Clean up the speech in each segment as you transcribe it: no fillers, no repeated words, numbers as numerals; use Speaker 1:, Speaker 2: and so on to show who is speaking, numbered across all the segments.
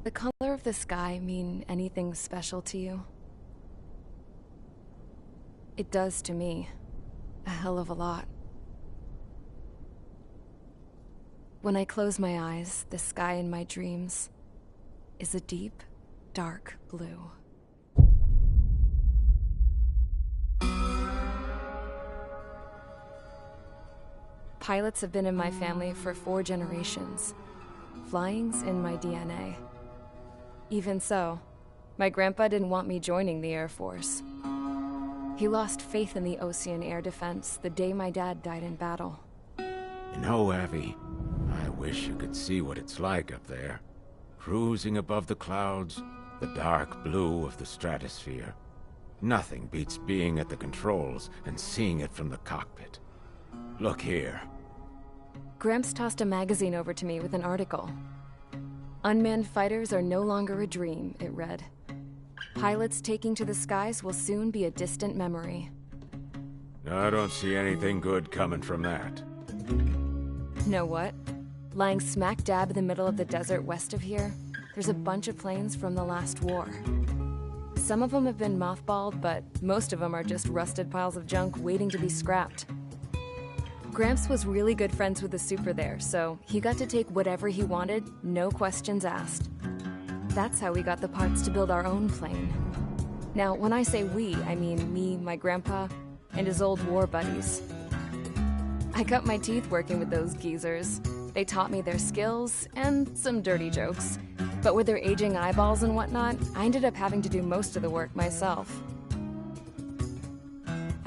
Speaker 1: the color of the sky mean anything special to you? It does to me. A hell of a lot. When I close my eyes, the sky in my dreams is a deep, dark blue. Pilots have been in my family for 4 generations. Flying's in my DNA. Even so, my grandpa didn't want me joining the Air Force. He lost faith in the Ocean Air Defense the day my dad died in battle.
Speaker 2: You know, Abby, I wish you could see what it's like up there. Cruising above the clouds, the dark blue of the stratosphere. Nothing beats being at the controls and seeing it from the cockpit. Look here.
Speaker 1: Gramps tossed a magazine over to me with an article. Unmanned fighters are no longer a dream, it read. Pilots taking to the skies will soon be a distant memory.
Speaker 2: I don't see anything good coming from that.
Speaker 1: Know what? Lying smack dab in the middle of the desert west of here, there's a bunch of planes from the last war. Some of them have been mothballed, but most of them are just rusted piles of junk waiting to be scrapped. Gramps was really good friends with the super there, so he got to take whatever he wanted, no questions asked. That's how we got the parts to build our own plane. Now, when I say we, I mean me, my grandpa, and his old war buddies. I cut my teeth working with those geezers. They taught me their skills, and some dirty jokes. But with their aging eyeballs and whatnot, I ended up having to do most of the work myself.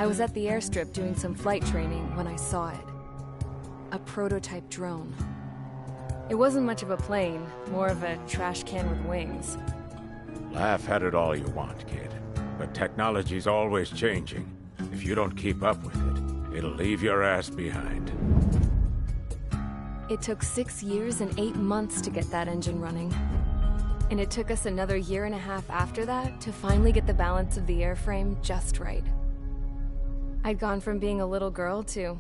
Speaker 1: I was at the airstrip doing some flight training when I saw it. A prototype drone. It wasn't much of a plane, more of a trash can with wings.
Speaker 2: Laugh at it all you want, kid. But technology's always changing. If you don't keep up with it, it'll leave your ass behind.
Speaker 1: It took 6 years and 8 months to get that engine running. And it took us another 1.5 years after that to finally get the balance of the airframe just right. I'd gone from being a little girl to...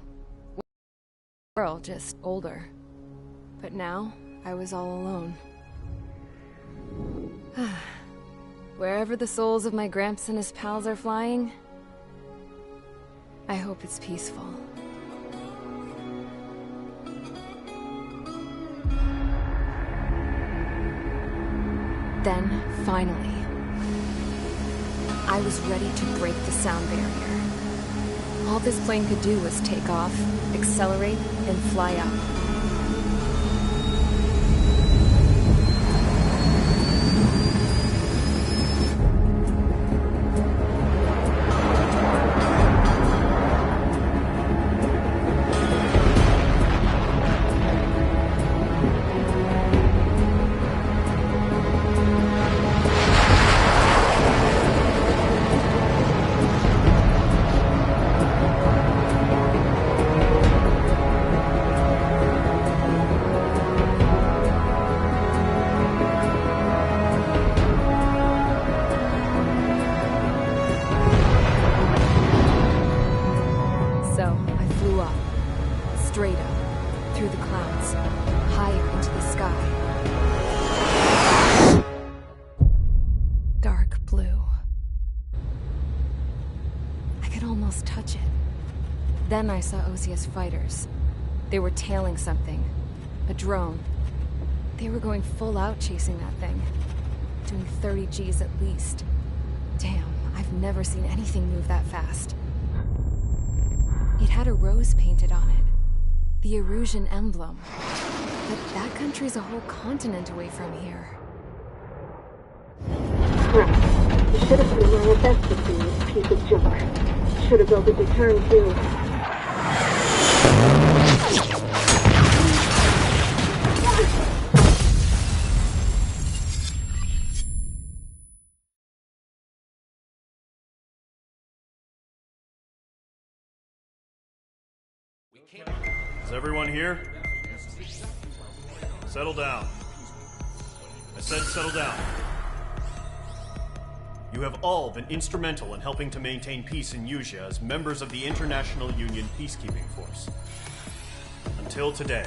Speaker 1: girl, just older. But now, I was all alone. Wherever the souls of my Gramps and his pals are flying, I hope it's peaceful. Then, finally, I was ready to break the sound barrier. All this plane could do was take off, accelerate, and fly up. Then I saw Osia's fighters. They were tailing something. A drone. They were going full out chasing that thing. Doing 30 Gs at least. Damn, I've never seen anything move that fast. It had a rose painted on it. The Erusian emblem. But that country's a whole continent away from here.
Speaker 3: Right. You should have been my investment in this piece of junk. Should have built a deterrent too.
Speaker 4: Is everyone here? Settle down. I said settle down. You have all been instrumental in helping to maintain peace in Usea as members of the International Union Peacekeeping Force. Until today.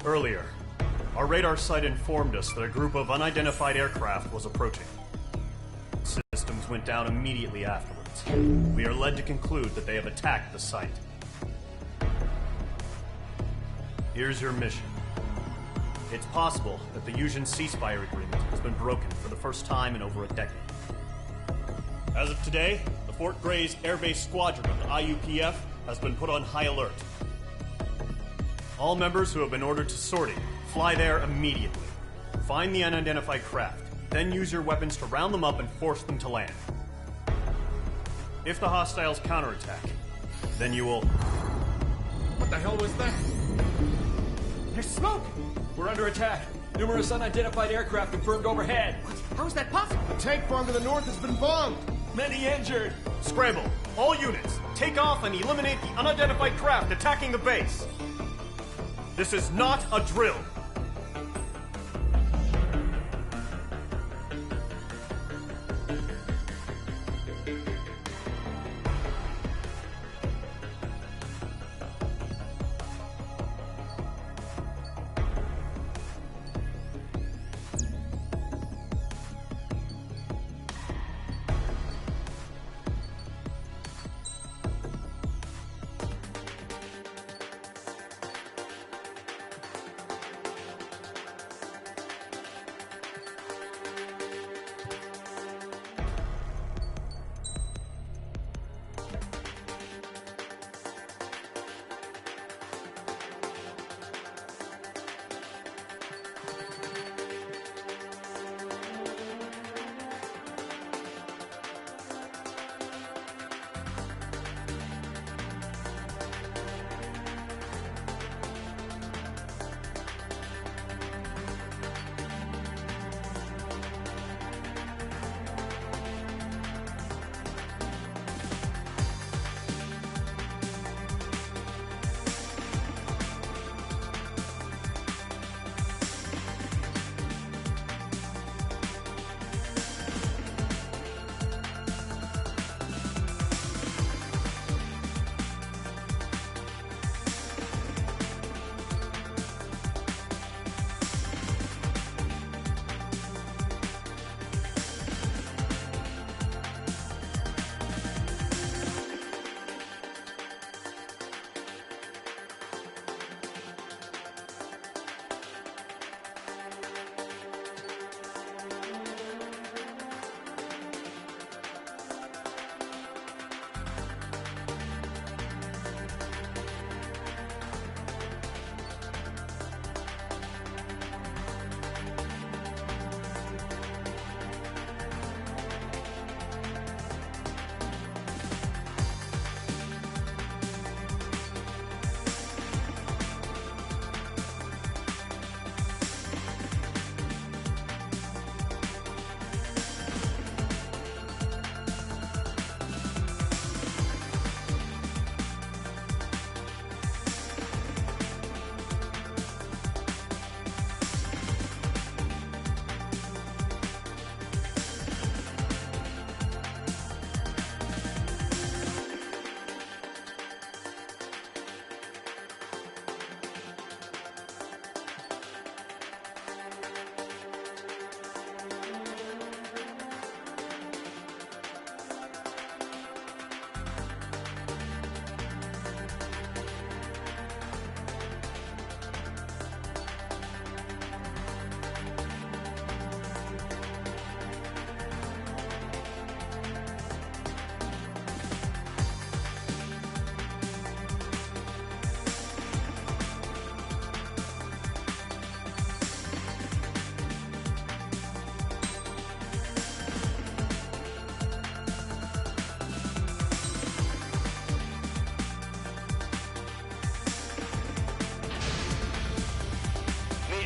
Speaker 4: Earlier, Our radar site informed us that a group of unidentified aircraft was approaching. Systems went down immediately afterwards. We are led to conclude that they have attacked the site. Here's your mission. It's possible that the Yuuzhan ceasefire agreement has been broken for the first time in over a decade. As of today, the Fort Gray's Air Base Squadron of the IUPF has been put on high alert. All members who have been ordered to sortie, fly there immediately. Find the unidentified craft, then use your weapons to round them up and force them to land. If the hostiles counterattack, then you will...
Speaker 5: What the hell was that? There's smoke! We're under attack. Numerous unidentified aircraft confirmed overhead. What? How is that possible?
Speaker 6: A tank farm to the north has been bombed.
Speaker 5: Many injured.
Speaker 4: Scramble! All units, take off and eliminate the unidentified craft attacking the base. This is not a drill.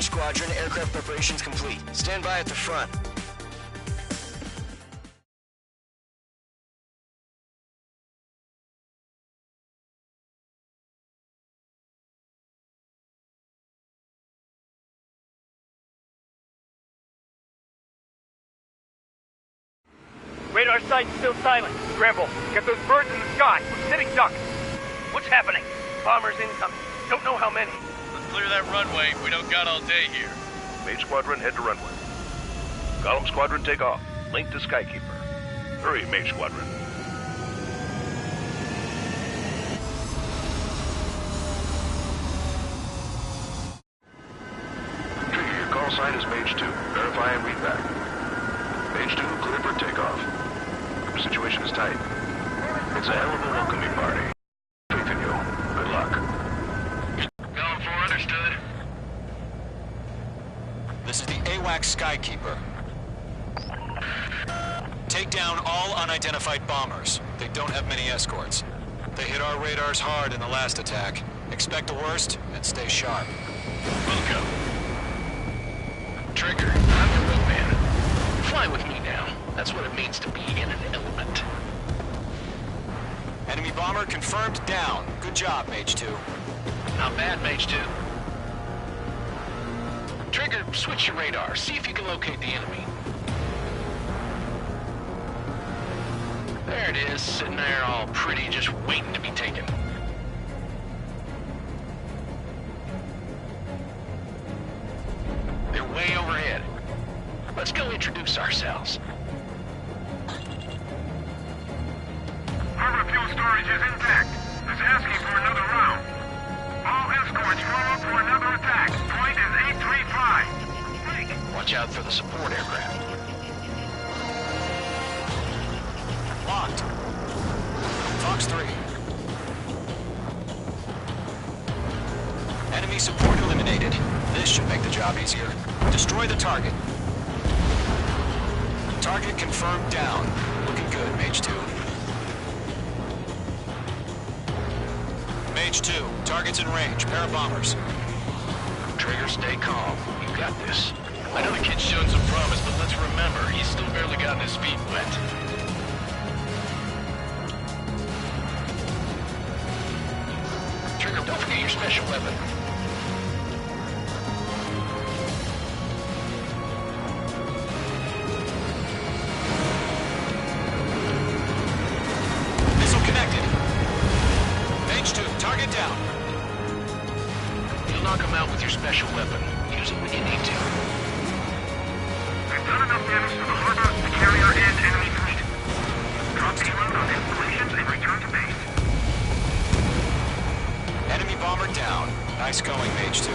Speaker 7: Squadron, aircraft preparations complete. Stand by at the front.
Speaker 8: Radar site's still silent. Scramble. Get those birds in the sky. We're sitting ducks. What's happening? Bombers incoming. Don't know how many. Clear that runway. We don't got all day here.
Speaker 9: Mage Squadron, head to runway. Column Squadron, take off. Link to Skykeeper. Hurry, Mage Squadron. Trigger, your call sign is Mage 2. Verify and read back. Mage 2, clear for takeoff. The situation is tight. It's a hell of a welcoming party. Faith in you. Good luck.
Speaker 8: Column 4, understood.
Speaker 5: This is the AWACS Skykeeper. Take down all unidentified bombers. They don't have many escorts. They hit our radars hard in the last attack. Expect the worst and stay sharp.
Speaker 8: Welcome. Trigger, I'm your wingman. Fly with me now. That's what it means to be in an element.
Speaker 5: Enemy bomber confirmed down. Good job, Mage 2.
Speaker 8: Not bad, Mage 2. Trigger, switch your radar. See if you can locate the enemy. There it is, sitting there all pretty, just waiting to be taken. They're way overhead. Let's go introduce ourselves.
Speaker 10: Harbor fuel storage is intact. It's asking for another round. All escorts roll up for another attack. Point is 835.
Speaker 8: Watch out for the support aircraft.
Speaker 5: Locked. Fox 3. Enemy support eliminated. This should make the job easier. Destroy the target. Target confirmed down. Looking good, Mage 2. Mage 2, target's in range. Pair of bombers.
Speaker 8: Trigger, stay calm. You got this. I know the kid's shown some promise, but let's remember, he's still barely gotten his feet wet. Trigger, don't forget your special weapon.
Speaker 5: Missile connected. Mage 2, target down.
Speaker 8: You'll knock him out with your special weapon. Use it when you need to.
Speaker 10: We've done enough damage to the harbor, the carrier, and enemy fleet. Drop payload on installations and return to base.
Speaker 5: Enemy bomber down. Nice going, Mage 2.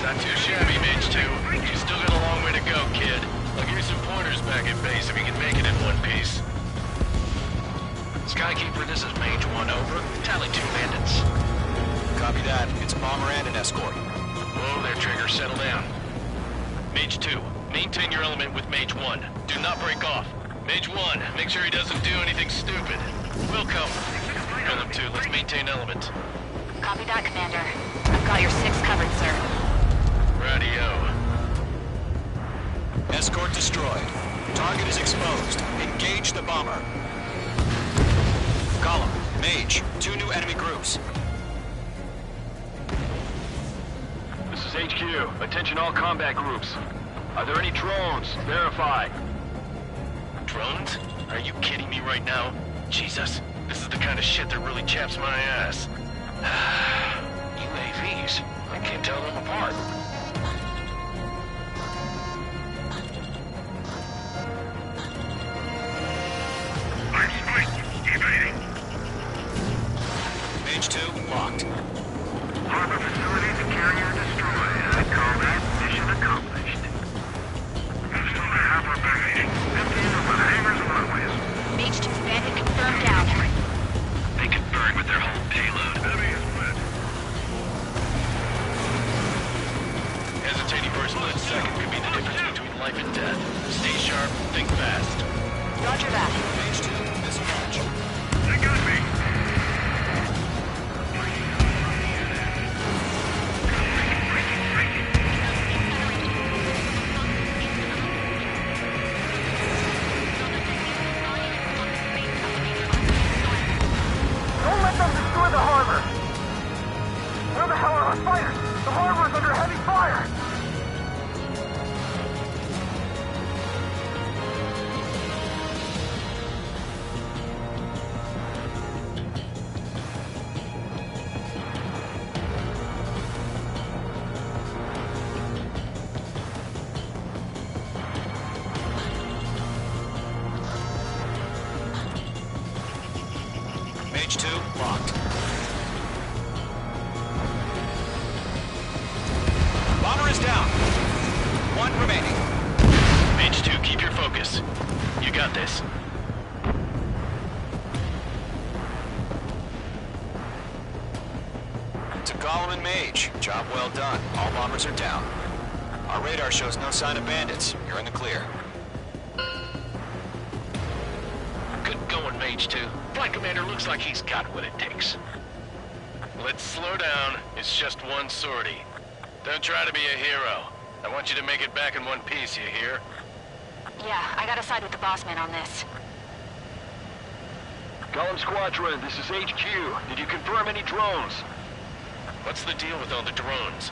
Speaker 8: Not too shabby, Mage 2. You still got a long way to go, kid. I'll give you some pointers back at base if you can make it in one piece. Skykeeper, this is Mage 1 over. Tally 2 bandits.
Speaker 5: Copy that. It's a bomber and an escort.
Speaker 8: Whoa there, Trigger. Settle down. Mage 2, maintain your element with Mage 1. Do not break off. Mage 1, make sure he doesn't do anything stupid. Welcome. Column 2, let's maintain element.
Speaker 11: Copy that, Commander. I've got your 6 covered, sir.
Speaker 8: Radio.
Speaker 5: Escort destroyed. Target is exposed. Engage the bomber. Column, Mage, 2 new enemy groups.
Speaker 8: This is HQ. Attention all combat groups. Are there any drones? Verify. Drones? Are you kidding me right now? Jesus, this is the kind of shit that really chaps my ass. UAVs. I can't tell them apart.
Speaker 10: I'm spiked. Evading.
Speaker 5: Mage 2, locked.
Speaker 10: Harbor facilities and carrier destroyed. I'd call that mission accomplished. We've still got half our baggage. Emptying over the hangars and runways.
Speaker 11: Mage 2 bandit confirmed down.
Speaker 8: They confirmed with their whole payload.
Speaker 10: Enemy is split.
Speaker 8: Hesitating for a split second could be the difference between life and death. Stay sharp, think fast.
Speaker 11: Roger that.
Speaker 5: Mage 2, dispatch.
Speaker 10: They got me.
Speaker 6: Don't let them destroy the harbor! Where the hell are our fighters? The harbor is under heavy fire!
Speaker 7: H2, locked. Bomber is down. One remaining.
Speaker 8: H2, keep your focus. You got this.
Speaker 7: To Gollum and Mage, job well done. All bombers are down. Our radar shows no sign of bandits. You're in the clear.
Speaker 8: Good going, Mage 2. Flight Commander looks like he's got what it takes. Let's slow down. It's just one sortie. Don't try to be a hero. I want you to make it back in one piece, you hear?
Speaker 11: Yeah, I gotta side with the boss man on this.
Speaker 8: Gollum Squadron, this is HQ. Did you confirm any drones? What's the deal with all the drones?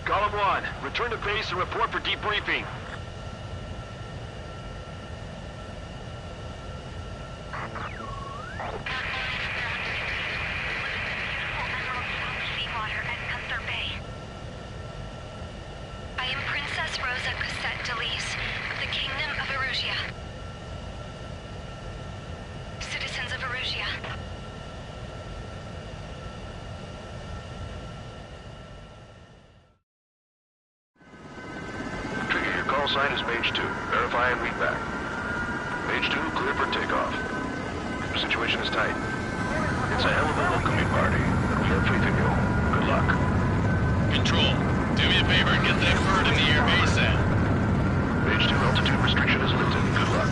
Speaker 8: Gollum 1, return to base and report for debriefing.
Speaker 12: I am Princess Rosa Cosette Delise of the Kingdom of Erusia. Citizens of Erusia.
Speaker 9: Trigger, your call sign is Mage 2. Verify and read back. Mage 2, clear for takeoff. The situation is tight. It's a hell of a welcoming party, but we have faith in you. Good luck.
Speaker 8: Control, do me a favor and get that bird in the air ASAP.
Speaker 9: Mage 2, altitude restriction is lifted. Good luck.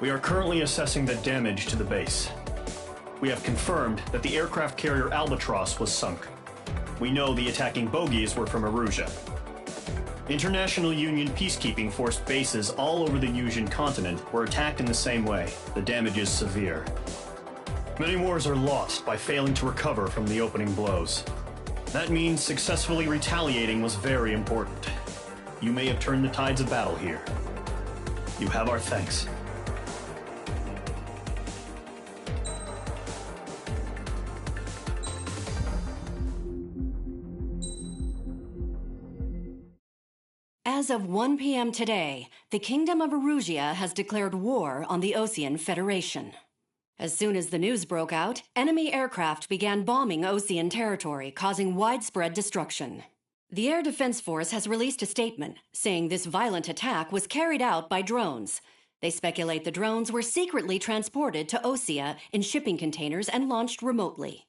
Speaker 4: We are currently assessing the damage to the base. We have confirmed that the aircraft carrier Albatross was sunk. We know the attacking bogies were from Erusia. International Union peacekeeping force bases all over the Yusian continent were attacked in the same way. The damage is severe. Many wars are lost by failing to recover from the opening blows. That means successfully retaliating was very important. You may have turned the tides of battle here. You have our thanks.
Speaker 13: As of 1 p.m. today, the Kingdom of Erusia has declared war on the Osean Federation. As soon as the news broke out, enemy aircraft began bombing Osean territory, causing widespread destruction. The Air Defense Force has released a statement saying this violent attack was carried out by drones. They speculate the drones were secretly transported to Osea in shipping containers and launched remotely.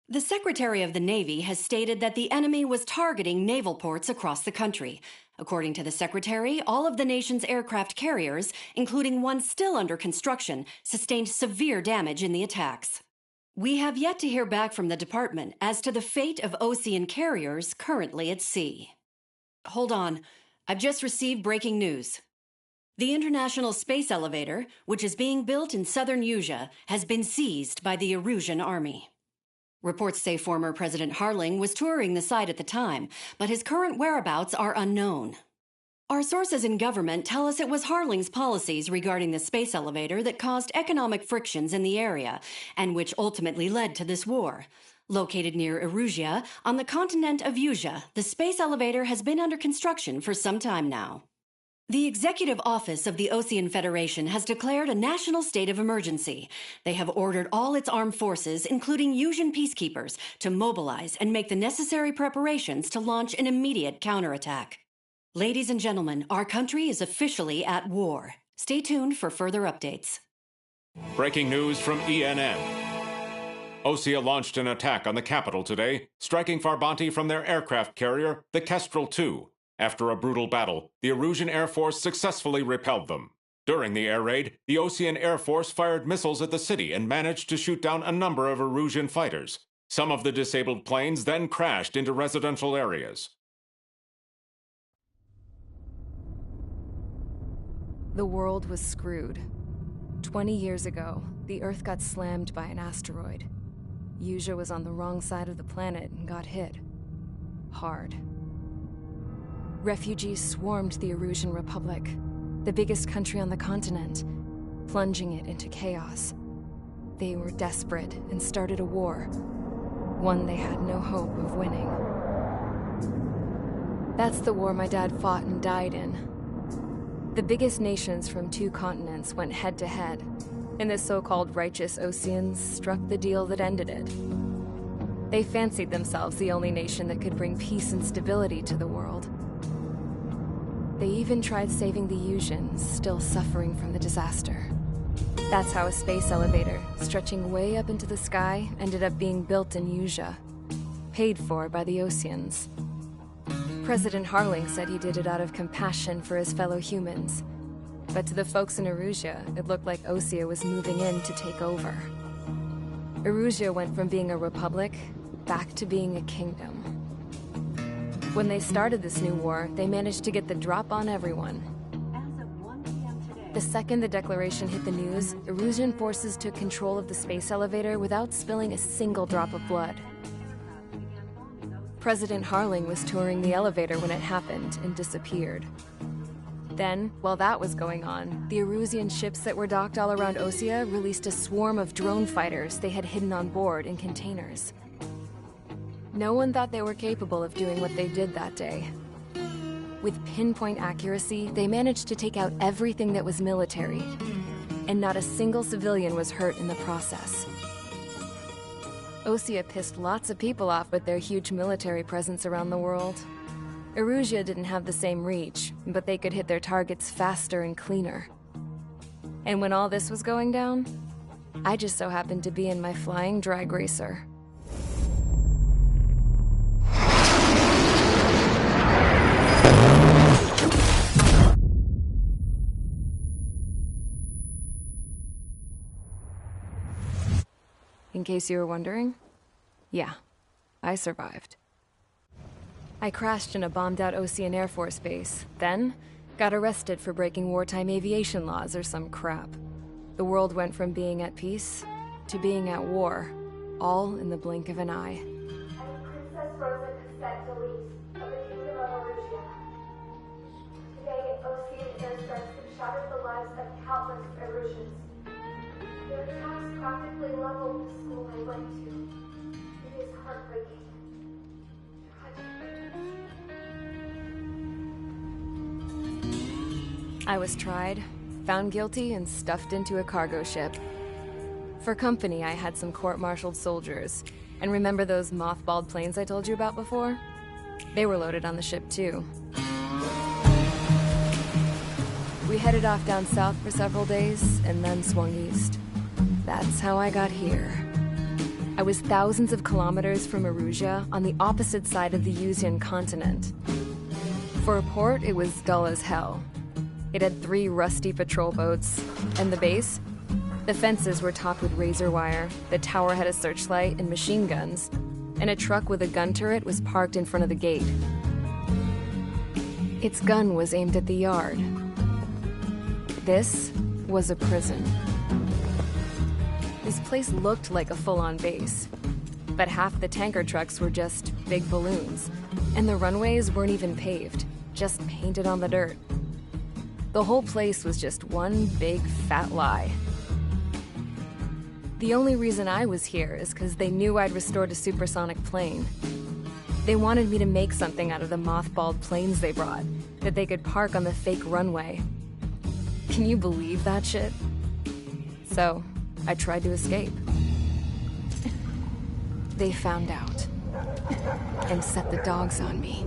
Speaker 13: The Secretary of the Navy has stated that the enemy was targeting naval ports across the country. According to the Secretary, all of the nation's aircraft carriers, including one still under construction, sustained severe damage in the attacks. We have yet to hear back from the department as to the fate of Osean carriers currently at sea. Hold on, I've just received breaking news. The International Space Elevator, which is being built in southern Yusia, has been seized by the Erusian army. Reports say former President Harling was touring the site at the time, but his current whereabouts are unknown. Our sources in government tell us it was Harling's policies regarding the space elevator that caused economic frictions in the area, and which ultimately led to this war. Located near Erusia, on the continent of Yusia, the space elevator has been under construction for some time now. The Executive Office of the Osean Federation has declared a national state of emergency. They have ordered all its armed forces, including Yusian peacekeepers, to mobilize and make the necessary preparations to launch an immediate counterattack. Ladies and gentlemen, our country is officially at war. Stay tuned for further updates.
Speaker 14: Breaking news from ENN. Osea launched an attack on the capital today, striking Farbanti from their aircraft carrier, the Kestrel II. After a brutal battle, the Erusian Air Force successfully repelled them. During the air raid, the Osean Air Force fired missiles at the city and managed to shoot down a number of Erusian fighters. Some of the disabled planes then crashed into residential areas.
Speaker 1: The world was screwed. 20 years ago, the Earth got slammed by an asteroid. Yusia was on the wrong side of the planet and got hit. Hard. Refugees swarmed the Erusian Republic, the biggest country on the continent. plunging it into chaos. They were desperate and started a war, one they had no hope of winning. That's the war my dad fought and died in. The biggest nations from 2 continents went head-to-head, and the so-called righteous Oseans struck the deal that ended it. They fancied themselves the only nation that could bring peace and stability to the world. They even tried saving the Usians, still suffering from the disaster. That's how a space elevator, stretching way up into the sky, ended up being built in Usea, paid for by the Oseans. President Harling said he did it out of compassion for his fellow humans. But to the folks in Erusea, it looked like Osea was moving in to take over. Erusea went from being a republic back to being a kingdom. When they started this new war, they managed to get the drop on everyone. The second the declaration hit the news, Erusian forces took control of the space elevator without spilling a single drop of blood. President Harling was touring the elevator when it happened and disappeared. Then, while that was going on, the Erusian ships that were docked all around Osea released a swarm of drone fighters they had hidden on board in containers. No one thought they were capable of doing what they did that day. With pinpoint accuracy, they managed to take out everything that was military, and not a single civilian was hurt in the process. Osea pissed lots of people off with their huge military presence around the world. Erusea didn't have the same reach, but they could hit their targets faster and cleaner. And when all this was going down, I just so happened to be in my flying drag racer. In case you were wondering, yeah, I survived. I crashed in a bombed-out Osean Air Force base, then got arrested for breaking wartime aviation laws or some crap. The world went from being at peace to being at war, all in the blink of an eye.
Speaker 12: I'm Christopher12284's of the Kingdom of Erusea. Today, Osean airstrikes have shattered the lives of countless Erusians. Their attacks practically leveled the school I went to. It is heartbreaking.
Speaker 1: I was tried, found guilty, and stuffed into a cargo ship. For company, I had some court-martialed soldiers. And remember those mothballed planes I told you about before? They were loaded on the ship, too. We headed off down south for several days, and then swung east. That's how I got here. I was thousands of kilometers from Erusea, on the opposite side of the Usian continent. For a port, it was dull as hell. It had 3 rusty patrol boats, and the base? The fences were topped with razor wire, the tower had a searchlight and machine guns, and a truck with a gun turret was parked in front of the gate. Its gun was aimed at the yard. This was a prison. This place looked like a full-on base, but half the tanker trucks were just big balloons, and the runways weren't even paved, just painted on the dirt. The whole place was just one big fat lie. The only reason I was here is because they knew I'd restored a supersonic plane. They wanted me to make something out of the mothballed planes they brought, that they could park on the fake runway. Can you believe that shit? So, I tried to escape. They found out, and set the dogs on me.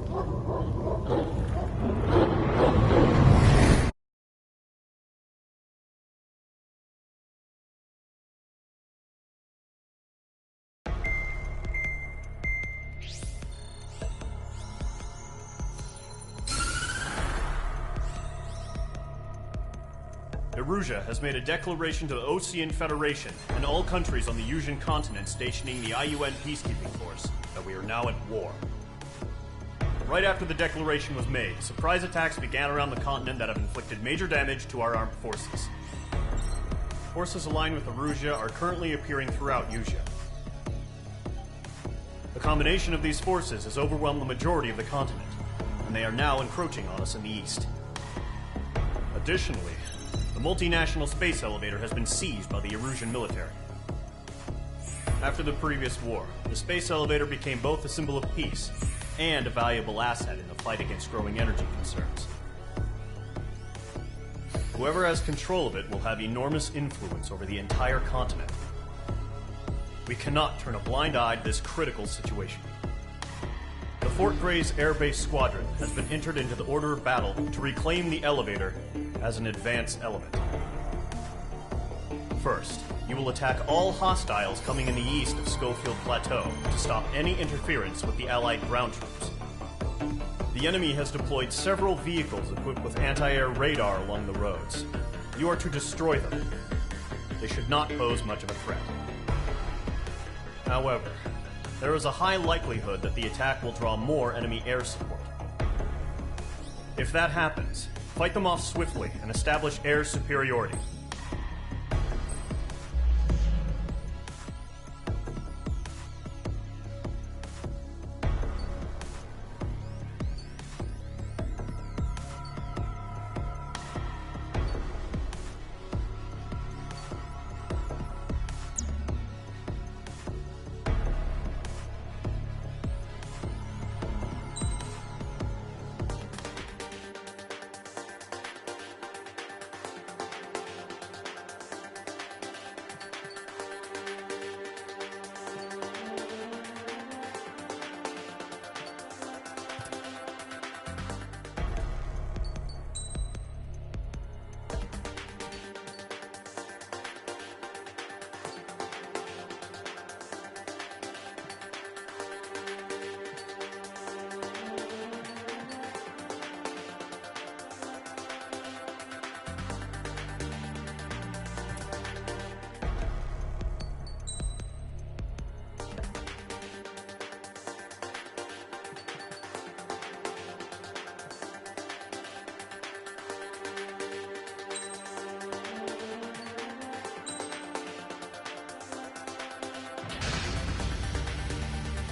Speaker 4: Erusea has made a declaration to the Osean Federation and all countries on the Usian continent stationing the IUN peacekeeping force that we are now at war. Right after the declaration was made, surprise attacks began around the continent that have inflicted major damage to our armed forces. Forces aligned with Erusea are currently appearing throughout Usea. The combination of these forces has overwhelmed the majority of the continent, and they are now encroaching on us in the east. Additionally, the multinational space elevator has been seized by the Erusian military. After the previous war, the space elevator became both a symbol of peace and a valuable asset in the fight against growing energy concerns. Whoever has control of it will have enormous influence over the entire continent. We cannot turn a blind eye to this critical situation. The Fort Gray's Air Base Squadron has been entered into the order of battle to reclaim the elevator as an advance element. First, you will attack all hostiles coming in the east of Schofield Plateau to stop any interference with the Allied ground troops. The enemy has deployed several vehicles equipped with anti-air radar along the roads. You are to destroy them. They should not pose much of a threat. However, there is a high likelihood that the attack will draw more enemy air support. If that happens, fight them off swiftly and establish air superiority.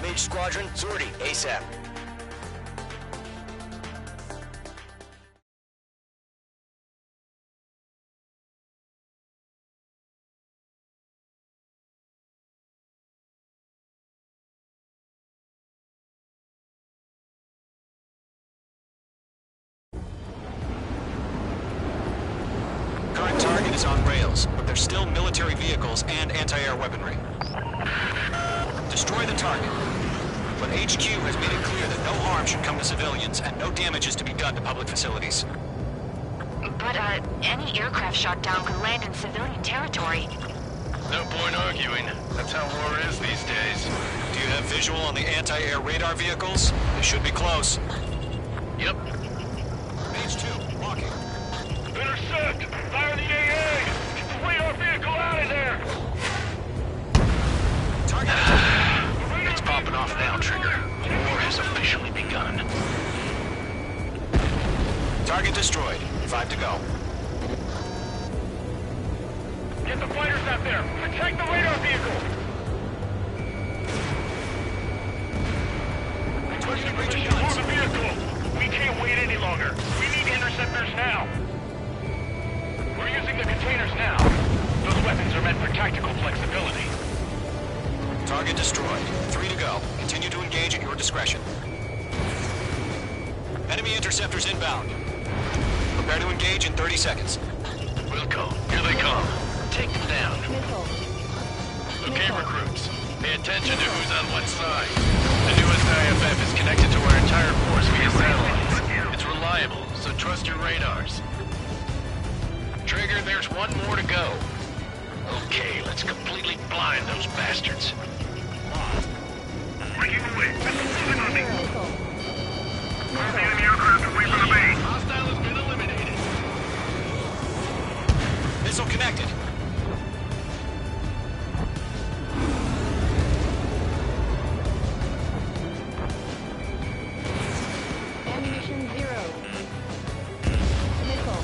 Speaker 7: Mage Squadron, sortie, ASAP. Current target is on rails, but there's still military vehicles and anti-air weaponry. Destroy the target. But HQ has made it clear that no harm should come to civilians and no damage is to be done to public facilities.
Speaker 11: But, any aircraft shot down could land in civilian territory.
Speaker 8: No point arguing. That's how war is these days.
Speaker 7: Do you have visual on the anti-air radar vehicles? They should be close.
Speaker 8: Yep.
Speaker 7: Page 2, walking.
Speaker 10: Intercept! Fire the AA! Get the radar vehicle out of there!
Speaker 7: Target.
Speaker 8: It's popping off now, Trigger. War has officially begun.
Speaker 7: Target destroyed. 5 to go.
Speaker 10: Get the fighters out there! Protect the radar vehicle! Requesting position for the vehicle! We can't wait any longer. We need interceptors now. We're using the containers now. Those weapons are meant for tactical flexibility.
Speaker 7: Target destroyed. 3 to go. Continue to engage at your discretion. Enemy interceptors inbound. Prepare to engage in 30 seconds.
Speaker 8: Wilco, here they come. Take them down. Okay, recruits. Pay attention to who's on what side. The newest IFF is connected to our entire force via satellites. It's reliable, so trust your radars. Trigger, there's one more to go. Okay, let's completely blind those bastards.
Speaker 10: Breaking away. Moving on me. Call the enemy aircraft away from the base.
Speaker 8: Hostile has been eliminated.
Speaker 7: Missile connected.
Speaker 1: Ammunition 0. Missile.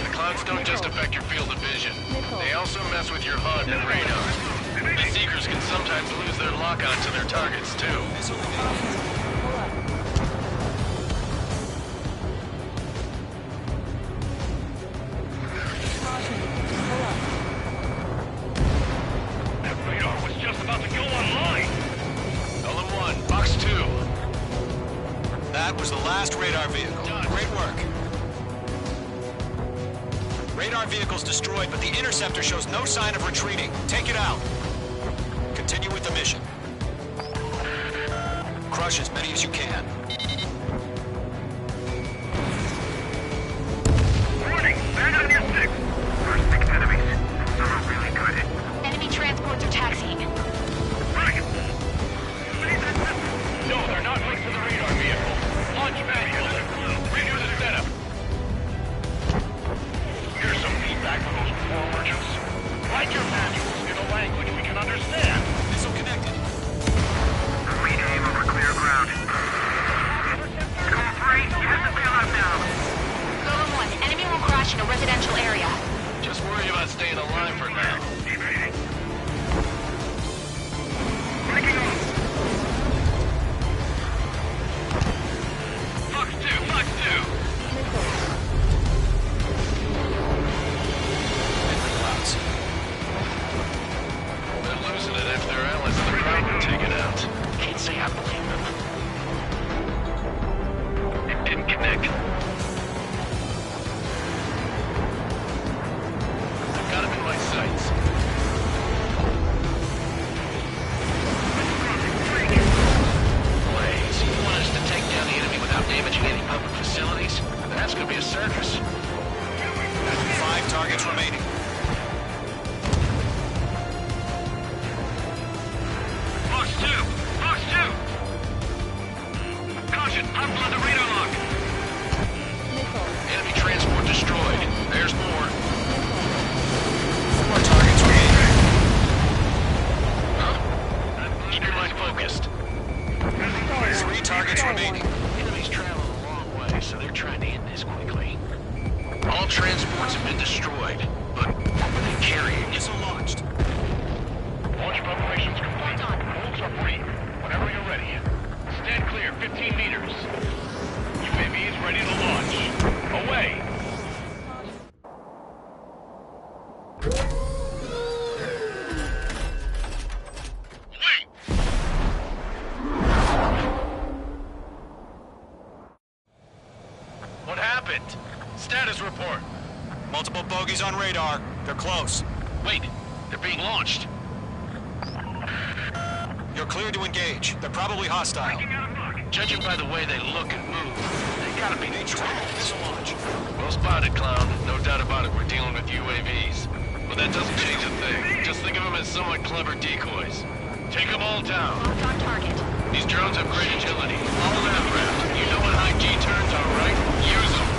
Speaker 8: The clouds don't just affect your field of vision. They also mess with your HUD and radar. The Seekers can sometimes lose their lock-on to their targets, too.
Speaker 7: radar vehicle's destroyed, but the interceptor shows no sign of retreating. Take it out. Continue with the mission. Crush as many as you can.
Speaker 10: Warning! Stand on your six! First six enemies. Some are really good.
Speaker 11: Enemy transports are taxiing.
Speaker 10: Right!
Speaker 8: No, they're not linked to the radar vehicle. Launch manual. Renew the setup.
Speaker 10: Here's some feedback from those poor merchants. Write your manuals in a language we can understand.
Speaker 7: Missile connected.
Speaker 10: Rename over clear ground. Code 3, you have to bail out now.
Speaker 11: Golem 1, enemy will crash in a residential area.
Speaker 8: Just worry about staying alive for now.
Speaker 10: Evading. Breaking off.
Speaker 8: Fox 2, Fox 2!
Speaker 7: In the clouds.
Speaker 8: They're losing it if their allies in the crowd were taken out. Can't say I believe them. It didn't connect. I've got him in my sights. Blaze, you want us to take down the enemy without damaging any public facilities? That's gonna be a circus.
Speaker 7: 5 targets remaining.
Speaker 10: Fox 2! Fox 2! Caution, I'm on the radar lock.
Speaker 8: Enemy transport destroyed. There's more.
Speaker 7: 4 targets remaining.
Speaker 8: Huh? Keep your mind focused.
Speaker 7: 3 targets remaining.
Speaker 8: Enemies travel a long way, so they're trying to end this quickly. All transports have been destroyed, but what were they carrying?
Speaker 7: Missile launched.
Speaker 10: Launch preparations complete. Holds are free. Whenever you're ready.
Speaker 8: Stand clear, 15 meters. UAV is ready to launch. Away!
Speaker 10: Wait!
Speaker 8: What happened? Status report.
Speaker 7: Multiple bogies on radar. They're close.
Speaker 8: Wait, they're being launched.
Speaker 7: You're cleared to engage. They're probably hostile.
Speaker 8: Judging by the way they look and move, they gotta be neutral.
Speaker 7: Missile launch.
Speaker 8: Well spotted, clown. No doubt about it, we're dealing with UAVs. But that doesn't change a thing. Just think of them as somewhat clever decoys. Take them all down.
Speaker 11: Locked on target.
Speaker 8: These drones have great agility. All aircraft. You know what high G turns are, right? Use them.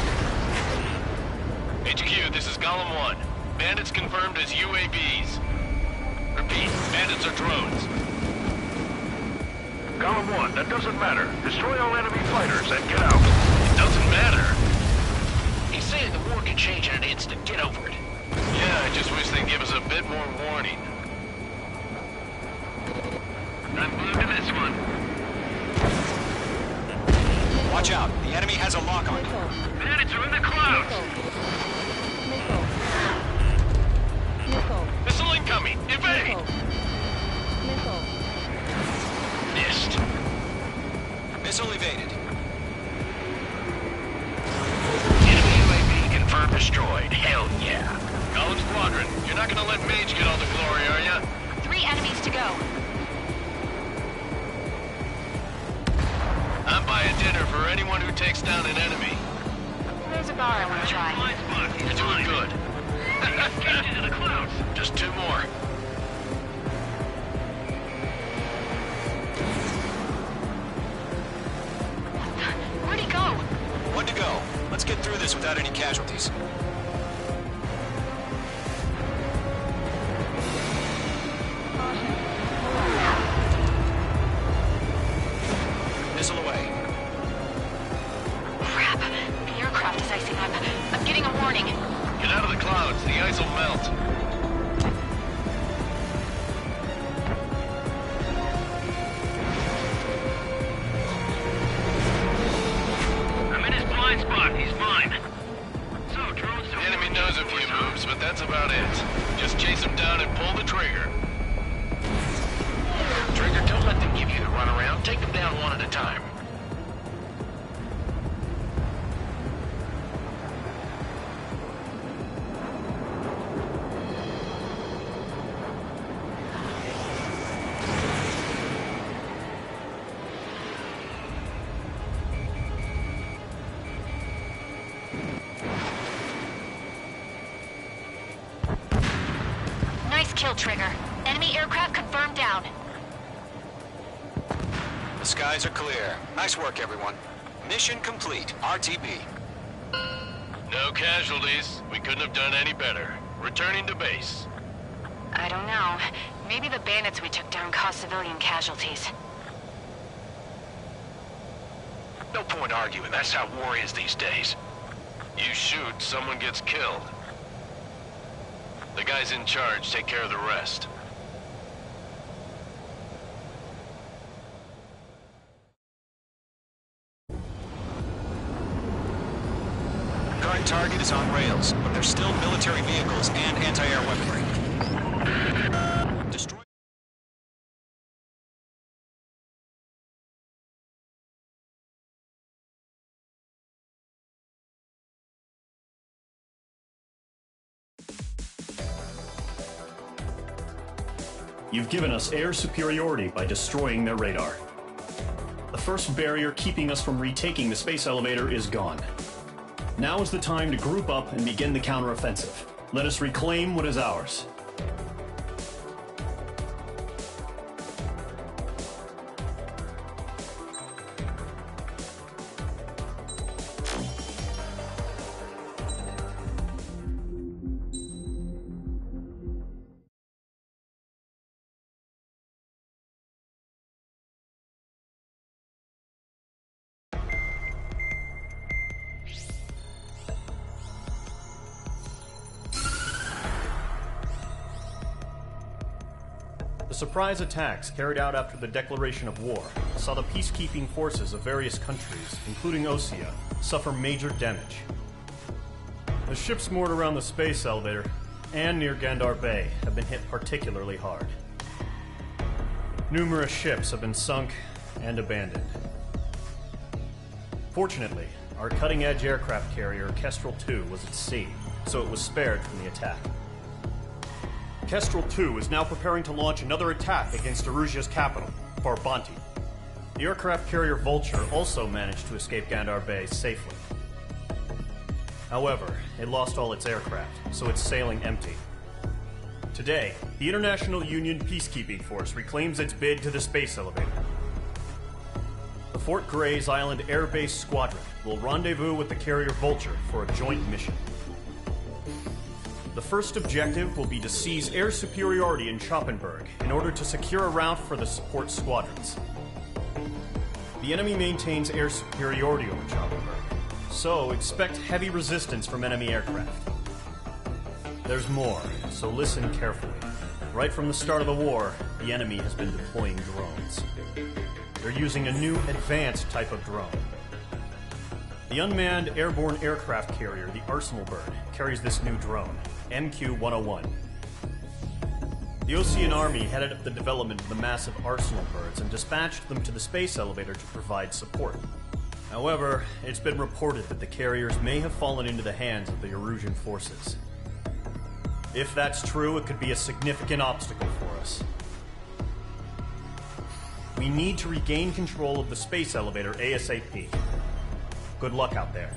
Speaker 8: HQ, this is Golem 1. Bandits confirmed as UAVs. Repeat, bandits are drones.
Speaker 10: Golem 1, that doesn't matter. Destroy all enemy fighters and get out.
Speaker 8: It doesn't matter.
Speaker 15: He's saying the war can change in an instant. Get over it.
Speaker 8: Yeah, I just wish they'd give us a bit more warning.
Speaker 10: I'm glued to this one.
Speaker 7: Watch out. The enemy has a lock on.
Speaker 10: Bandits are in the clouds.
Speaker 8: Missile incoming! Evade!
Speaker 15: Missed.
Speaker 7: Missile evaded.
Speaker 15: Enemy UAV confirmed destroyed. Hell yeah.
Speaker 8: Golem Squadron, you're not gonna let Mage get all the glory, are ya?
Speaker 11: 3 enemies to go.
Speaker 8: I'm buying dinner for anyone who takes down an enemy.
Speaker 11: There's a bar I want to try.
Speaker 8: You're doing good.
Speaker 10: Get into the clouds.
Speaker 8: Just 2 more.
Speaker 11: Where'd he go?
Speaker 7: 1 to go. Let's get through this without any casualties. Missile away.
Speaker 11: Crap. The aircraft is icing up. I'm getting a warning.
Speaker 8: Get out of the clouds. The ice will melt.
Speaker 10: I'm in his blind spot. He's mine. So, drones...
Speaker 8: The enemy knows a few moves, but that's about it. Just chase him down and pull the trigger.
Speaker 15: Trigger, don't let them give you the runaround. Take them down one at a time.
Speaker 11: kill trigger. Enemy aircraft confirmed down.
Speaker 7: The skies are clear. Nice work, everyone. Mission complete. RTB.
Speaker 8: No casualties. We couldn't have done any better. Returning to base.
Speaker 11: I don't know. Maybe the bandits we took down caused civilian casualties.
Speaker 8: No point arguing. That's how war is these days. You shoot, someone gets killed. The guys in charge take care of the rest.
Speaker 7: Current target is on rails, but there's still military vehicles and anti-air weaponry. Destroy.
Speaker 4: You've given us air superiority by destroying their radar. The first barrier keeping us from retaking the space elevator is gone. Now is the time to group up and begin the counteroffensive. Let us reclaim what is ours. The surprise attacks carried out after the declaration of war saw the peacekeeping forces of various countries, including Osea, suffer major damage. The ships moored around the space elevator and near Gandar Bay have been hit particularly hard. Numerous ships have been sunk and abandoned. Fortunately, our cutting-edge aircraft carrier Kestrel 2 was at sea, so it was spared from the attack. Kestrel 2 is now preparing to launch another attack against Erusia's capital, Farbanti. The aircraft carrier Vulture also managed to escape Gandar Bay safely. However, it lost all its aircraft, so it's sailing empty. Today, the International Union Peacekeeping Force reclaims its bid to the space elevator. The Fort Gray's Island Air Base Squadron will rendezvous with the carrier Vulture for a joint mission. The first objective will be to seize air superiority in Schoppenberg in order to secure a route for the support squadrons. The enemy maintains air superiority over Schoppenberg, so expect heavy resistance from enemy aircraft. There's more, so listen carefully. Right from the start of the war, the enemy has been deploying drones. They're using a new advanced type of drone. The unmanned airborne aircraft carrier, the Arsenal Bird, carries this new drone, MQ-101. The Osean Army headed up the development of the massive Arsenal Birds and dispatched them to the space elevator to provide support. However, it's been reported that the carriers may have fallen into the hands of the Erusian forces. If that's true, it could be a significant obstacle for us. We need to regain control of the space elevator ASAP. Good luck out there.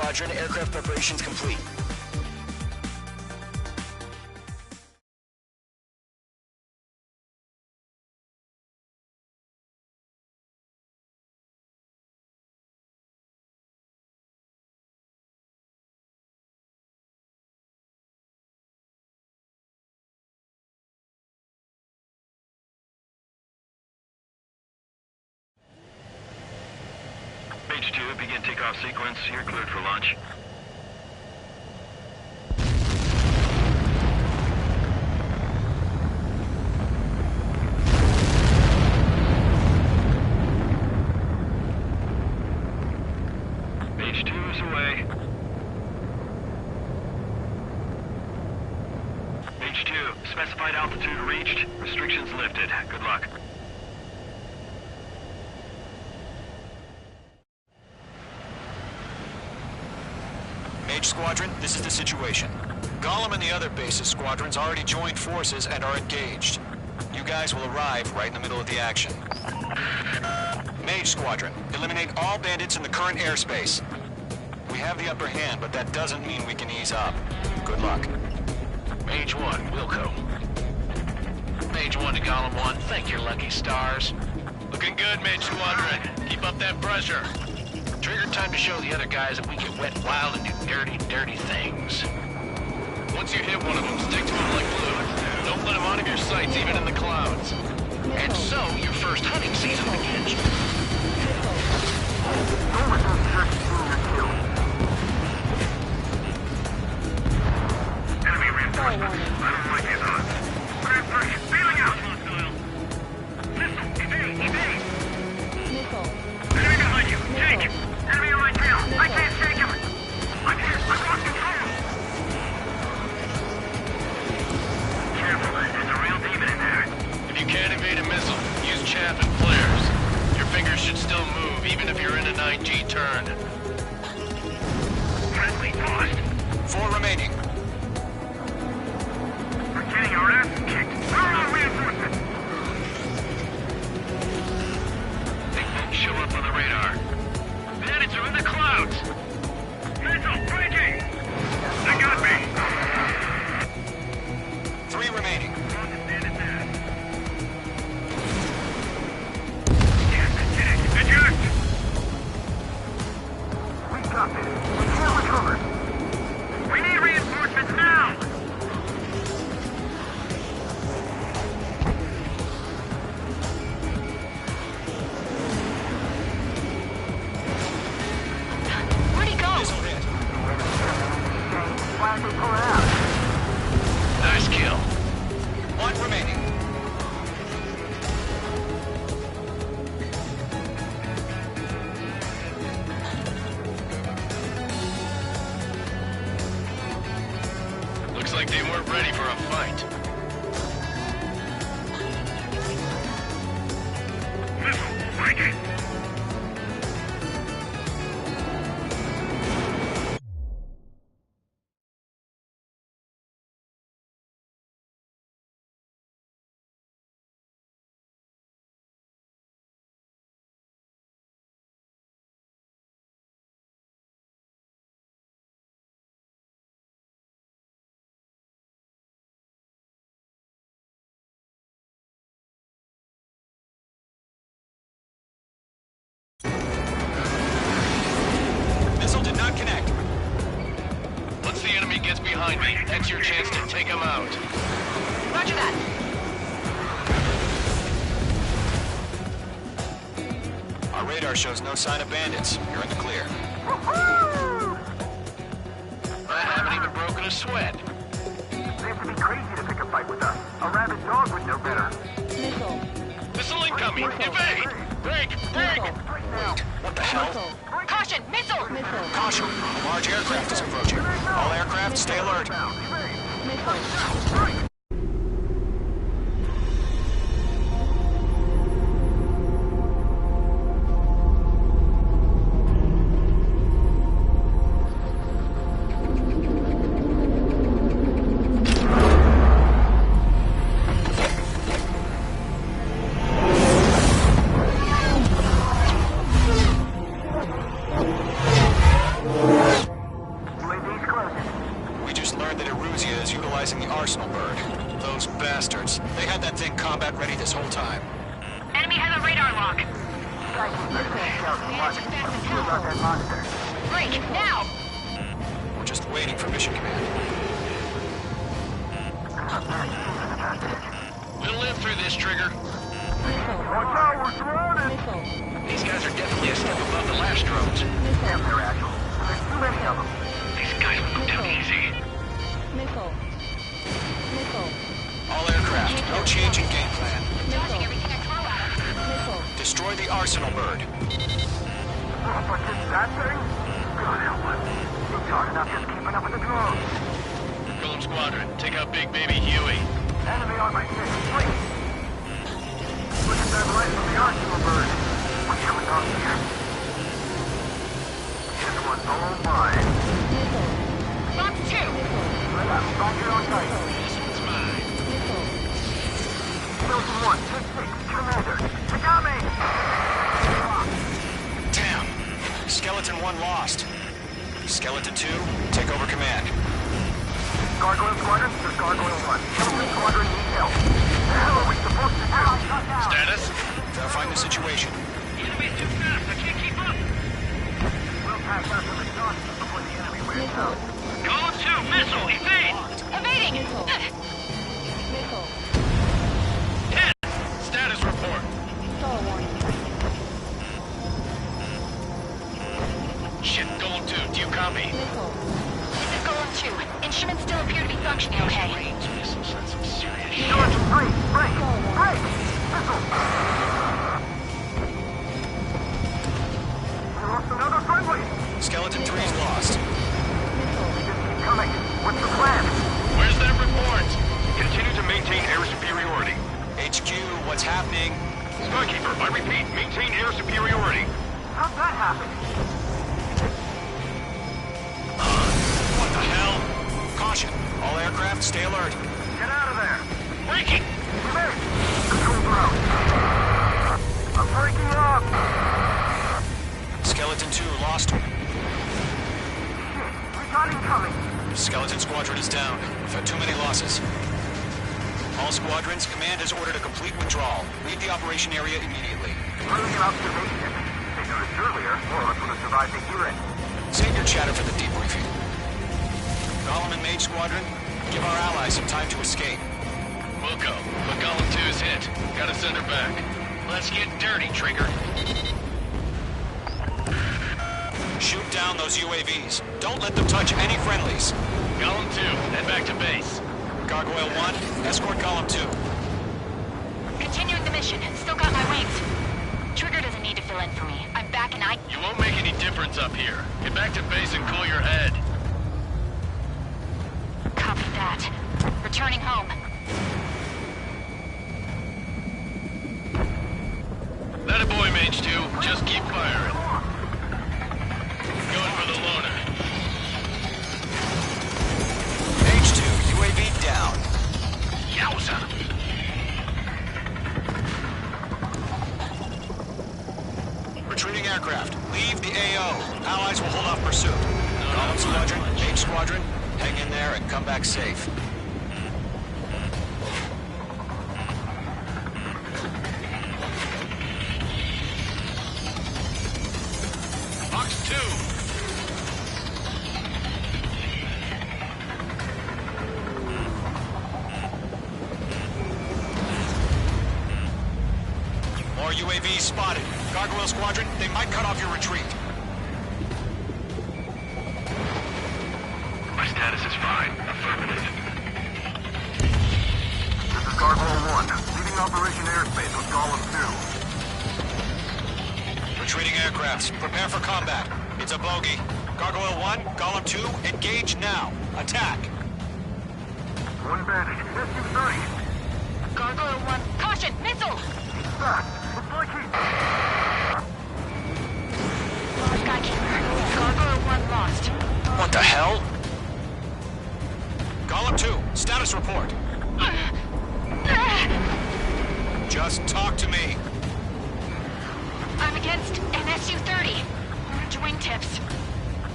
Speaker 7: Squadron. Aircraft preparations complete.
Speaker 8: Page 2, begin takeoff sequence. You're cleared for launch. Page 2 is away. Page 2, specified altitude reached. Restrictions lifted. Good luck.
Speaker 7: Mage Squadron, this is the situation. Gollum and the other base's squadrons already joined forces and are engaged. You guys will arrive right in the middle of the action. Mage Squadron, eliminate all bandits in the current airspace. We have the upper hand, but that doesn't mean we can ease up. Good luck.
Speaker 15: Mage 1, Wilco. Mage 1 to Gollum 1, thank your lucky stars. Looking good, Mage Squadron. Keep up that pressure. Trigger time to show the other guys that we get wet and wild and do dirty, dirty things. Once you hit one of them, stick to them like glue. Don't let them out of your sights, even in the clouds. And so, your first hunting season begins.
Speaker 10: Enemy reinforcements. I don't like these odds. Grab push. Bailing out. Missile. Evade. Enemy behind you. Take him. Enemy on my tail. I can't take him. I lost control. Careful. There's a real demon in there.
Speaker 15: If you can't evade a missile, use chaff and flares. Your fingers should still move, even if you're in a 9G turn.
Speaker 10: Friendly paused.
Speaker 7: 4 remaining.
Speaker 10: We're getting our ass kicked. Where are our reinforcements?
Speaker 8: They won't show up on the radar.
Speaker 10: Bandits are in the clouds. Missile breaking. They got me.
Speaker 7: 3 remaining.
Speaker 10: Eject.
Speaker 6: We got this. We can't recover.
Speaker 10: We need reinforcements now.
Speaker 11: Where'd he go?
Speaker 6: Why did they pull it out?
Speaker 15: Nice kill.
Speaker 7: 1 remaining.
Speaker 15: Looks like they weren't ready for a fight.
Speaker 10: Missile breaking.
Speaker 7: Missile did not connect.
Speaker 15: Once the enemy gets behind me, that's your chance to take him out.
Speaker 11: Roger that.
Speaker 7: Our radar shows no sign of bandits. You're in the clear.
Speaker 15: I haven't even broken a sweat.
Speaker 6: They have to be crazy to pick a fight with us. A rabid dog would know better.
Speaker 15: Missile incoming! Evade! Break! Break!
Speaker 7: What the hell?
Speaker 11: Caution! Missile!
Speaker 7: Caution! A large aircraft is approaching. All aircraft, stay alert. that Eruzia is utilizing the Arsenal bird. Those bastards. They had that thing combat ready this whole time.
Speaker 10: Enemy has a radar lock.
Speaker 11: Break, now!
Speaker 7: We're just waiting for mission command.
Speaker 15: We'll live through this, Trigger.
Speaker 6: Watch out, we're surrounded!
Speaker 15: These guys are definitely a step above the last drones.
Speaker 6: Damn, they're agile. There's too many of them.
Speaker 15: These guys will go down easy.
Speaker 7: All aircraft, no change in game plan.
Speaker 11: Dodging everything I throw at him.
Speaker 7: Destroy the Arsenal bird.
Speaker 6: But just that thing? God help us. He's hard enough just keeping up with the drones.
Speaker 15: Golem Squadron, take out Big Baby Huey.
Speaker 6: Enemy on my 6, please. Look at that light from the Arsenal bird. What's going on here? This one's all mine.
Speaker 11: Box 2!
Speaker 6: I got back here on tight.
Speaker 15: This one's mine.
Speaker 6: Skeleton 1, 6-6, Commander. They got me!
Speaker 7: Damn. Skeleton 1 lost. Skeleton 2, take over command.
Speaker 6: Gargoyle Squadron, there's Gargoyle 1. Skeleton Squadron needs help. The hell are we supposed to do?
Speaker 15: Status?
Speaker 7: Verifying the situation.
Speaker 10: The enemy's too fast. I can't keep up.
Speaker 6: We'll pass out some exhaust before the enemy wears out.
Speaker 10: Column 2, missile, evade!
Speaker 11: Evading!
Speaker 15: Status report. Shit, Golem 2, do you copy?
Speaker 11: This is Golem 2. Instruments still appear to be functioning okay.
Speaker 15: Missiles sent some serious shit.
Speaker 6: George, break! Missile! We lost another friendly!
Speaker 7: Skeleton 3's lost.
Speaker 6: Just keep coming. What's the plan?
Speaker 15: Where's that report?
Speaker 8: Continue to maintain air superiority.
Speaker 7: HQ, what's happening?
Speaker 8: Skykeeper, I repeat, maintain air superiority.
Speaker 6: How'd that happen?
Speaker 7: What the hell? Caution. All aircraft, stay alert.
Speaker 6: Get out of there!
Speaker 15: Breaking!
Speaker 6: Command! Controls are out. I'm breaking up!
Speaker 7: Skeleton 2 lost.
Speaker 6: Shit, we got incoming!
Speaker 7: Skeleton Squadron is down. We've had too many losses. All squadrons, command has ordered a complete withdrawal. Leave the operation area immediately.
Speaker 6: Brilliant observation. They noticed earlier, more of us would have survived to hear it.
Speaker 7: Save your chatter for the debriefing. Golem and Mage Squadron, give our allies some time to escape.
Speaker 15: We'll go, but Golem 2's hit. Gotta send her back. Let's get dirty, Trigger.
Speaker 7: Shoot down those UAVs. Don't let them touch any friendlies.
Speaker 15: Golem 2, head back to base.
Speaker 7: Gargoyle 1, escort Golem 2.
Speaker 11: Continuing the mission. Still got my wings. Trigger doesn't need to fill in for me. I'm back and
Speaker 15: You won't make any difference up here. Get back to base and cool your head.
Speaker 11: Copy that. Returning home.
Speaker 15: That a boy, Mage 2. Just keep firing. Going for the loner.
Speaker 7: Mage 2, UAV down.
Speaker 15: Yowza!
Speaker 7: Retreating aircraft, leave the AO. Allies will hold off pursuit. Golem Squadron, Mage Squadron, hang in there and come back safe.
Speaker 15: Box 2.
Speaker 7: More UAVs spotted. Gargoyle Squadron, they might cut off your retreat.
Speaker 8: My status is fine. Affirmative.
Speaker 6: This is Gargoyle 1, leaving Operation Airspace with Golem 2.
Speaker 7: Retreating aircrafts, prepare for combat. It's a bogey. Gargoyle 1, Golem 2, engage now. Attack.
Speaker 6: One bandit, SU-30.
Speaker 11: Gargoyle 1. Caution! Missile!
Speaker 6: He's back. Looks like he's...
Speaker 11: Skykeeper. Gargoyle 1 lost.
Speaker 7: What the hell? Golem 2, status report. Just talk to me.
Speaker 11: I'm against an SU-30. Wingtips.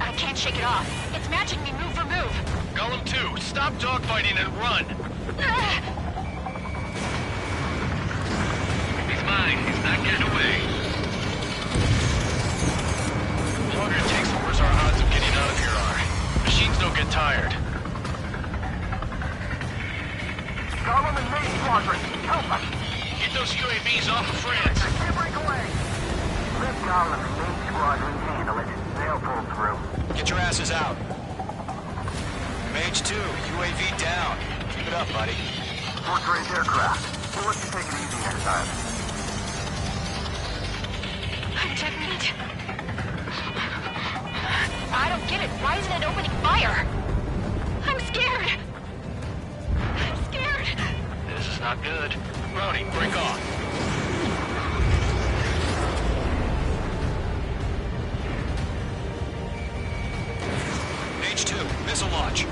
Speaker 11: I've can't shake it off. It's matching me move for move.
Speaker 8: Golem 2, stop dogfighting and run! He's mine. He's not getting away. The longer it takes, the worse our odds of getting out of here are. Machines don't get tired.
Speaker 6: Golem and Mage Squadron, help us!
Speaker 8: Get those UAVs off of France!
Speaker 6: I can't break away! Let Golem and Mage Squadron handle it. They'll pull through.
Speaker 7: Get your asses out. Mage 2, UAV down. Keep it up, buddy.
Speaker 6: Fourth-range aircraft. We'll let you take it easy next time.
Speaker 11: I'm checking it. I don't get it. Why isn't it opening fire? I'm scared. I'm scared.
Speaker 8: This is not good. Brownie, break off.
Speaker 7: Mage 2, missile launch.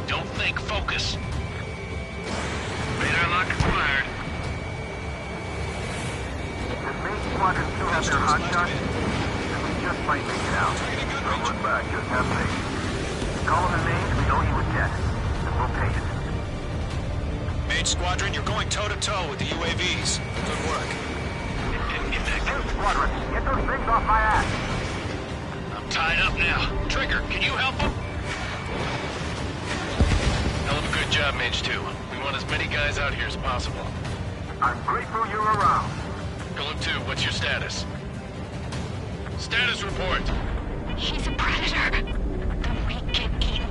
Speaker 8: Don't think, focus.
Speaker 10: Radar lock acquired.
Speaker 6: If Mage Squadron still have their hot shot, then we just might make it out. Don't look back, just have faith. Golem and Mage, we know you were dead, and we'll pay it.
Speaker 7: Mage Squadron, you're going toe-to-toe with the UAVs. Good work.
Speaker 6: Mage Squadron, get those things off my ass!
Speaker 8: I'm tied up now. Trigger, can you help him? Hell of a good job, Mage 2. We want as many guys out here as possible.
Speaker 6: I'm grateful you're around.
Speaker 8: Golem 2, what's your status? Status report.
Speaker 11: He's a predator. Then we get eaten.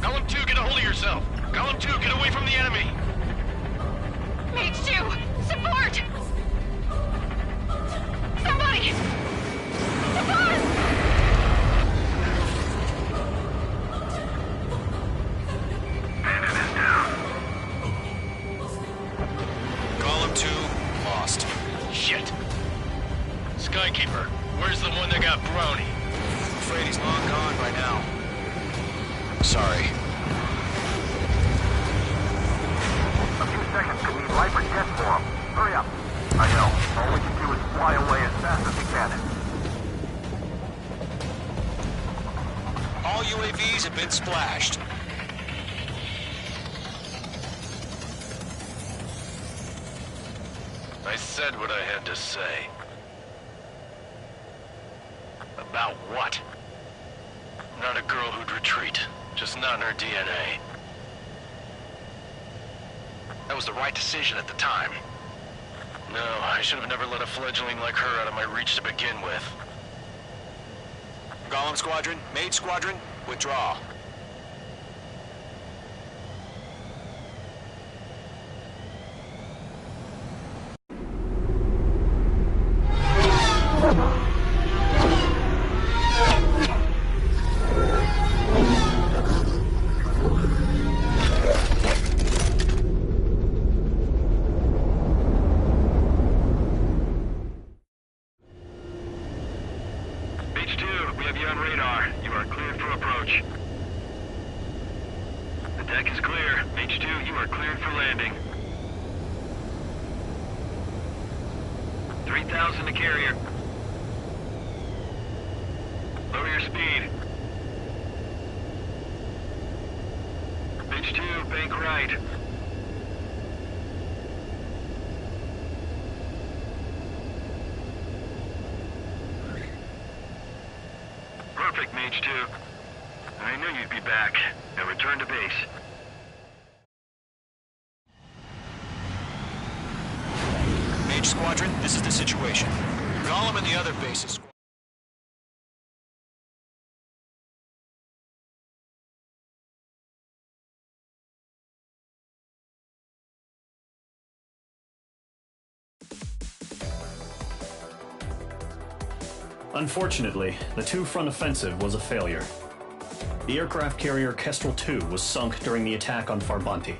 Speaker 8: Golem 2, get a hold of yourself. Golem 2, get away from the enemy.
Speaker 11: Mage 2, support! Somebody! Support!
Speaker 10: Bandit is down.
Speaker 7: Golem 2, lost.
Speaker 8: Shit. Skykeeper, where's the one that got Brownie?
Speaker 7: I'm afraid he's long gone by now. Sorry.
Speaker 6: A few seconds to need life or death for him. Hurry up. I know. All we can do is fly away as fast as we can.
Speaker 7: All UAVs have been splashed.
Speaker 8: I said what I had to say. About what? Not a girl who'd retreat. Just not in her DNA. That was the right decision at the time. No, I should have never let a fledgling like her out of my reach to begin with.
Speaker 7: Golem Squadron, Mage Squadron, withdraw.
Speaker 10: Perfect, Mage 2. I knew you'd be back. Now return to base.
Speaker 7: Mage Squadron, this is the situation. Golem and the other bases.
Speaker 4: Unfortunately, the two-front offensive was a failure. The aircraft carrier Kestrel 2 was sunk during the attack on Farbanti.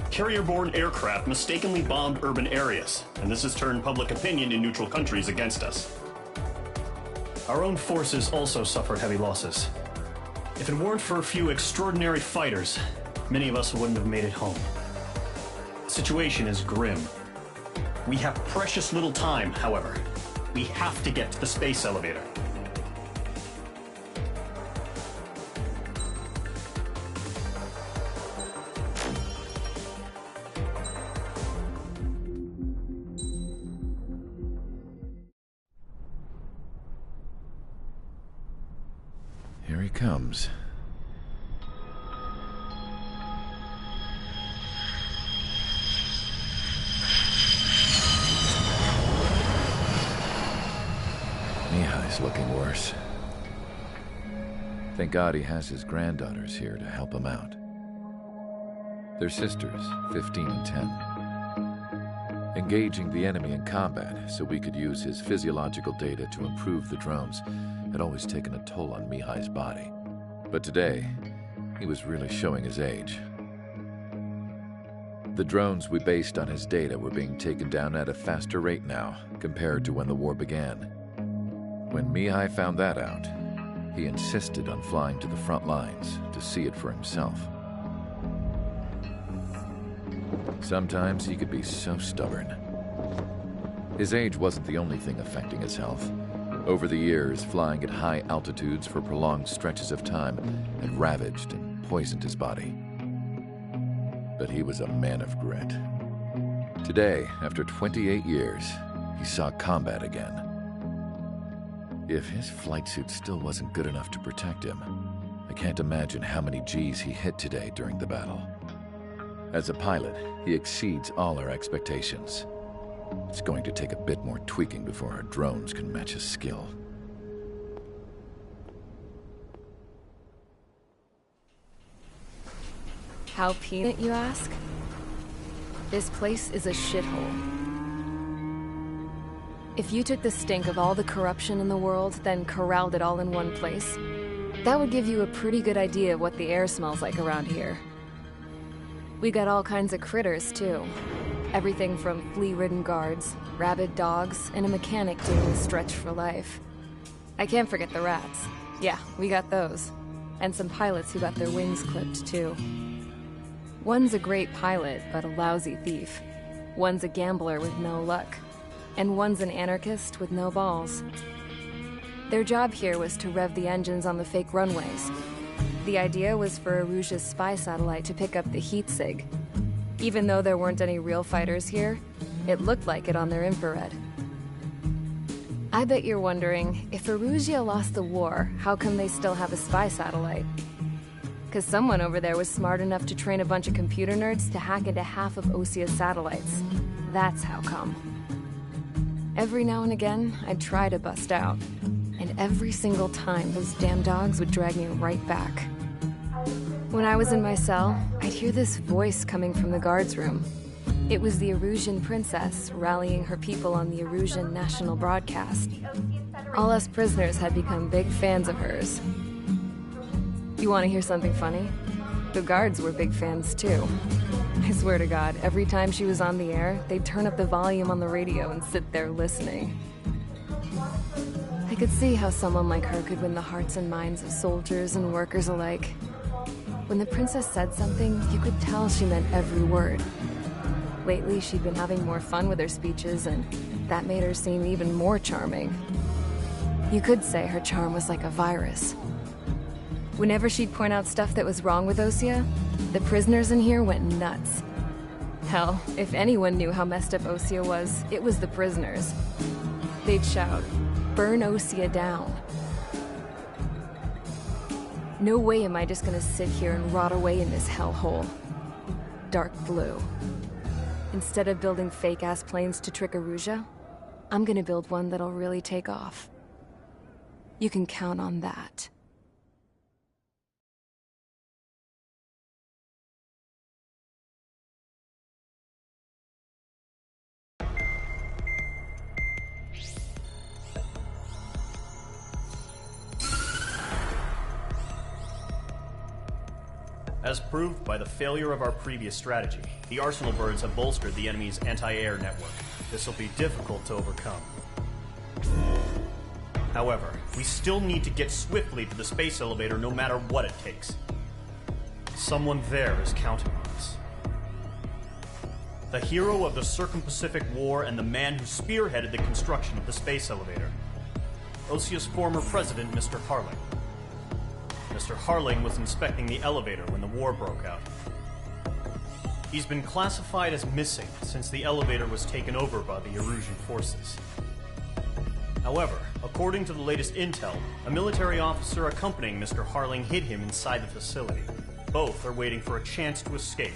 Speaker 4: Carrier-borne aircraft mistakenly bombed urban areas, and this has turned public opinion in neutral countries against us. Our own forces also suffered heavy losses. If it weren't for a few extraordinary fighters, many of us wouldn't have made it home. The situation is grim. We have precious little time, however. We have to get to the space elevator.
Speaker 16: Here he comes. Mihai's looking worse. Thank God he has his granddaughters here to help him out. They're sisters, 15 and 10. Engaging the enemy in combat so we could use his physiological data to improve the drones had always taken a toll on Mihai's body. But today, he was really showing his age. The drones we based on his data were being taken down at a faster rate now compared to when the war began. When Mihai found that out, he insisted on flying to the front lines to see it for himself. Sometimes he could be so stubborn. His age wasn't the only thing affecting his health. Over the years, flying at high altitudes for prolonged stretches of time had ravaged and poisoned his body. But he was a man of grit. Today, after 28 years, he saw combat again. If his flight suit still wasn't good enough to protect him, I can't imagine how many G's he hit today during the battle. As a pilot, he exceeds all our expectations. It's going to take a bit more tweaking before our drones can match his skill.
Speaker 1: How peanut, you ask? This place is a shithole. If you took the stink of all the corruption in the world, then corralled it all in one place, that would give you a pretty good idea of what the air smells like around here. We got all kinds of critters, too. Everything from flea-ridden guards, rabid dogs, and a mechanic doing the stretch for life. I can't forget the rats. Yeah, we got those. And some pilots who got their wings clipped, too. One's a great pilot, but a lousy thief. One's a gambler with no luck. And one's an anarchist with no balls. Their job here was to rev the engines on the fake runways. The idea was for Erusia's spy satellite to pick up the heat sig. Even though there weren't any real fighters here, it looked like it on their infrared. I bet you're wondering, if Erusia lost the war, how come they still have a spy satellite? Because someone over there was smart enough to train a bunch of computer nerds to hack into half of Osia's satellites. That's how come. Every now and again, I'd try to bust out. And every single time, those damn dogs would drag me right back. When I was in my cell, I'd hear this voice coming from the guards room. It was the Erusian princess rallying her people on the Erusian national broadcast. All us prisoners had become big fans of hers. You want to hear something funny? The guards were big fans too. I swear to God, every time she was on the air, they'd turn up the volume on the radio and sit there listening. I could see how someone like her could win the hearts and minds of soldiers and workers alike. When the princess said something, you could tell she meant every word. Lately, she'd been having more fun with her speeches, and that made her seem even more charming. You could say her charm was like a virus. Whenever she'd point out stuff that was wrong with Osia, the prisoners in here went nuts. Hell, if anyone knew how messed up Osia was, it was the prisoners. They'd shout, "Burn Osia down." No way am I just gonna sit here and rot away in this hellhole. Dark blue. Instead of building fake-ass planes to trick Erusia, I'm gonna build one that'll really take off. You can count on that.
Speaker 4: As proved by the failure of our previous strategy, the Arsenal birds have bolstered the enemy's anti-air network. This will be difficult to overcome. However, we still need to get swiftly to the space elevator no matter what it takes. Someone there is counting on us. the hero of the Circum-Pacific War and the man who spearheaded the construction of the space elevator. Osia's former president, Mr. Harling. Mr. Harling was inspecting the elevator when the war broke out. He's been classified as missing since the elevator was taken over by the Erusian forces. However, according to the latest intel, a military officer accompanying Mr. Harling hid him inside the facility. Both are waiting for a chance to escape.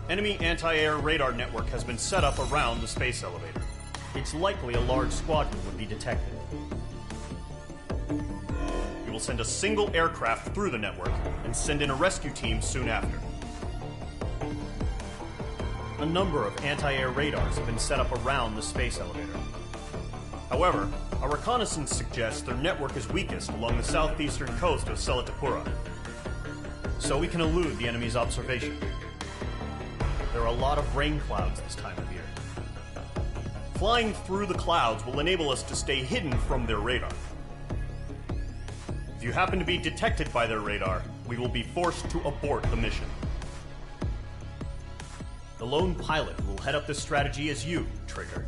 Speaker 4: Enemy anti-air radar network has been set up around the space elevator. It's likely a large squadron would be detected. We will send a single aircraft through the network and send in a rescue team soon after. A number of anti-air radars have been set up around the space elevator. However, our reconnaissance suggests their network is weakest along the southeastern coast of Selatapura, so we can elude the enemy's observation. There are a lot of rain clouds this time of year. Flying through the clouds will enable us to stay hidden from their radar. If you happen to be detected by their radar, we will be forced to abort the mission. The lone pilot who will head up this strategy is you, Trigger.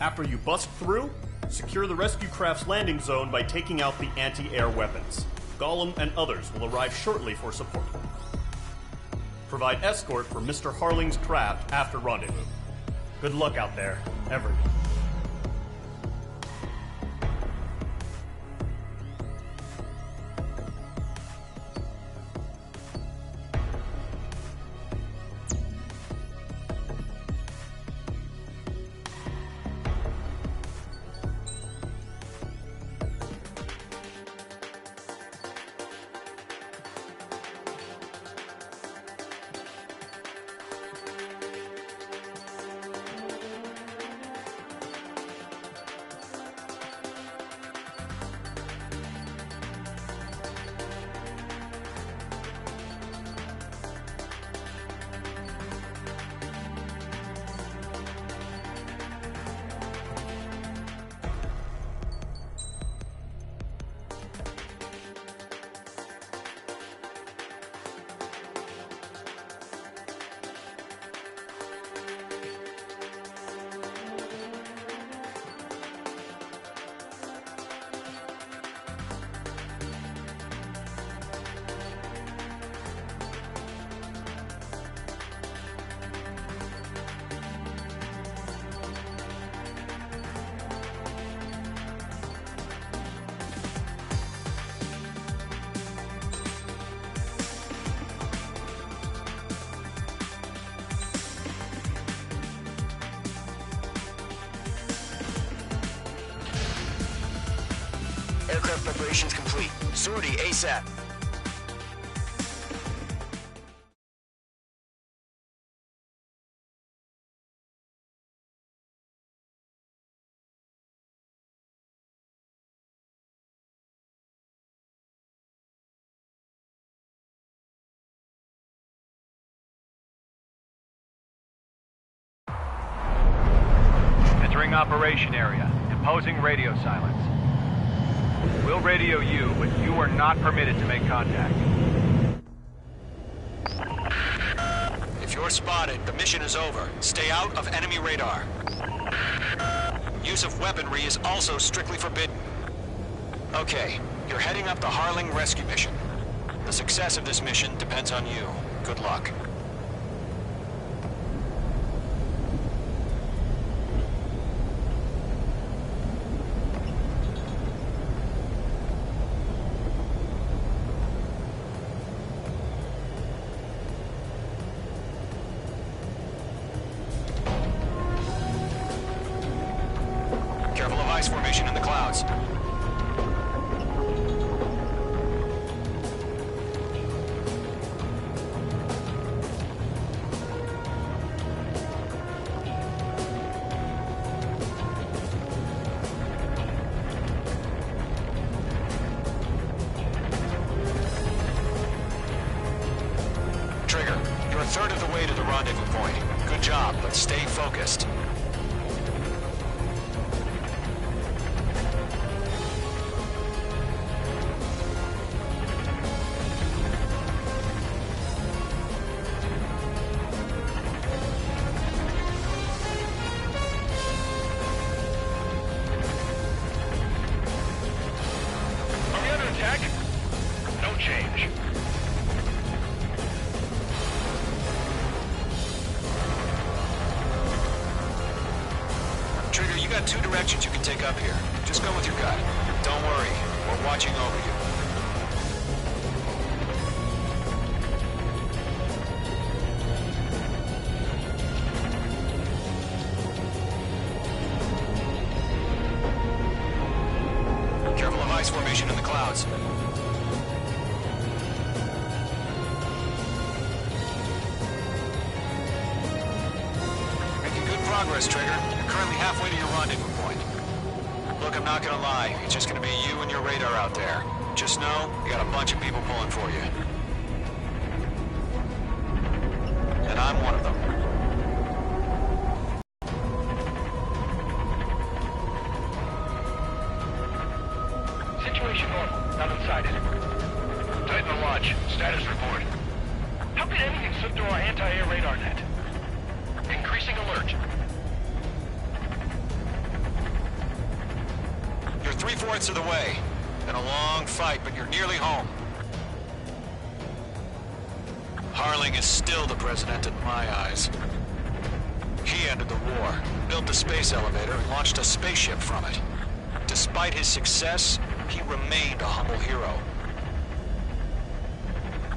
Speaker 4: After you bust through, secure the rescue craft's landing zone by taking out the anti-air weapons. Gollum and others will arrive shortly for support. Provide escort for Mr. Harling's craft after rendezvous. Good luck out there, everyone.
Speaker 7: Aircraft preparations complete. Sortie ASAP.
Speaker 8: Entering operation area. Imposing radio silence. We'll radio you, but you are not permitted to make contact.
Speaker 7: If you're spotted, the mission is over. Stay out of enemy radar. Use of weaponry is also strictly forbidden. Okay, you're heading up the Harling rescue mission. The success of this mission depends on you. Good luck. Careful of ice formation in the clouds. Trigger, you're a third of the way to the rendezvous point. Good job, but stay focused. inspections you can take up here. Just go with your gut. Don't worry, we're watching over you. Careful of ice formation in the clouds. Making good progress, Trigger. You're currently halfway to your rendezvous point. Look, I'm not gonna lie. It's just gonna be you and your radar out there. Just know, you got a bunch of people pulling for you. And I'm one of them.
Speaker 8: Situation normal. Nothing sighted. Titan the watch. Status report. How could anything slip through our anti-air radar net? Increasing alert.
Speaker 7: You're 3/4 of the way. Been a long fight, but you're nearly home. Harling is still the president in my eyes. He ended the war, built the space elevator, and launched a spaceship from it. Despite his success, he remained a humble hero.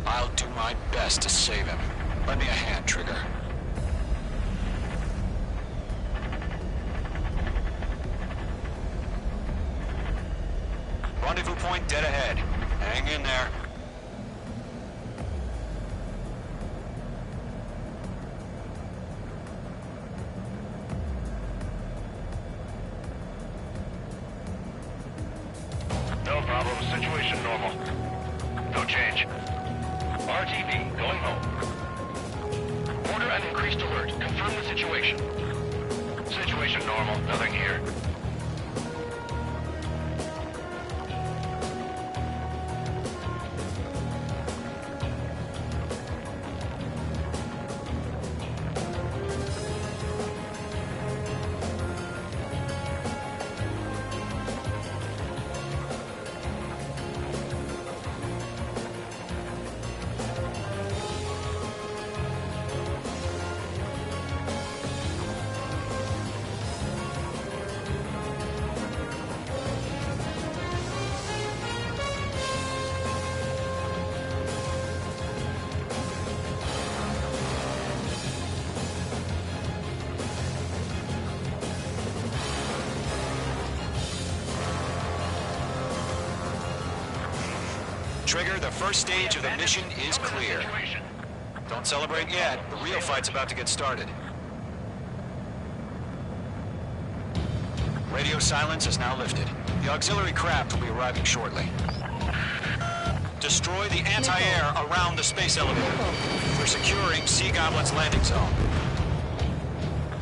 Speaker 7: I'll do my best to save him. Lend me a hand, Trigger. Rendezvous point dead ahead. Hang in there.
Speaker 8: No problem. Situation normal. No change. RTV, going home. Order an increased alert. Confirm the situation. Situation normal. Nothing here.
Speaker 7: Trigger, the first stage of the mission is clear. Don't celebrate yet. The real fight's about to get started. Radio silence is now lifted. The auxiliary craft will be arriving shortly. Destroy the anti-air around the space elevator. We're securing Sea Goblin's landing zone.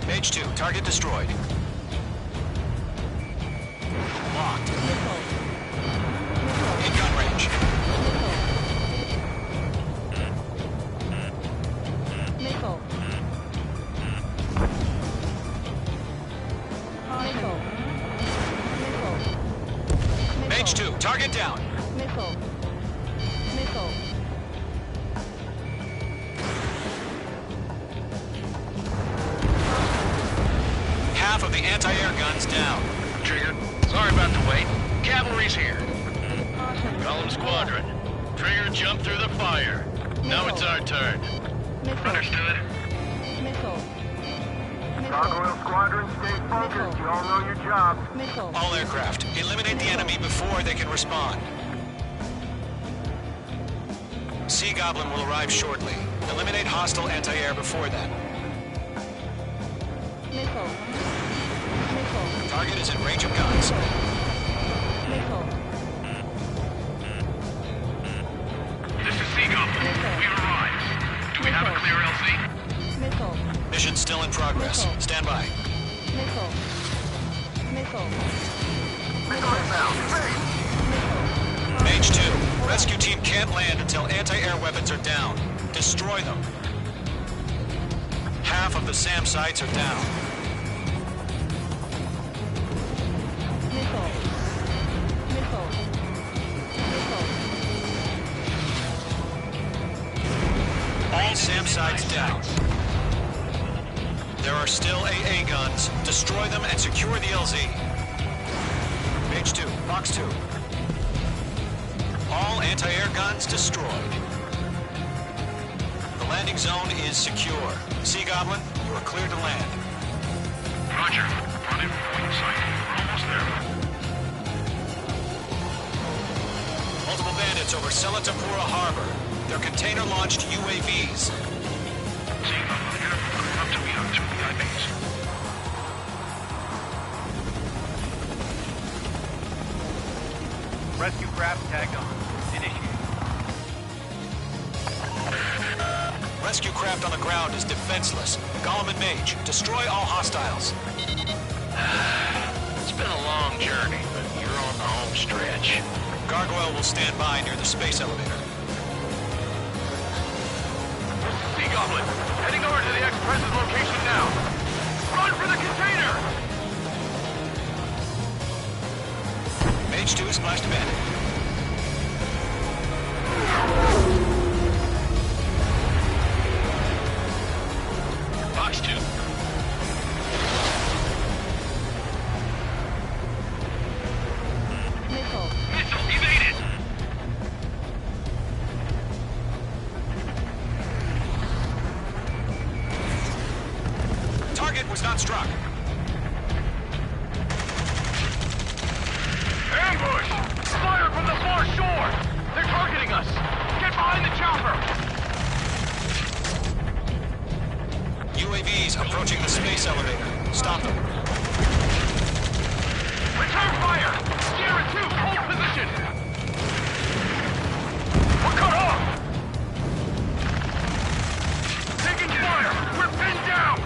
Speaker 7: Page 2, target destroyed. Locked. In gun range.
Speaker 3: Missile. Missile. Missile.
Speaker 7: Page 2, target down.
Speaker 3: Missile. Missile.
Speaker 7: Half of the anti-air guns down.
Speaker 8: Trigger, sorry about the wait. Cavalry's here. Column Squadron. Trigger jumped through the fire. Now it's our turn.
Speaker 3: Missile.
Speaker 8: Understood.
Speaker 3: Missile.
Speaker 6: Gargoyle Squadron, stay focused. You all know your job.
Speaker 3: Missile.
Speaker 7: All aircraft, eliminate the enemy before they can respond. Sea Goblin will arrive shortly. Eliminate hostile anti-air before then.
Speaker 3: Missile. Missile.
Speaker 7: Target is in range of guns.
Speaker 3: Missile.
Speaker 8: This is Sea Goblin. We've arrived. Do we have a clear LZ?
Speaker 3: Missile.
Speaker 7: Mission still in progress.
Speaker 3: Missile.
Speaker 7: Stand by.
Speaker 3: Missile. Missile.
Speaker 6: Missile inbound. Ready.
Speaker 7: Mage 2, rescue team can't land until anti-air weapons are down. Destroy them. Half of the SAM sites are down.
Speaker 3: Missile. Missile. Missile.
Speaker 7: All SAM sites down. There are still AA guns. Destroy them and secure the LZ. Fox 2. All anti-air guns destroyed. The landing zone is secure. Sea Goblin, you are cleared to land.
Speaker 8: Roger. On in point sight. We're almost there.
Speaker 7: Multiple bandits over Selatapura Harbor. They're container-launched UAVs.
Speaker 8: Sea Goblin here. Coming up to me on 2 VIPs.
Speaker 6: Rescue craft tagged on. Initiate.
Speaker 7: Rescue craft on the ground is defenseless. Gollum and Mage, destroy all hostiles.
Speaker 15: It's been a long journey, but you're on the home stretch.
Speaker 7: Gargoyle will stand by near the space elevator.
Speaker 8: Sea Goblin, heading over to the Express's location now. Run for the container!
Speaker 7: Mage 2 splashed a bandit.
Speaker 15: Fox 2.
Speaker 8: Missile evaded!
Speaker 7: Target was not struck.
Speaker 8: Ambush! Fire from the far shore! They're targeting us! Get behind the chopper!
Speaker 7: UAVs approaching the space elevator. Stop them.
Speaker 8: Return fire! Sierra 2, hold position! We're cut off! Taking fire! We're pinned down!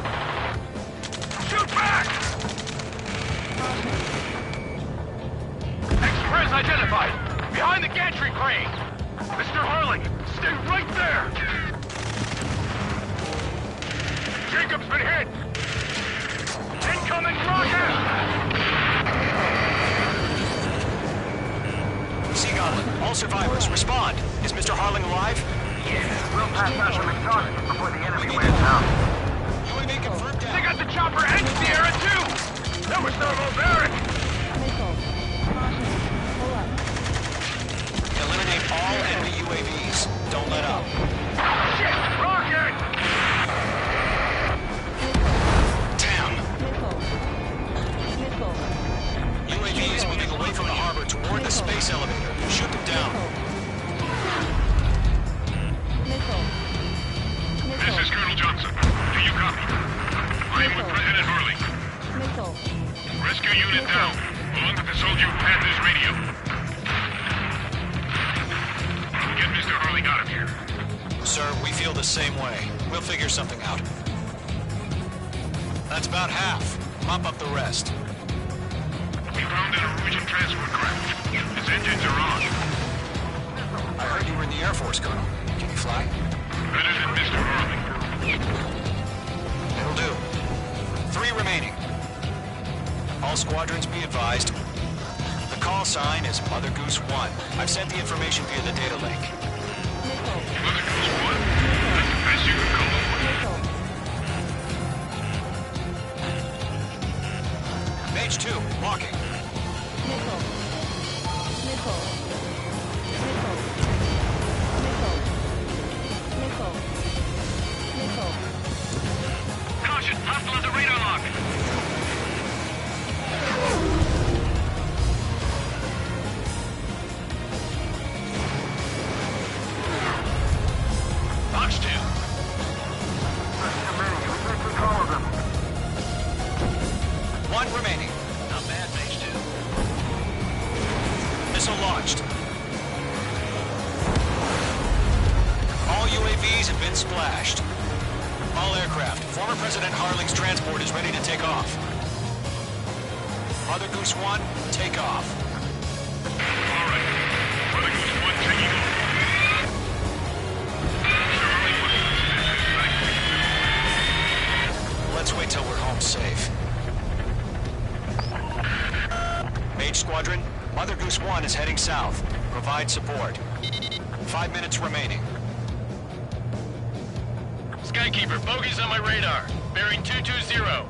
Speaker 8: Shoot back! Express identified! Behind the gantry crane! Mr. Harling, stay right there! Jacob's been hit! Incoming rocket!
Speaker 7: Sea Goblin, all survivors, respond. Is Mr. Harling alive?
Speaker 6: Yeah, we'll pass out some exhaustion before the enemy wears out.
Speaker 7: UAV confirmed down.
Speaker 8: They got the chopper and Sierra too! That was thermobaric!
Speaker 7: Eliminate all enemy UAVs. Don't let up.
Speaker 8: Shit! Rocket!
Speaker 7: Damn. UAVs moving away from the harbor toward the space elevator. Shoot them down.
Speaker 8: This is Colonel Johnson. Do you copy? I am with President Harley. Rescue unit down, along with the soldier who had this radio. Get Mr. Harley out of here.
Speaker 7: Sir, we feel the same way. We'll figure something out. That's about half. Mop up the rest.
Speaker 8: We found an Norwegian transport craft. Its engines are on.
Speaker 7: I heard you were in the Air Force, Colonel. Can you fly?
Speaker 8: Better than Mr. Harley.
Speaker 7: It'll do. 3 remaining. All squadrons be advised. The call sign is Mother Goose 1. I've sent the information via the data link.
Speaker 8: Mother Goose 1? That's the best you can come up with.
Speaker 7: Mage 2, walking.
Speaker 8: Caution, hostile on the radar lock.
Speaker 15: Fox 2.
Speaker 6: That's too many. We need to call them.
Speaker 7: 1 remaining.
Speaker 15: Not bad, Mage 2.
Speaker 7: Missile launched. All UAVs have been splashed. All aircraft. Former President Harling's transport is ready to take off. Mother Goose 1, take off.
Speaker 8: All right. Mother Goose 1 taking off. Mr. Harley,
Speaker 7: Let's wait till we're home safe. Mage Squadron, Mother Goose 1 is heading south. Provide support. 5 minutes remaining.
Speaker 15: Skykeeper, bogeys on my radar. Bearing 220.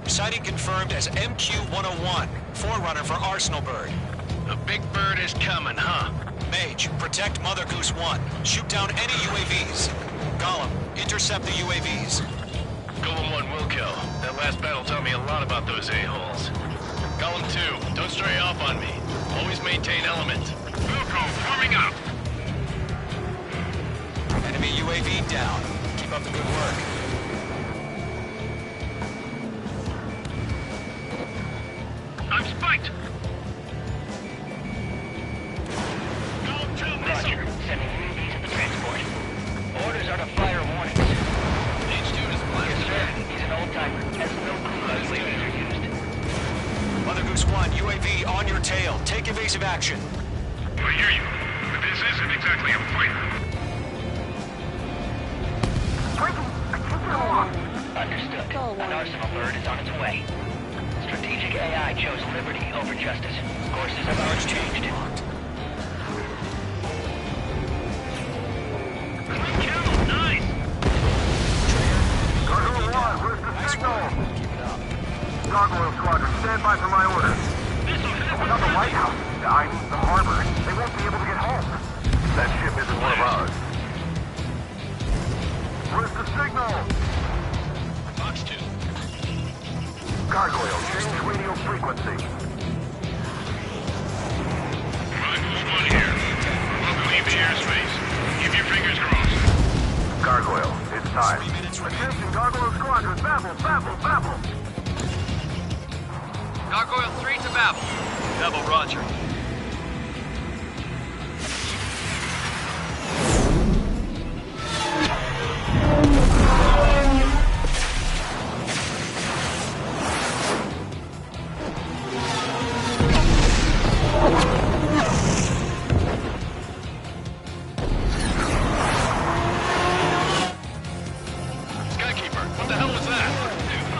Speaker 7: Sighting confirmed as MQ-101. Forerunner for Arsenal Bird.
Speaker 15: The big bird is coming, huh?
Speaker 7: Mage, protect Mother Goose 1. Shoot down any UAVs. Gollum, intercept the UAVs.
Speaker 8: Golem 1 will kill. That last battle taught me a lot about those a-holes. Golem 2, don't stray off on me. Always maintain element.
Speaker 10: Wilco, forming up.
Speaker 7: Enemy UAV down. Keep up the good work.
Speaker 10: I'm spiked.
Speaker 15: Golem 2, missile. Sending UAVs to the transport. Orders are to fire warnings. H2 is black. Yes, sir. He's an old-timer. Has no clue how UAVs are used.
Speaker 7: Mother Goose 1, UAV on your tail. Take evasive action.
Speaker 10: I hear you, but this isn't exactly a fighter.
Speaker 15: Understood. An Arsenal Bird is on its way. Strategic AI chose liberty over justice. Courses have already changed.
Speaker 10: Clean kill, nice.
Speaker 6: Gargoyle 1, where's the signal?
Speaker 7: Keep it up.
Speaker 6: Gargoyle Squadron, stand by for my orders. Without the lighthouse, I mean the harbor, they won't be able to get home. That ship isn't one of ours. Where's the signal?
Speaker 8: Fox 2.
Speaker 6: Gargoyle, change radio frequency.
Speaker 10: Rifles 1 here. Welcome leave the airspace. Keep your fingers crossed.
Speaker 6: Gargoyle, it's time. Attention, Gargoyle Squadron, babble.
Speaker 5: Gargoyle 3 to Babel. Babel, roger.
Speaker 8: Skykeeper, what the hell was that?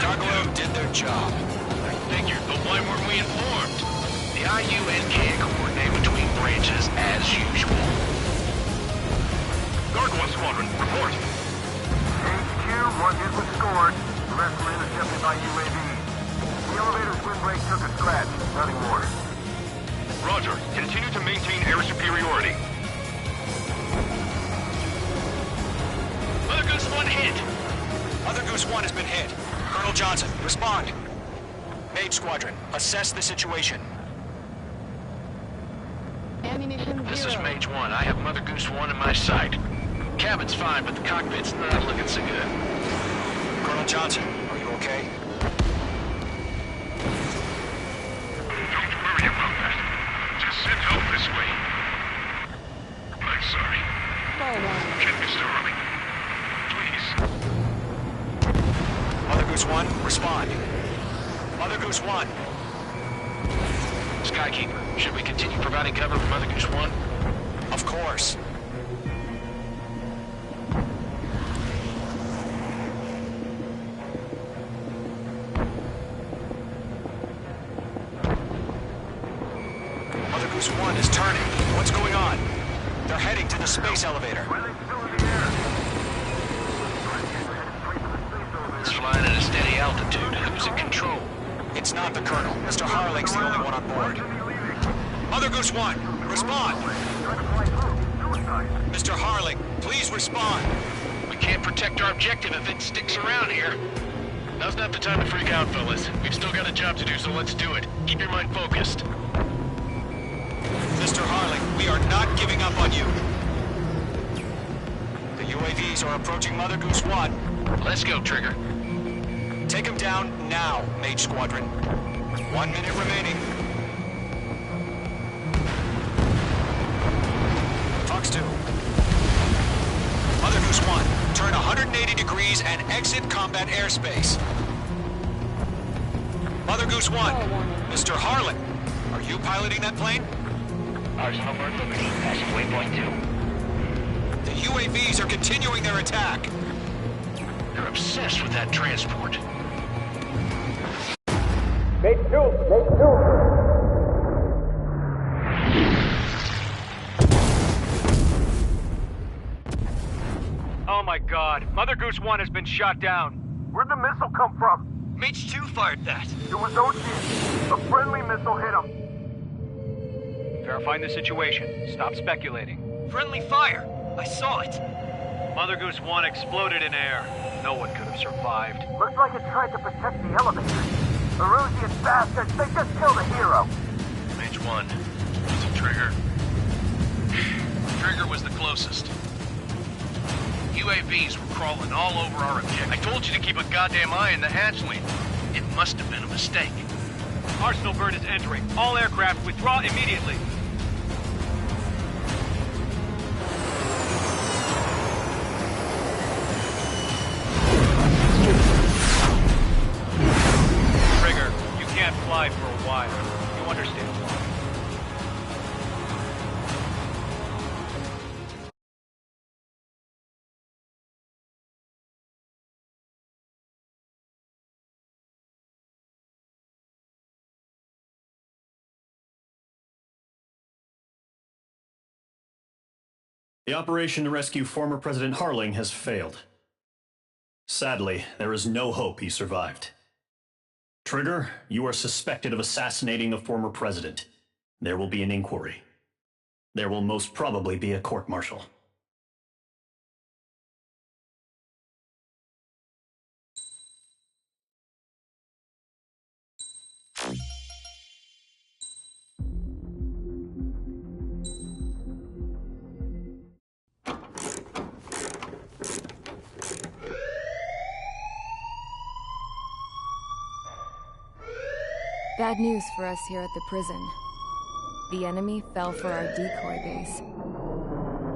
Speaker 7: Gargoyle did their job.
Speaker 8: Figured, but why weren't we informed?
Speaker 15: The IUN can't coordinate between branches as usual.
Speaker 8: Gargoyle Squadron, report.
Speaker 6: HQ, 1 hit was scored. The rest were intercepted by UAV. The elevator's windbreak took a scratch. Nothing more.
Speaker 8: Roger. Continue to maintain air superiority.
Speaker 15: Mother Goose 1 hit.
Speaker 7: Mother Goose 1 has been hit. Colonel Johnson, respond. Mage Squadron, assess the situation.
Speaker 15: This is Mage 1. I have Mother Goose 1 in my sight. Cabin's fine, but the cockpit's not looking so good.
Speaker 7: Colonel Johnson, are you okay?
Speaker 10: Don't worry about that. Just send help this way. I'm sorry. Get Mr. Harley. Please.
Speaker 7: Mother Goose 1, respond. Mother Goose 1.
Speaker 15: Skykeeper, should we continue providing cover for Mother Goose 1?
Speaker 7: Of course. Mother Goose 1 is turning. What's going on? They're heading to the space elevator.
Speaker 15: It's flying at a steady altitude. Who's in control?
Speaker 7: It's not the Colonel. Mr. Harling's the only one on board. Mother Goose 1, respond! Mr. Harling, please respond!
Speaker 15: We can't protect our objective if it sticks around here.
Speaker 8: Now's not the time to freak out, fellas. We've still got a job to do, so let's do it. Keep your mind focused.
Speaker 7: Mr. Harling, we are not giving up on you. The UAVs are approaching Mother Goose 1.
Speaker 15: Let's go, Trigger.
Speaker 7: Take him down now, Mage Squadron. 1 minute remaining. Fox 2. Mother Goose 1, turn 180 degrees and exit combat airspace. Mother Goose 1, Mr. Harlan, are you piloting that plane?
Speaker 15: Arsenal Bird Liberty, passing waypoint 2.
Speaker 7: The UAVs are continuing their attack.
Speaker 15: They're obsessed with that transport.
Speaker 6: Mate 2!
Speaker 5: Oh my god, Mother Goose 1 has been shot down.
Speaker 6: Where'd the missile come from?
Speaker 17: Mage 2 fired that.
Speaker 6: It was OC. A friendly missile hit him.
Speaker 8: Verifying the situation. Stop speculating.
Speaker 17: Friendly fire. I saw it.
Speaker 8: Mother Goose 1 exploded in air. No one could have survived.
Speaker 6: Looks like it tried to protect the elevator. Erusian bastards, they just killed a hero.
Speaker 15: Mage 1. Is it Trigger? Trigger was the closest. UAVs were crawling all over our objective. I told you to keep a goddamn eye in the hatchling. It must have been a mistake.
Speaker 8: Arsenal bird is entering. All aircraft withdraw immediately. Trigger, you can't fly for a while. You understand why.
Speaker 4: The operation to rescue former President Harling has failed. Sadly, there is no hope he survived. Trigger, you are suspected of assassinating the former president. There will be an inquiry. There will most probably be a court-martial.
Speaker 1: Bad news for us here at the prison. The enemy fell for our decoy base.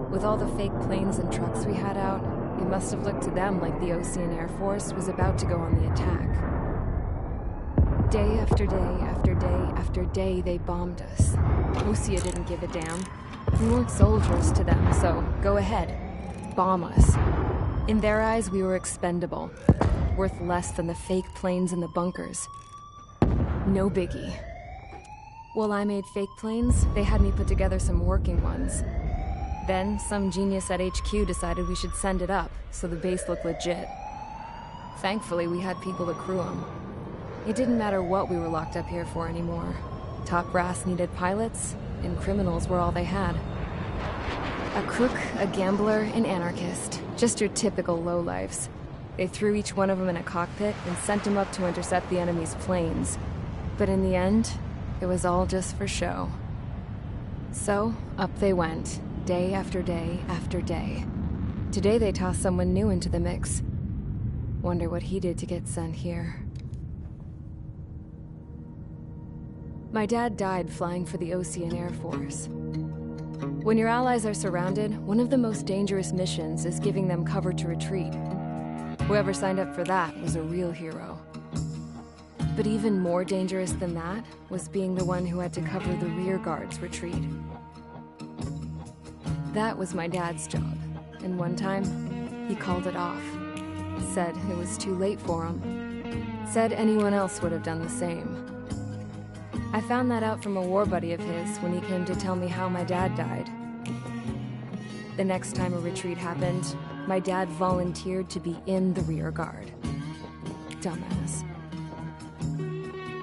Speaker 1: With all the fake planes and trucks we had out, it must have looked to them like the Ocean Air Force was about to go on the attack. Day after day after day after day, they bombed us. Osea didn't give a damn. We weren't soldiers to them, so go ahead. Bomb us. In their eyes, we were expendable. Worth less than the fake planes in the bunkers. No biggie. While I made fake planes, they had me put together some working ones. Then, some genius at HQ decided we should send it up, so the base looked legit. Thankfully, we had people to crew them. It didn't matter what we were locked up here for anymore. Top brass needed pilots, and criminals were all they had. A crook, a gambler, an anarchist. Just your typical lowlifes. They threw each one of them in a cockpit and sent them up to intercept the enemy's planes. But in the end, it was all just for show. So, up they went, day after day after day. Today they tossed someone new into the mix. Wonder what he did to get sent here. My dad died flying for the Ocean Air Force. When your allies are surrounded, one of the most dangerous missions is giving them cover to retreat. Whoever signed up for that was a real hero. But even more dangerous than that was being the one who had to cover the rear guard's retreat. That was my dad's job, and one time, he called it off. Said it was too late for him. Said anyone else would have done the same. I found that out from a war buddy of his when he came to tell me how my dad died. The next time a retreat happened, my dad volunteered to be in the rear guard. Dumbass.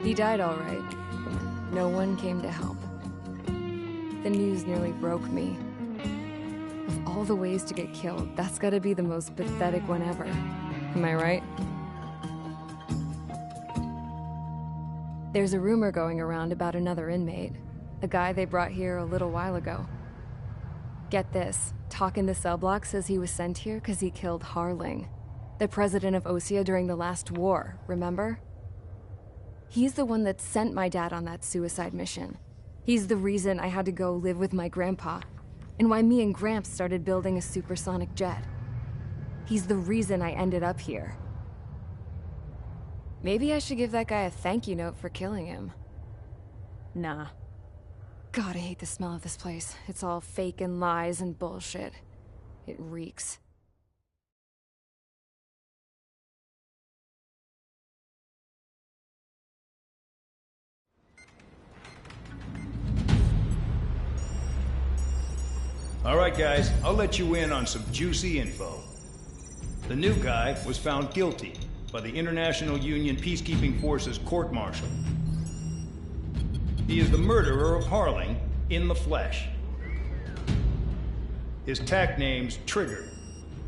Speaker 1: He died all right. No one came to help. The news nearly broke me. Of all the ways to get killed, that's gotta be the most pathetic one ever. Am I right? There's a rumor going around about another inmate. A guy they brought here a little while ago. Get this, talk in the cell block says he was sent here because he killed Harling, the president of Osea during the last war, remember? He's the one that sent my dad on that suicide mission. He's the reason I had to go live with my grandpa, and why me and Gramps started building a supersonic jet. He's the reason I ended up here. Maybe I should give that guy a thank you note for killing him. Nah. God, I hate the smell of this place. It's all fake and lies and bullshit. It reeks.
Speaker 18: All right, guys, I'll let you in on some juicy info. The new guy was found guilty, by the International Union Peacekeeping Forces court-martial. He is the murderer of Harling in the flesh. His TAC name's Trigger.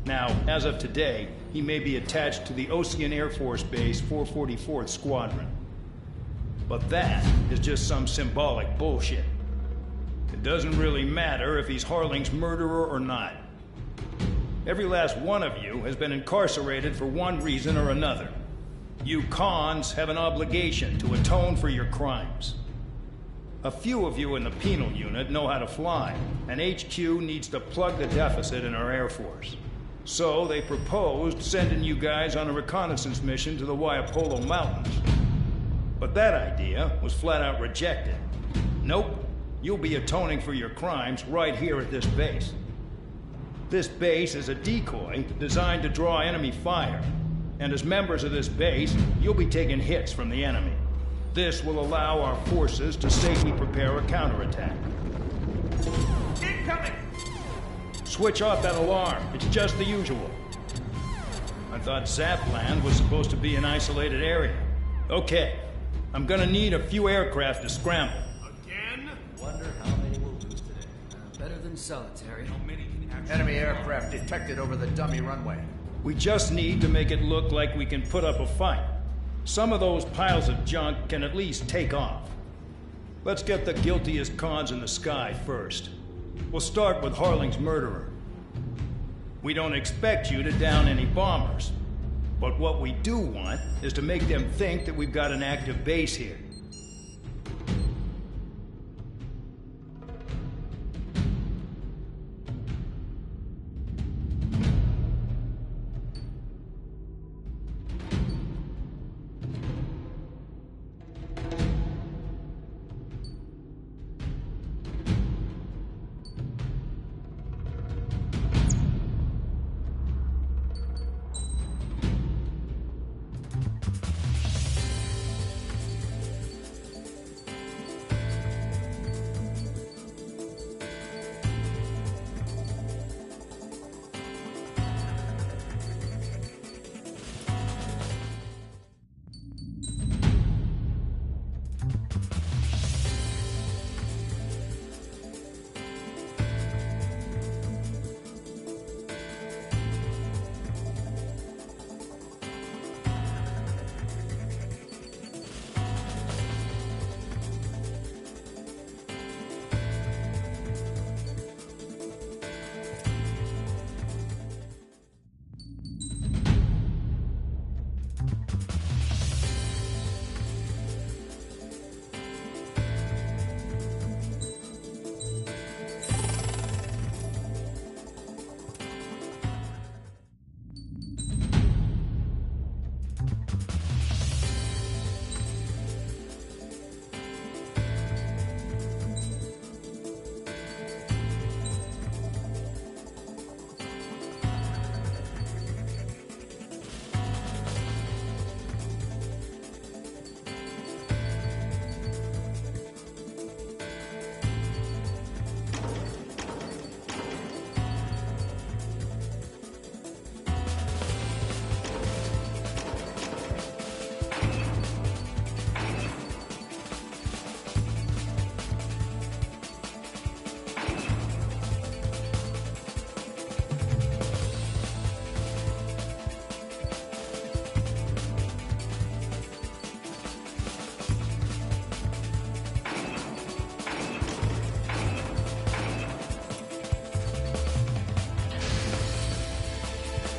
Speaker 18: Now, as of today, he may be attached to the Ocean Air Force Base 444th Squadron. But that is just some symbolic bullshit. It doesn't really matter if he's Harling's murderer or not. Every last one of you has been incarcerated for one reason or another. You cons have an obligation to atone for your crimes. A few of you in the penal unit know how to fly, and HQ needs to plug the deficit in our Air Force. So they proposed sending you guys on a reconnaissance mission to the Waiapolo Mountains. But that idea was flat out rejected. Nope, you'll be atoning for your crimes right here at this base. This base is a decoy designed to draw enemy fire, and as members of this base, you'll be taking hits from the enemy. This will allow our forces to safely prepare a counterattack.
Speaker 10: Incoming!
Speaker 18: Switch off that alarm. It's just the usual. I thought Zapland was supposed to be an isolated area. Okay, I'm gonna need a few aircraft to scramble.
Speaker 10: Again?
Speaker 19: Wonder how many we'll lose today. Better than solitary.
Speaker 10: How many can actually...
Speaker 19: Enemy aircraft detected over the dummy runway.
Speaker 18: We just need to make it look like we can put up a fight. Some of those piles of junk can at least take off. Let's get the guiltiest cons in the sky first. We'll start with Harling's murderer. We don't expect you to down any bombers. But what we do want is to make them think that we've got an active base here.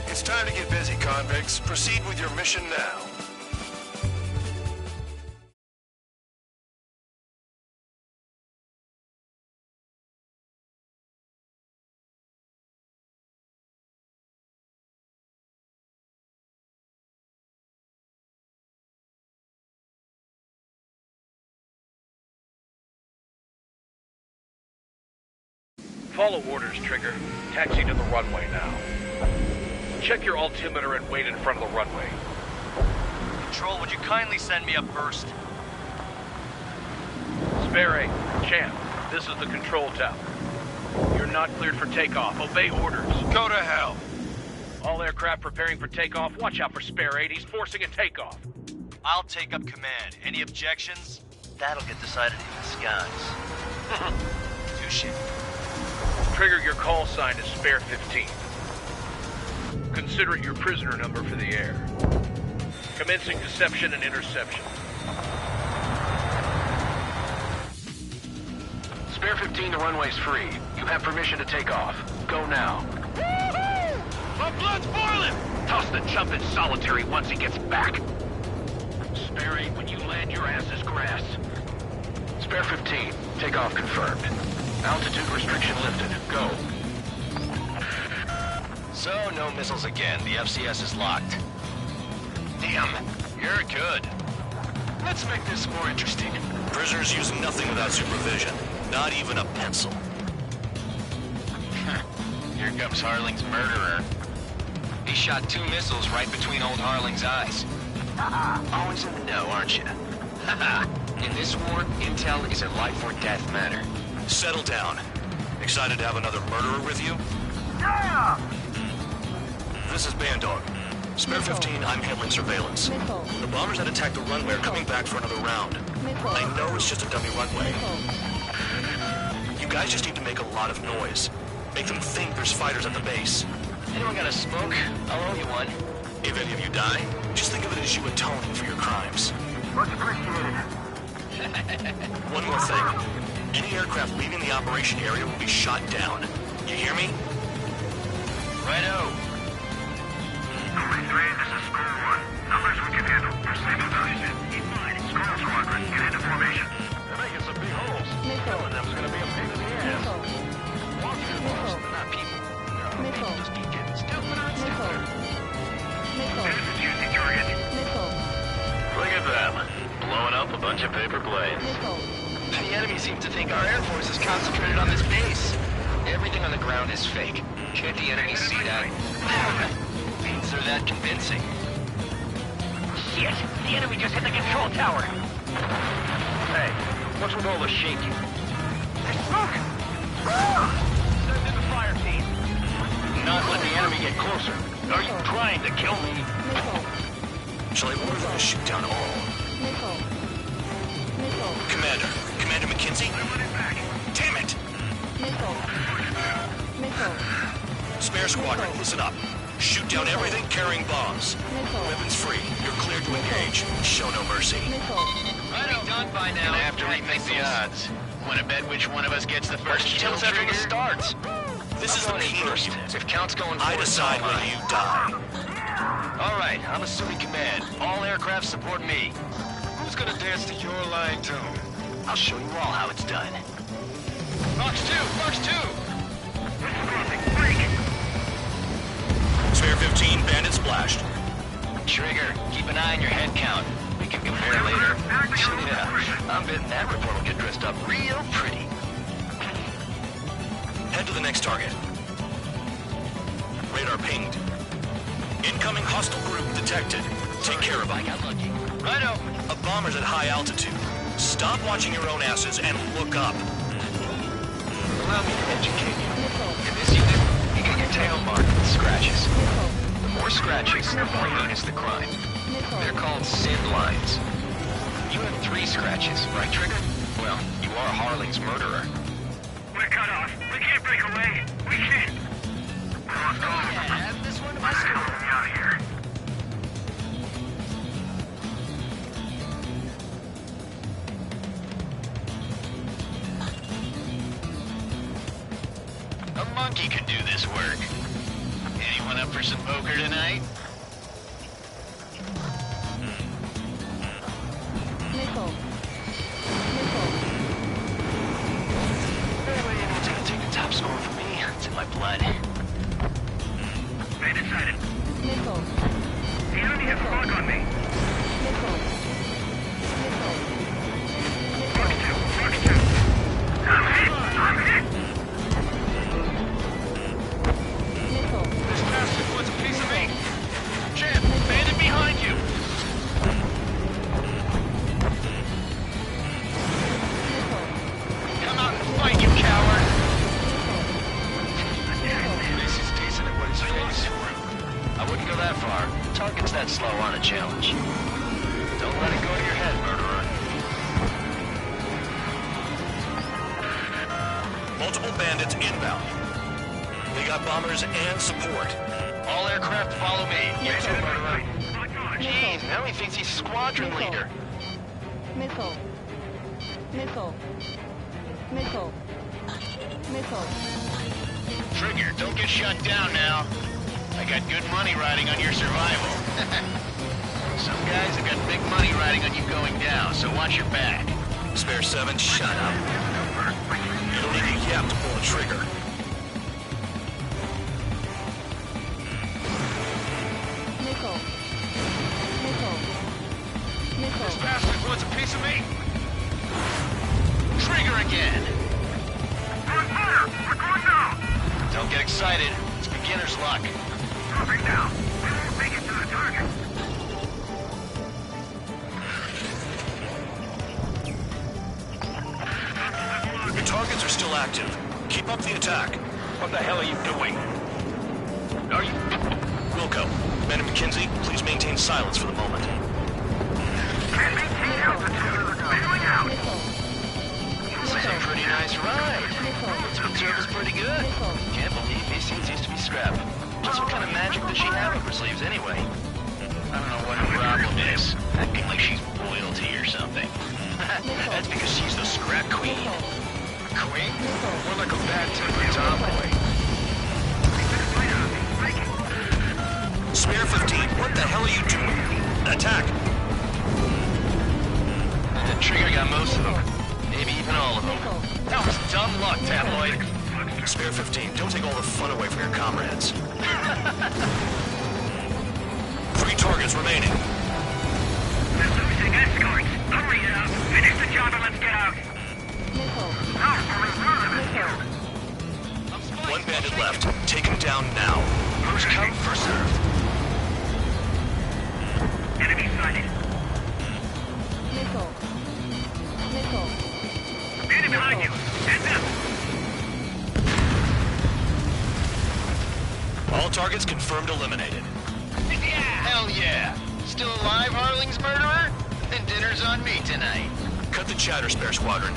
Speaker 7: It's time to get busy, convicts. Proceed with your mission now.
Speaker 8: Follow orders, Trigger. Taxi to the runway now. Check your altimeter and wait in front of the runway.
Speaker 17: Control, would you kindly send me up first?
Speaker 8: Spare 8, Champ, this is the control tower. You're not cleared for takeoff. Obey orders.
Speaker 15: Go to hell.
Speaker 8: All aircraft preparing for takeoff. Watch out for Spare 8. He's forcing a takeoff.
Speaker 17: I'll take up command. Any objections? That'll get decided in the skies. Touche.
Speaker 8: Trigger, your call sign is Spare 15. Consider it your prisoner number for the air. Commencing deception and interception.
Speaker 9: Spare 15, the runway's free. You have permission to take off. Go now.
Speaker 8: Woohoo! My blood's boiling!
Speaker 9: Toss the chump in solitary once he gets back. Spare 8, when you land, your ass is grass. Spare 15, takeoff confirmed. Altitude restriction lifted. Go.
Speaker 15: So, no missiles again. The FCS is locked. Damn, you're good. Let's make this more interesting. Prisoners use nothing without supervision. Not even a pencil. Here comes Harling's murderer. He shot 2 missiles right between old Harling's eyes. Always in the know, aren't you? In this war, intel is a life or death matter. Settle down. Excited to have another murderer with you?
Speaker 10: Yeah!
Speaker 15: This is Bandog. Spare 15, I'm handling surveillance. The bombers that attacked the runway are coming back for another round. I know it's just a dummy runway. You guys just need to make a lot of noise. Make them think there's fighters at the base. Anyone got a smoke? I'll owe you one. If any of you die, just think of it as you atoning for your crimes.
Speaker 6: Much appreciated.
Speaker 15: One more thing. Any aircraft leaving the operation area will be shot down. You hear me? Righto.
Speaker 6: This is School 1. Numbers we can handle. Proceed with us. Keep mine. School Squadron, get into formation.
Speaker 9: They're making some big holes. Killing them's gonna be a pain in the ass.
Speaker 15: Walkthrough walls, they're not people. No, people just keep getting stupider and stupider.
Speaker 6: Citizens using target.
Speaker 9: Look at them. Blowing up a bunch of paper planes.
Speaker 15: The enemy seems to think our Air Force is concentrated on this base. Everything on the ground is fake. Can't the enemy see that? Means they're that convincing.
Speaker 10: Shit! The enemy just hit the control tower!
Speaker 9: Hey, what's with all the shaking?
Speaker 10: There's smoke!
Speaker 9: Send in the fire team.
Speaker 8: Not let the enemy get closer. Are you trying to kill me?
Speaker 15: Shall I order them to shoot down all? Commander McKenzie? Damn it! Spare squadron, listen up. Shoot down everything carrying bombs. Weapons free. You're cleared to engage. Show no mercy.
Speaker 10: Right done by now.
Speaker 15: Gonna have to rethink the odds.
Speaker 10: Wanna bet which one of us gets the first
Speaker 15: Tell us after the starts. This is the penal unit. If Count's going forward, I decide when you die. All right, I'm assuming command. All aircraft support me. Who's gonna dance to your line tune? I'll show you all how it's done. Fox 2! Fox 2! Spare 15, bandit splashed. Trigger, keep an eye on your head count. We can compare later. Yeah, I'm betting that report will get dressed up real pretty. Head to the next target. Radar pinged. Incoming hostile group detected. Take care of it. I got lucky. Righto. A bomber's at high altitude. Stop watching your own asses and look up. Allow me to educate you. In this unit, you get your tail marked with scratches. The more scratches, the more heinous the crime. They're called SID lines. You have 3 scratches, right, Trigger? Well, you are Harling's murderer.
Speaker 10: We're cut off. We can't break away. We can't.
Speaker 15: Add this one to my score.
Speaker 6: Out of here.
Speaker 15: A monkey could do this work. Anyone up for some poker tonight? Anybody needs to take the top score from me. It's in my blood.
Speaker 10: They decided. The enemy has a mark on me. Fox 2. I'm hit.
Speaker 8: This bastard wants a piece of me.
Speaker 17: that slow on a challenge. Don't let it go to your head, murderer.
Speaker 7: Multiple bandits inbound. They got bombers and support.
Speaker 17: All aircraft follow me. Yes, sir, murderer. Jeez, now he thinks he's squadron leader.
Speaker 20: Missile. Missile. Missile. Missile.
Speaker 15: Trigger, don't get shut down now. I got good money riding on your survival. Some guys have got big money riding on you going down, so watch your back.
Speaker 7: Spare 7, shut up. You don't need a yap to pull the trigger.
Speaker 20: Missile. Missile. Missile.
Speaker 15: This bastard wants a piece of me. Trigger again.
Speaker 10: We're going down!
Speaker 15: Don't get excited. It's beginner's luck.
Speaker 10: Dropping down. We won't make it to the target.
Speaker 7: Your targets are still active. Keep up the attack.
Speaker 8: What the hell are you doing?
Speaker 7: Are you... Wilco, Ben and McKenzie, please maintain silence for the moment.
Speaker 10: Can't maintain altitude. Bailing out.
Speaker 15: This is a pretty nice ride. Speed service pretty good. Can't believe these things used to be scrap. Just what kind of magic does she have up her sleeves anyway? I don't know what her problem is. Acting like she's royalty or something. That's because she's the scrap queen. Queen? More like a bad-tempered tomboy.
Speaker 7: Spare 15, what the hell are you doing? Attack!
Speaker 15: Trigger got most of them. Maybe even all of them. That was dumb luck, tabloid.
Speaker 7: Spare 15, don't take all the fun away from your comrades. 3 targets remaining.
Speaker 10: We're losing escorts. Hurry now. Finish the job and let's get out.
Speaker 7: One bandit left. Take him down now.
Speaker 15: First come, first served.
Speaker 10: Enemy sighted.
Speaker 20: Missile. Missile.
Speaker 10: Enemy behind you. Heads up.
Speaker 7: All targets confirmed eliminated.
Speaker 15: Hell yeah. Still alive, Harling's murderer? Then dinner's on me tonight.
Speaker 7: Cut the chatter, Spare Squadron.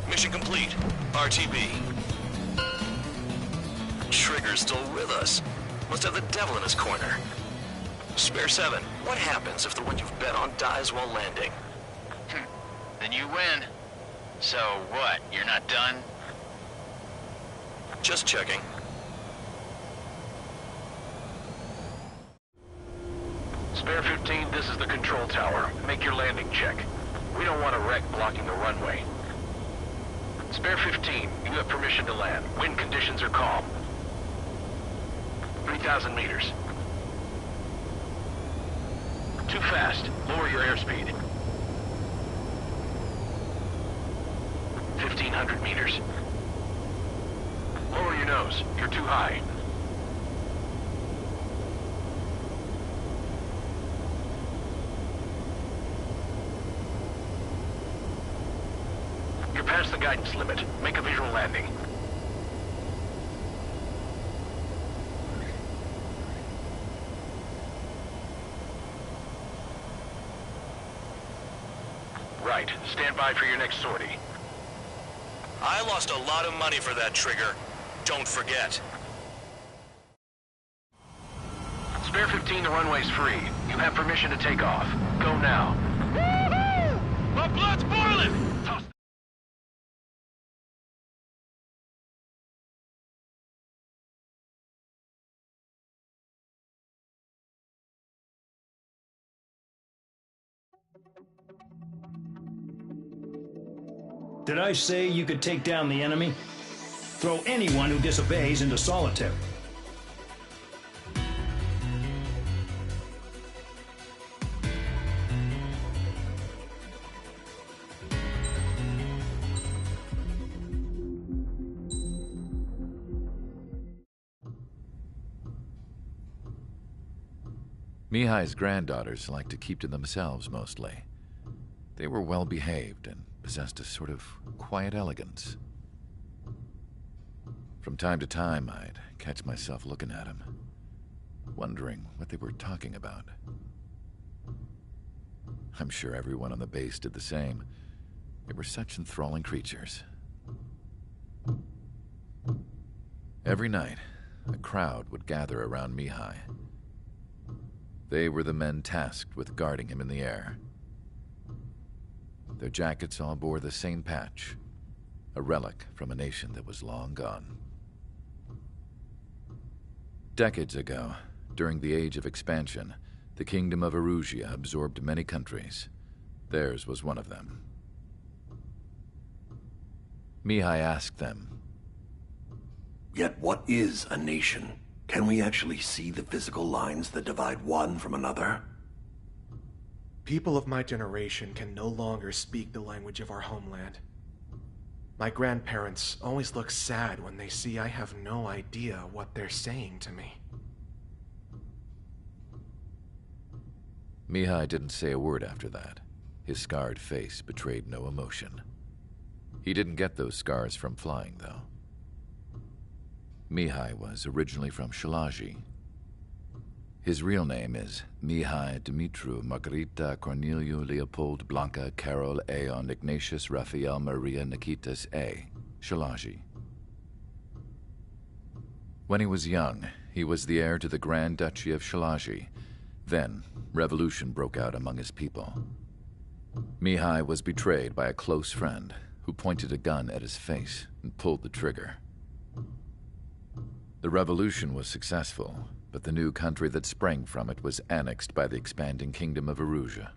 Speaker 7: Mission complete. RTB. Trigger's still with us. Must have the devil in his corner. Spare 7, what happens if the one you've bet on dies while landing?
Speaker 15: Then you win. So what, you're not done?
Speaker 7: Just checking.
Speaker 8: Spare 15, this is the control tower. Make your landing check. We don't want a wreck blocking the runway. Spare 15, you have permission to land. Wind conditions are calm. 3,000 meters. Too fast. Lower your airspeed. 1,500 meters. Lower your nose. You're too high. You're past the guidance limit. Make a visual landing. Right. Stand by for your next sortie.
Speaker 7: I lost a lot of money for that trigger. Don't forget.
Speaker 8: Spare 15, the runway's free. You have permission to take off. Go now.
Speaker 15: Woohoo! My blood's boiling! Toss.
Speaker 18: Did I say you could take down the enemy? Throw anyone who disobeys into solitary.
Speaker 16: Mihai's granddaughters liked to keep to themselves mostly. They were well behaved and possessed a sort of quiet elegance. From time to time, I'd catch myself looking at him. wondering what they were talking about. I'm sure everyone on the base did the same. They were such enthralling creatures. Every night, a crowd would gather around Mihai. They were the men tasked with guarding him in the air. Their jackets all bore the same patch, a relic from a nation that was long gone. Decades ago, during the Age of Expansion, the Kingdom of Erusia absorbed many countries. Theirs was one of them. Mihai asked them,
Speaker 21: "Yet what is a nation? Can we actually see the physical lines that divide one from another?"
Speaker 22: People of my generation can no longer speak the language of our homeland. My grandparents always look sad when they see I have no idea what they're saying to me.
Speaker 16: Mihai didn't say a word after that. His scarred face betrayed no emotion. He didn't get those scars from flying, though. Mihai was originally from Shalaji. His real name is Mihai Dumitru Margarita Corneliu Leopold Blanca Carol Aeon Ignatius Raphael Maria Nikitas A. Shalaji. When he was young, he was the heir to the Grand Duchy of Shalaji. Then, revolution broke out among his people. Mihai was betrayed by a close friend who pointed a gun at his face and pulled the trigger. The revolution was successful, but the new country that sprang from it was annexed by the expanding Kingdom of Erusia.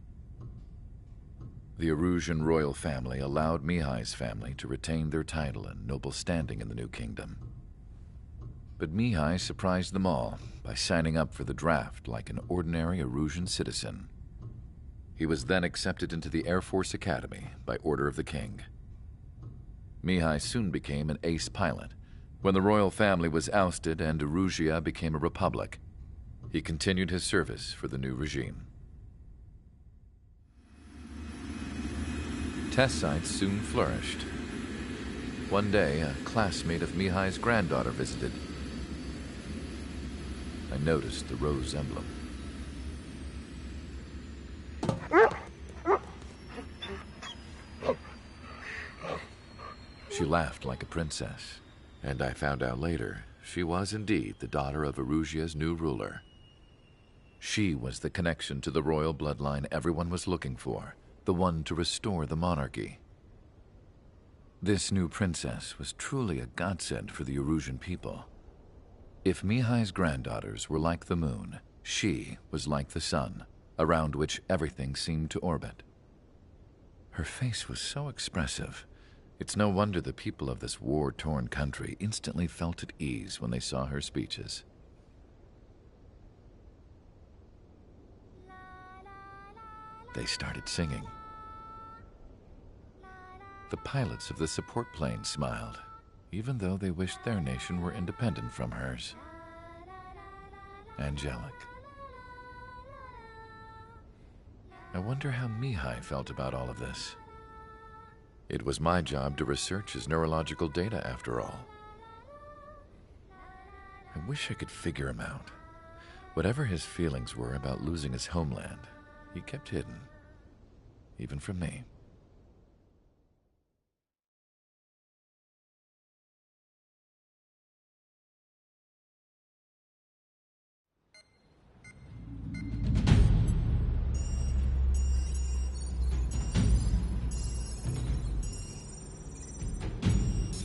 Speaker 16: The Erusian royal family allowed Mihai's family to retain their title and noble standing in the new kingdom. But Mihai surprised them all by signing up for the draft like an ordinary Erusian citizen. He was then accepted into the Air Force Academy by order of the king. Mihai soon became an ace pilot. When the royal family was ousted and Erusia became a republic, he continued his service for the new regime. Test sites soon flourished. One day, a classmate of Mihai's granddaughter visited. I noticed the rose emblem. She laughed like a princess, and I found out later she was indeed the daughter of Erusia's new ruler. She was the connection to the royal bloodline everyone was looking for, the one to restore the monarchy. This new princess was truly a godsend for the Erusian people. If Mihai's granddaughters were like the moon, she was like the sun, around which everything seemed to orbit. Her face was so expressive. It's no wonder the people of this war-torn country instantly felt at ease when they saw her speeches. They started singing. The pilots of the support plane smiled, even though they wished their nation were independent from hers. Angelic. I wonder how Mihai felt about all of this. It was my job to research his neurological data, after all. I wish I could figure him out. Whatever his feelings were about losing his homeland, he kept hidden, even from me.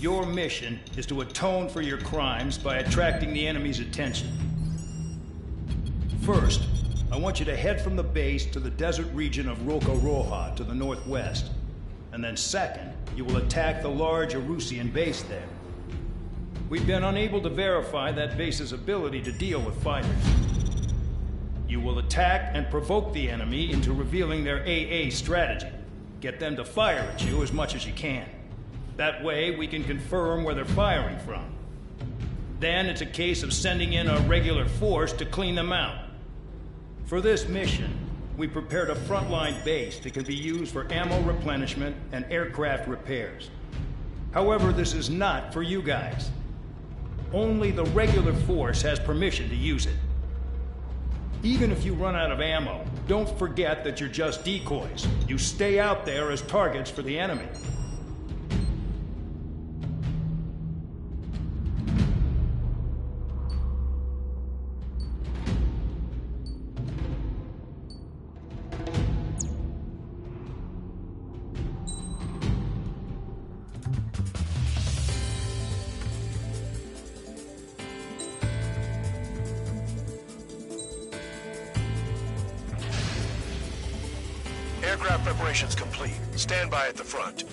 Speaker 18: Your mission is to atone for your crimes by attracting the enemy's attention. First, I want you to head from the base to the desert region of Roca-Roja to the northwest. And then second, you will attack the large Erusian base there. We've been unable to verify that base's ability to deal with fighters. You will attack and provoke the enemy into revealing their AA strategy. Get them to fire at you as much as you can. That way, we can confirm where they're firing from. Then it's a case of sending in a regular force to clean them out. For this mission, we prepared a frontline base that can be used for ammo replenishment and aircraft repairs. However, this is not for you guys. Only the regular force has permission to use it. Even if you run out of ammo, don't forget that you're just decoys. You stay out there as targets for the enemy.
Speaker 9: Aircraft preparations complete. Stand by at the front.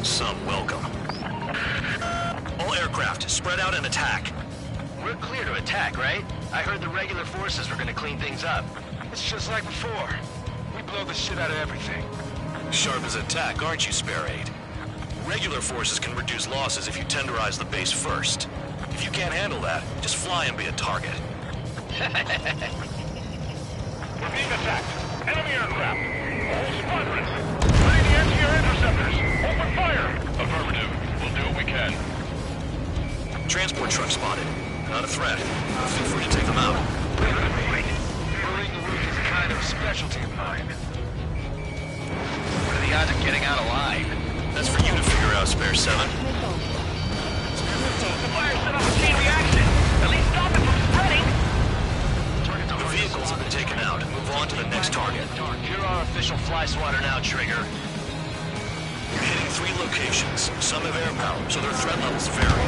Speaker 7: Some welcome. All aircraft, spread out and attack.
Speaker 15: We're clear to attack, right? I heard the regular forces were gonna clean things up.
Speaker 8: It's just like before. We blow the shit out of everything.
Speaker 7: Sharp as attack, aren't you, Spare Aid? Regular forces can reduce losses if you tenderize the base first. If you can't handle that, just fly and be a target.
Speaker 8: We're being attacked. Enemy aircraft. Whole squadron. Ready to answer your interceptors. Open fire. Affirmative. We'll do what we can.
Speaker 7: Transport truck spotted. Not a threat. Feel free to take them out.
Speaker 8: Wait. Burning the roof is a kind of specialty of mine.
Speaker 15: What are the odds of getting out alive?
Speaker 7: That's for you to figure out, Spare 7.
Speaker 8: The fire set off a chain reaction. At least stop it from spreading.
Speaker 7: The vehicles have been taken out. Move on to the next target.
Speaker 15: You're our official fly swatter now, Trigger.
Speaker 7: You're hitting 3 locations. Some have air power, so their threat levels vary.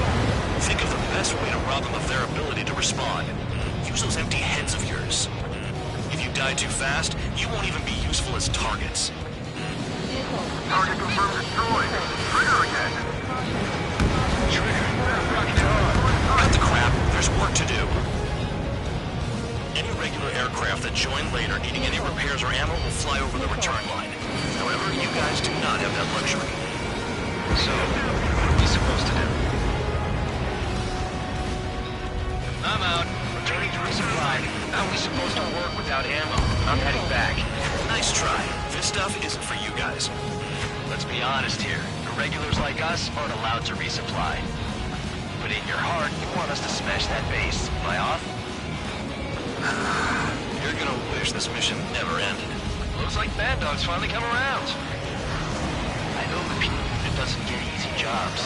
Speaker 7: Think of the best way to rob them of their ability to respond. Use those empty heads of yours. If you die too fast, you won't even be useful as targets.
Speaker 6: Target confirmed destroyed. Trigger again.
Speaker 7: Trigger, cut the crap. There's work to do. Any regular aircraft that join later needing any repairs or ammo will fly over the return line. However, you guys do not have that luxury.
Speaker 15: So, what are we supposed to do? I'm out. Returning to resupply. How are we supposed to work without ammo? I'm heading back.
Speaker 7: Nice try. This stuff isn't for you guys.
Speaker 15: Let's be honest here. The regulars like us aren't allowed to resupply. But in your heart, you want us to smash that base. Am I off?
Speaker 7: You're gonna wish this mission never ended.
Speaker 15: Looks like Bad Dog's finally come around. I know the people that doesn't get easy jobs.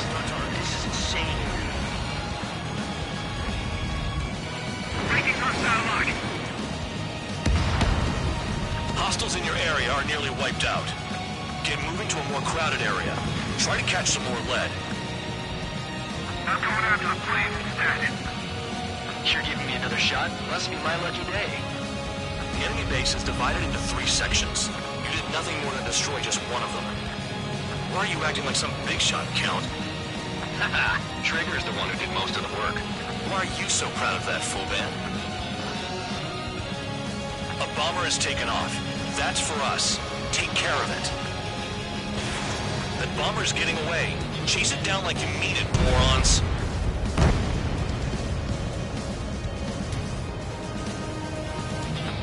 Speaker 15: This is insane.
Speaker 10: Breaking hostile lock.
Speaker 7: Hostiles in your area are nearly wiped out. Get moving to a more crowded area. Try to catch some more lead.
Speaker 10: I'm going out to the planes instead.
Speaker 15: You're giving me another shot? Must be my lucky day.
Speaker 7: The enemy base is divided into 3 sections. You did nothing more than destroy just one of them. Why are you acting like some big shot, Count?
Speaker 15: Haha, Trigger's the one who did most of the work.
Speaker 7: Why are you so proud of that, Fullban? A bomber has taken off. That's for us. Take care of it. That bomber's getting away. Chase it down like you mean it, morons.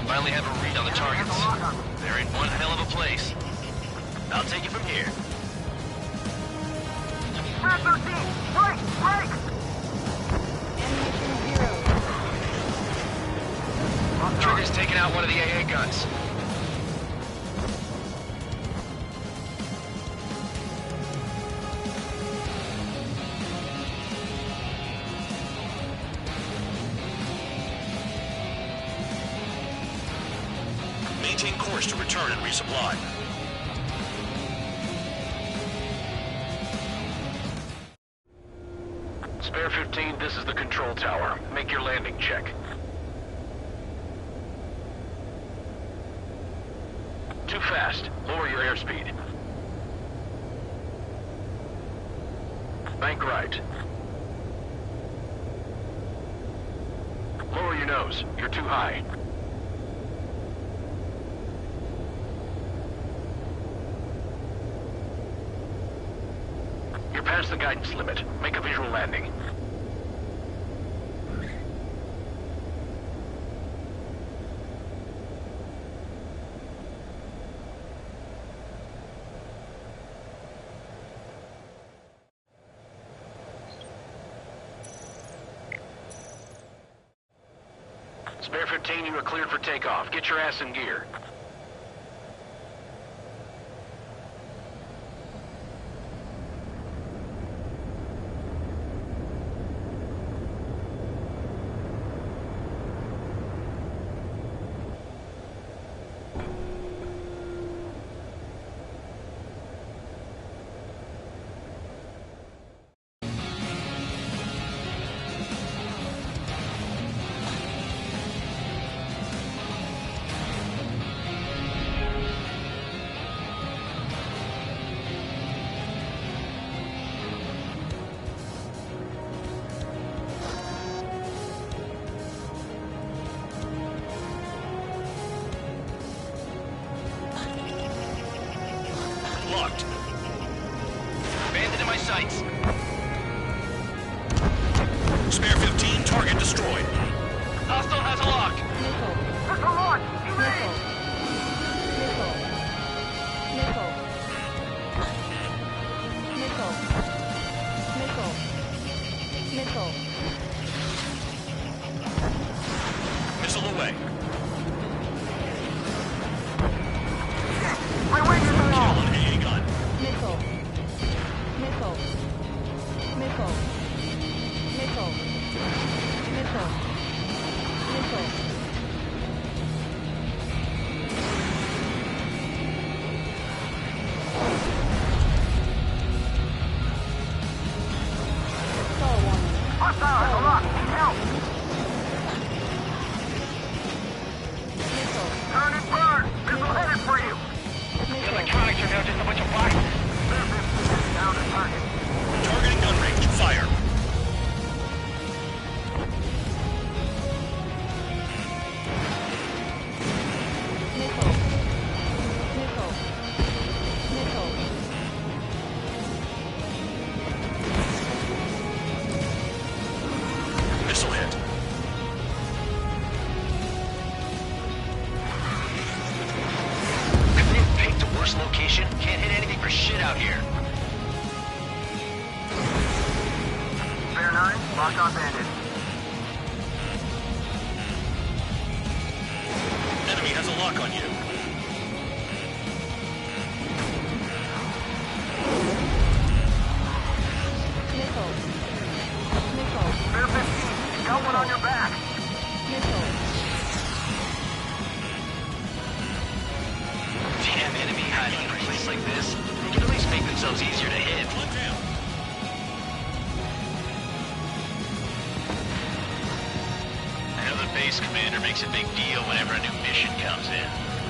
Speaker 15: Finally have a read on the targets. They're in one hell of a place. I'll take it from here.
Speaker 6: Break! Break!
Speaker 15: Trigger's taking out one of the AA guns.
Speaker 7: Maintain course to return and resupply.
Speaker 8: Spare 15, this is the control tower. Make your landing check. Too fast. Lower your airspeed. Bank right. Lower your nose. You're too high. past the guidance limit. Make a visual landing. Spare 15, you are cleared for takeoff. Get your ass in gear.
Speaker 15: Locked. Bandit in my sights. Spare 15, target destroyed. Hostile has a lock.
Speaker 10: What's the launch? Evade!
Speaker 15: Missile away.
Speaker 10: My wing is
Speaker 15: Kill on AA gun.
Speaker 10: hostile has a lock. Need help. Turn and burn. Missile headed for you.
Speaker 15: The electronics are now just a bunch of boxes.
Speaker 10: Down to target.
Speaker 15: Targeting gun range. Fire. Missile hit. Couldn't have picked a worse location? Can't hit anything for shit out here.
Speaker 10: Spare 9, locked on bandit.
Speaker 15: Enemy has a lock on you.
Speaker 10: Spare 15, you got one on your back.
Speaker 15: Damn, enemy hiding in a place like this. They can at least make themselves easier to hit. I know the base commander makes a big deal whenever a new mission comes in.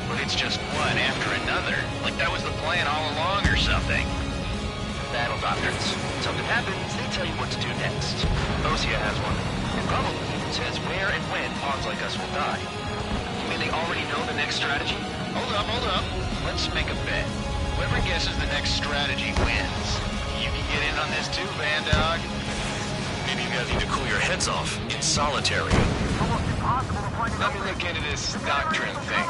Speaker 15: But it's just one after another. Like that was the plan all along or something. Battle doctrines. Something happens, they tell you what to do next. Osia has one. And probably even says where and when pawns like us will die. You mean they already know the next strategy? Hold up. Let's make a bet. Whoever guesses the next strategy wins. You can get in on this too, Bandog. Maybe you guys need to cool your heads off in solitary.
Speaker 10: Almost impossible to find
Speaker 15: Let me look into this doctrine thing.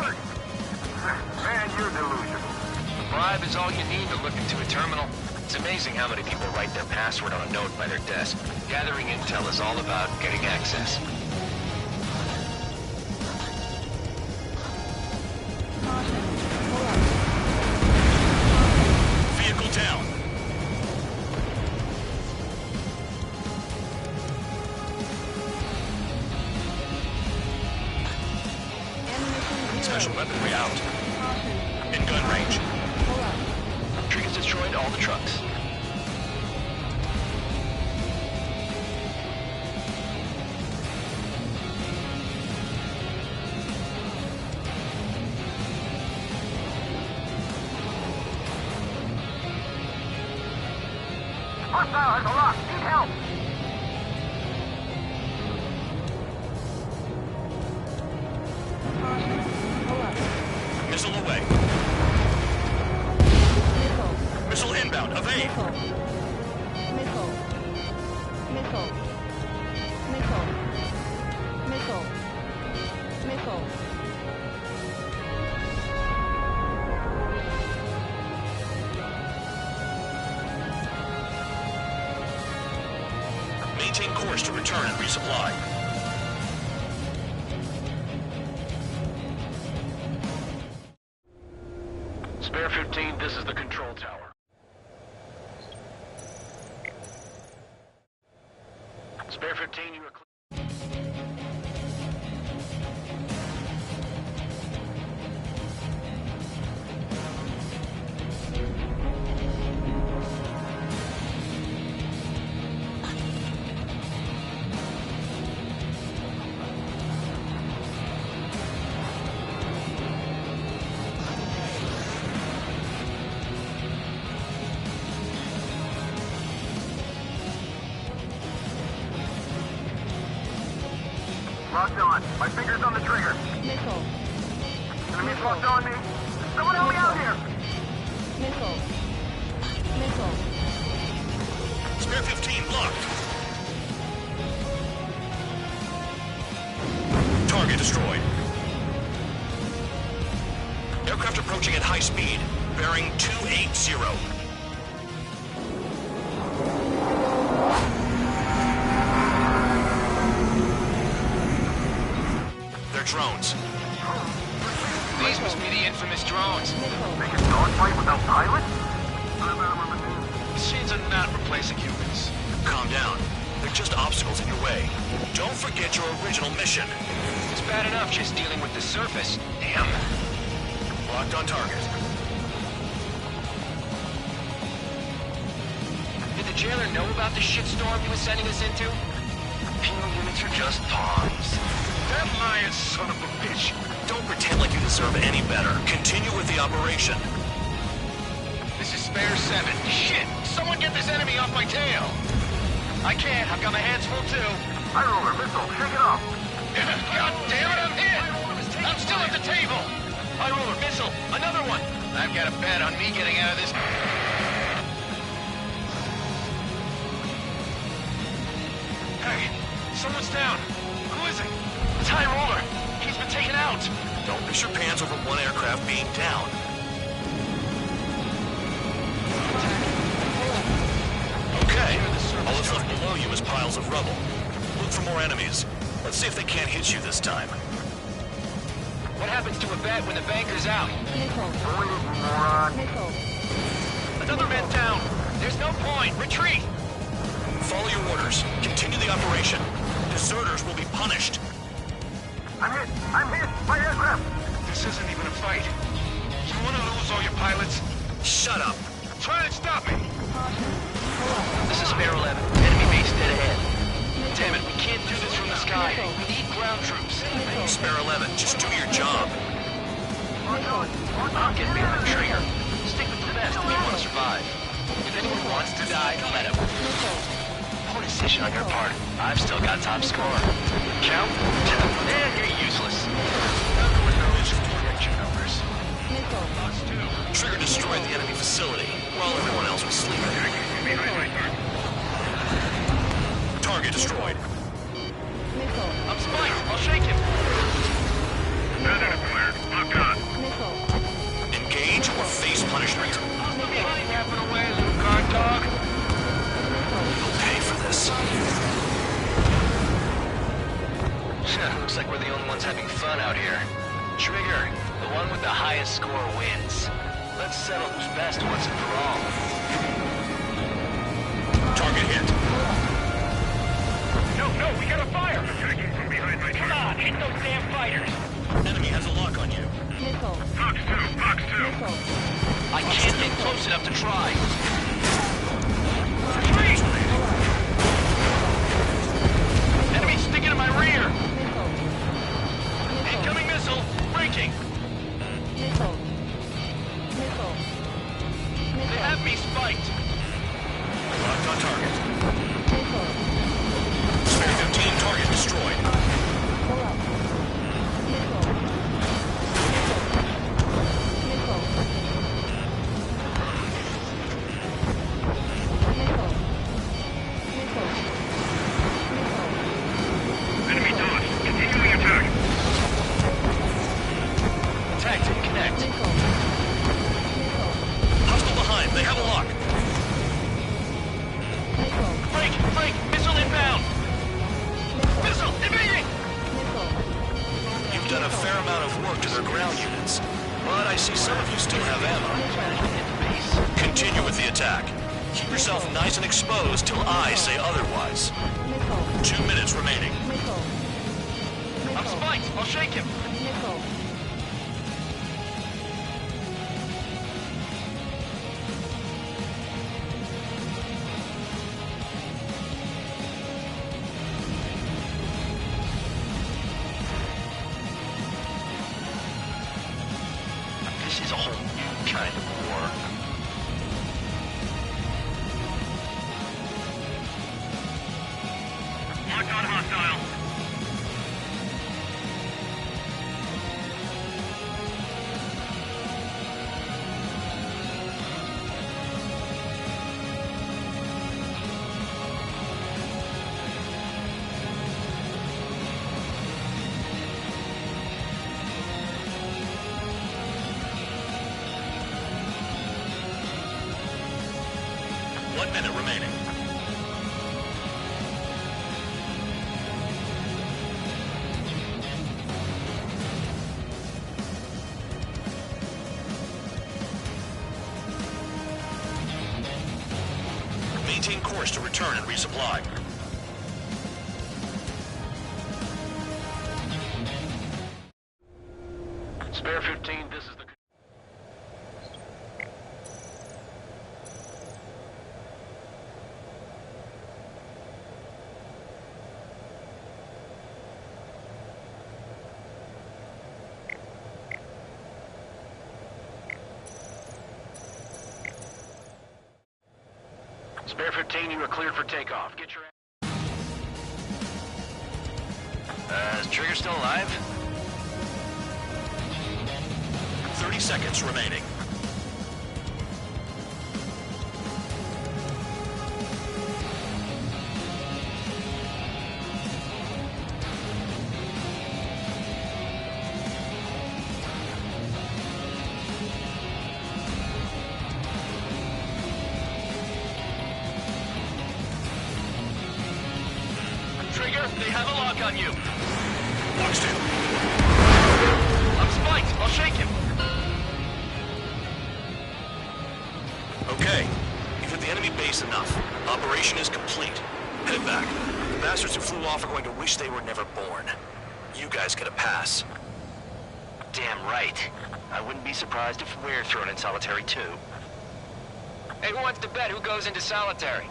Speaker 10: Man, you're delusional.
Speaker 15: A bribe is all you need to look into a terminal. It's amazing how many people write their password on a note by their desk. Gathering intel is all about getting access. Vehicle down. Special weaponry out. In gun range. Triggers destroyed all the trucks.
Speaker 10: Hostile has a lock. Need help.
Speaker 15: Missile away. Missile inbound. Evade.
Speaker 9: Maintain course to return and resupply.
Speaker 8: Spare 15, this is the control tower. Spare 15, you are clear.
Speaker 6: Locked on. My finger's on the trigger.
Speaker 20: Missile.
Speaker 6: Enemies locked on me. Someone help me out here.
Speaker 20: Missile. Missile.
Speaker 9: Spare 15 blocked. Target destroyed. Aircraft approaching at high speed. Bearing 280. Drones.
Speaker 15: These must be the infamous drones.
Speaker 6: Make a dogfight without pilots?
Speaker 15: Machines are not replacing humans.
Speaker 9: Calm down. They're just obstacles in your way. Don't forget your original mission.
Speaker 15: It's bad enough just dealing with the surface. Damn.
Speaker 9: Locked on target.
Speaker 15: Did the jailer know about the shitstorm he was sending us into?
Speaker 9: Penal units are just pawns.
Speaker 8: That lion son of a bitch!
Speaker 9: Don't pretend like you deserve any better. Continue with the operation.
Speaker 15: This is Spare 7. Shit! Someone get this enemy off my tail! I can't. I've got my hands full too.
Speaker 6: High roller, missile. Shake it off.
Speaker 15: God damn it, I'm hit! I'm still at the table! High roller, missile. Another one! I've got a bet on me getting out of this. Hey, someone's down. Who is it? It's High Roller. He's been taken out.
Speaker 9: Don't miss your pants over one aircraft being down. Okay. All that's left below you is piles of rubble. Look for more enemies. Let's see if they can't hit you this time.
Speaker 15: What happens to a bet when the banker's out?
Speaker 20: Missile.
Speaker 6: Moron.
Speaker 20: Missile.
Speaker 15: Another man down. There's no point. Retreat.
Speaker 9: Follow your orders. Continue the operation. Deserters will be punished.
Speaker 6: I'm hit. I'm hit. My aircraft.
Speaker 8: This isn't even a fight. You want to lose all your pilots?
Speaker 9: Shut up.
Speaker 8: Try and stop me.
Speaker 15: This is Spare 11. Enemy base dead ahead. Damn it, we can't do this from the sky. We need ground troops.
Speaker 9: Spare 11, just do your job.
Speaker 15: I'm getting behind the trigger. Stick with the best if you want to survive. If anyone wants to die, let him. Poor decision on your part. I've still got top score. Count? You're useless.
Speaker 8: Everyone knows direction numbers.
Speaker 9: Trigger destroyed the enemy facility while everyone else was sleeping. Target destroyed.
Speaker 15: I'm spiked. I'll shake him.
Speaker 8: Locked on.
Speaker 9: Engage or face punishment.
Speaker 15: Yapping away, little guard dog.
Speaker 9: You'll pay for this.
Speaker 15: Looks like we're the only ones having fun out here. Trigger, the one with the highest score wins. Let's settle who's best once and for all.
Speaker 9: Target hit.
Speaker 8: No, we got a fire! Attacking from behind my truck.
Speaker 15: Come on, hit those damn fighters!
Speaker 9: Enemy has a lock on you.
Speaker 8: Fox 2.
Speaker 15: I can't get close enough to try.
Speaker 8: Retreat!
Speaker 15: Enemy sticking in my rear! Incoming missile! Braking! They have me spiked!
Speaker 9: Locked on target. Spare 15, target destroyed.
Speaker 7: to their ground units. But I see some of you still have ammo. Continue with the attack. Keep yourself nice and exposed till I say otherwise. 2 minutes remaining.
Speaker 15: I'm spiked. I'll shake him.
Speaker 17: This is a whole new kind of war.
Speaker 10: Locked on hostile.
Speaker 7: One minute remaining. Maintain course to return and resupply.
Speaker 8: Spare 15, this is the... Spare 15, you are cleared for takeoff. Get your...
Speaker 7: Is Trigger still alive? 30 seconds remaining.
Speaker 15: Trigger, they have a lock on you.
Speaker 7: Watch two.
Speaker 15: I'm spiked. I'll shake him.
Speaker 7: Okay. You've hit the enemy base enough. Operation is complete. Head back. The bastards who flew off are going to wish they were never born. You guys get a pass.
Speaker 17: Damn right. I wouldn't be surprised if we're thrown in solitary too.
Speaker 15: Hey, who wants to bet who goes into solitary?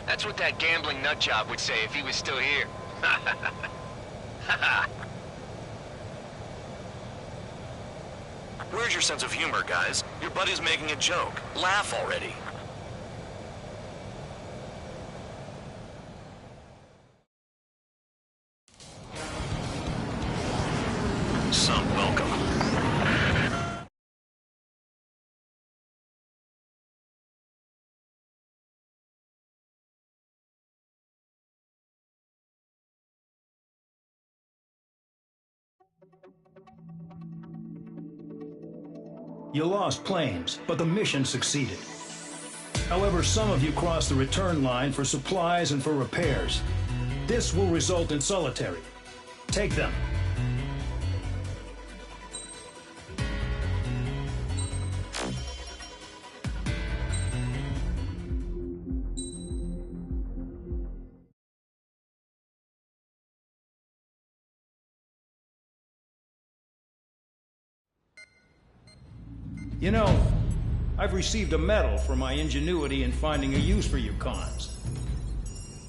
Speaker 15: That's what that gambling nutjob would say if he was still here.
Speaker 7: Where's your sense of humor, guys? Your buddy's making a joke. Laugh already. Some welcome.
Speaker 18: You lost planes, but the mission succeeded. However, some of you crossed the return line for supplies and for repairs. This will result in solitary. Take them. You know, I've received a medal for my ingenuity in finding a use for you cons.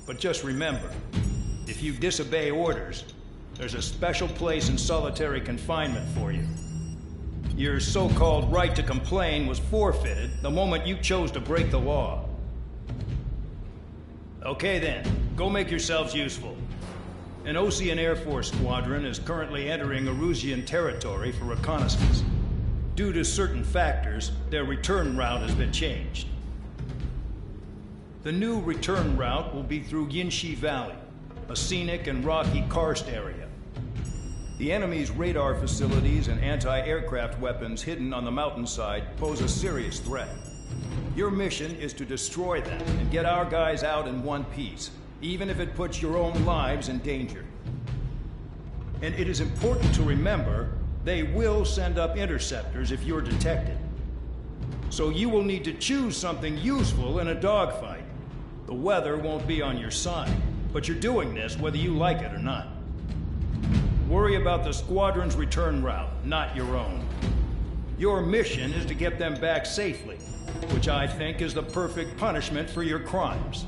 Speaker 18: But just remember, if you disobey orders, there's a special place in solitary confinement for you. Your so-called right to complain was forfeited the moment you chose to break the law. Okay then, go make yourselves useful. An Ocean Air Force squadron is currently entering Erusian territory for reconnaissance. Due to certain factors, their return route has been changed. The new return route will be through Yinshi Valley, a scenic and rocky karst area. The enemy's radar facilities and anti-aircraft weapons hidden on the mountainside pose a serious threat. Your mission is to destroy them and get our guys out in one piece, even if it puts your own lives in danger. And it is important to remember they will send up interceptors if you're detected. So you will need to choose something useful in a dogfight. The weather won't be on your side, but you're doing this whether you like it or not. Worry about the squadron's return route, not your own. Your mission is to get them back safely, which I think is the perfect punishment for your crimes.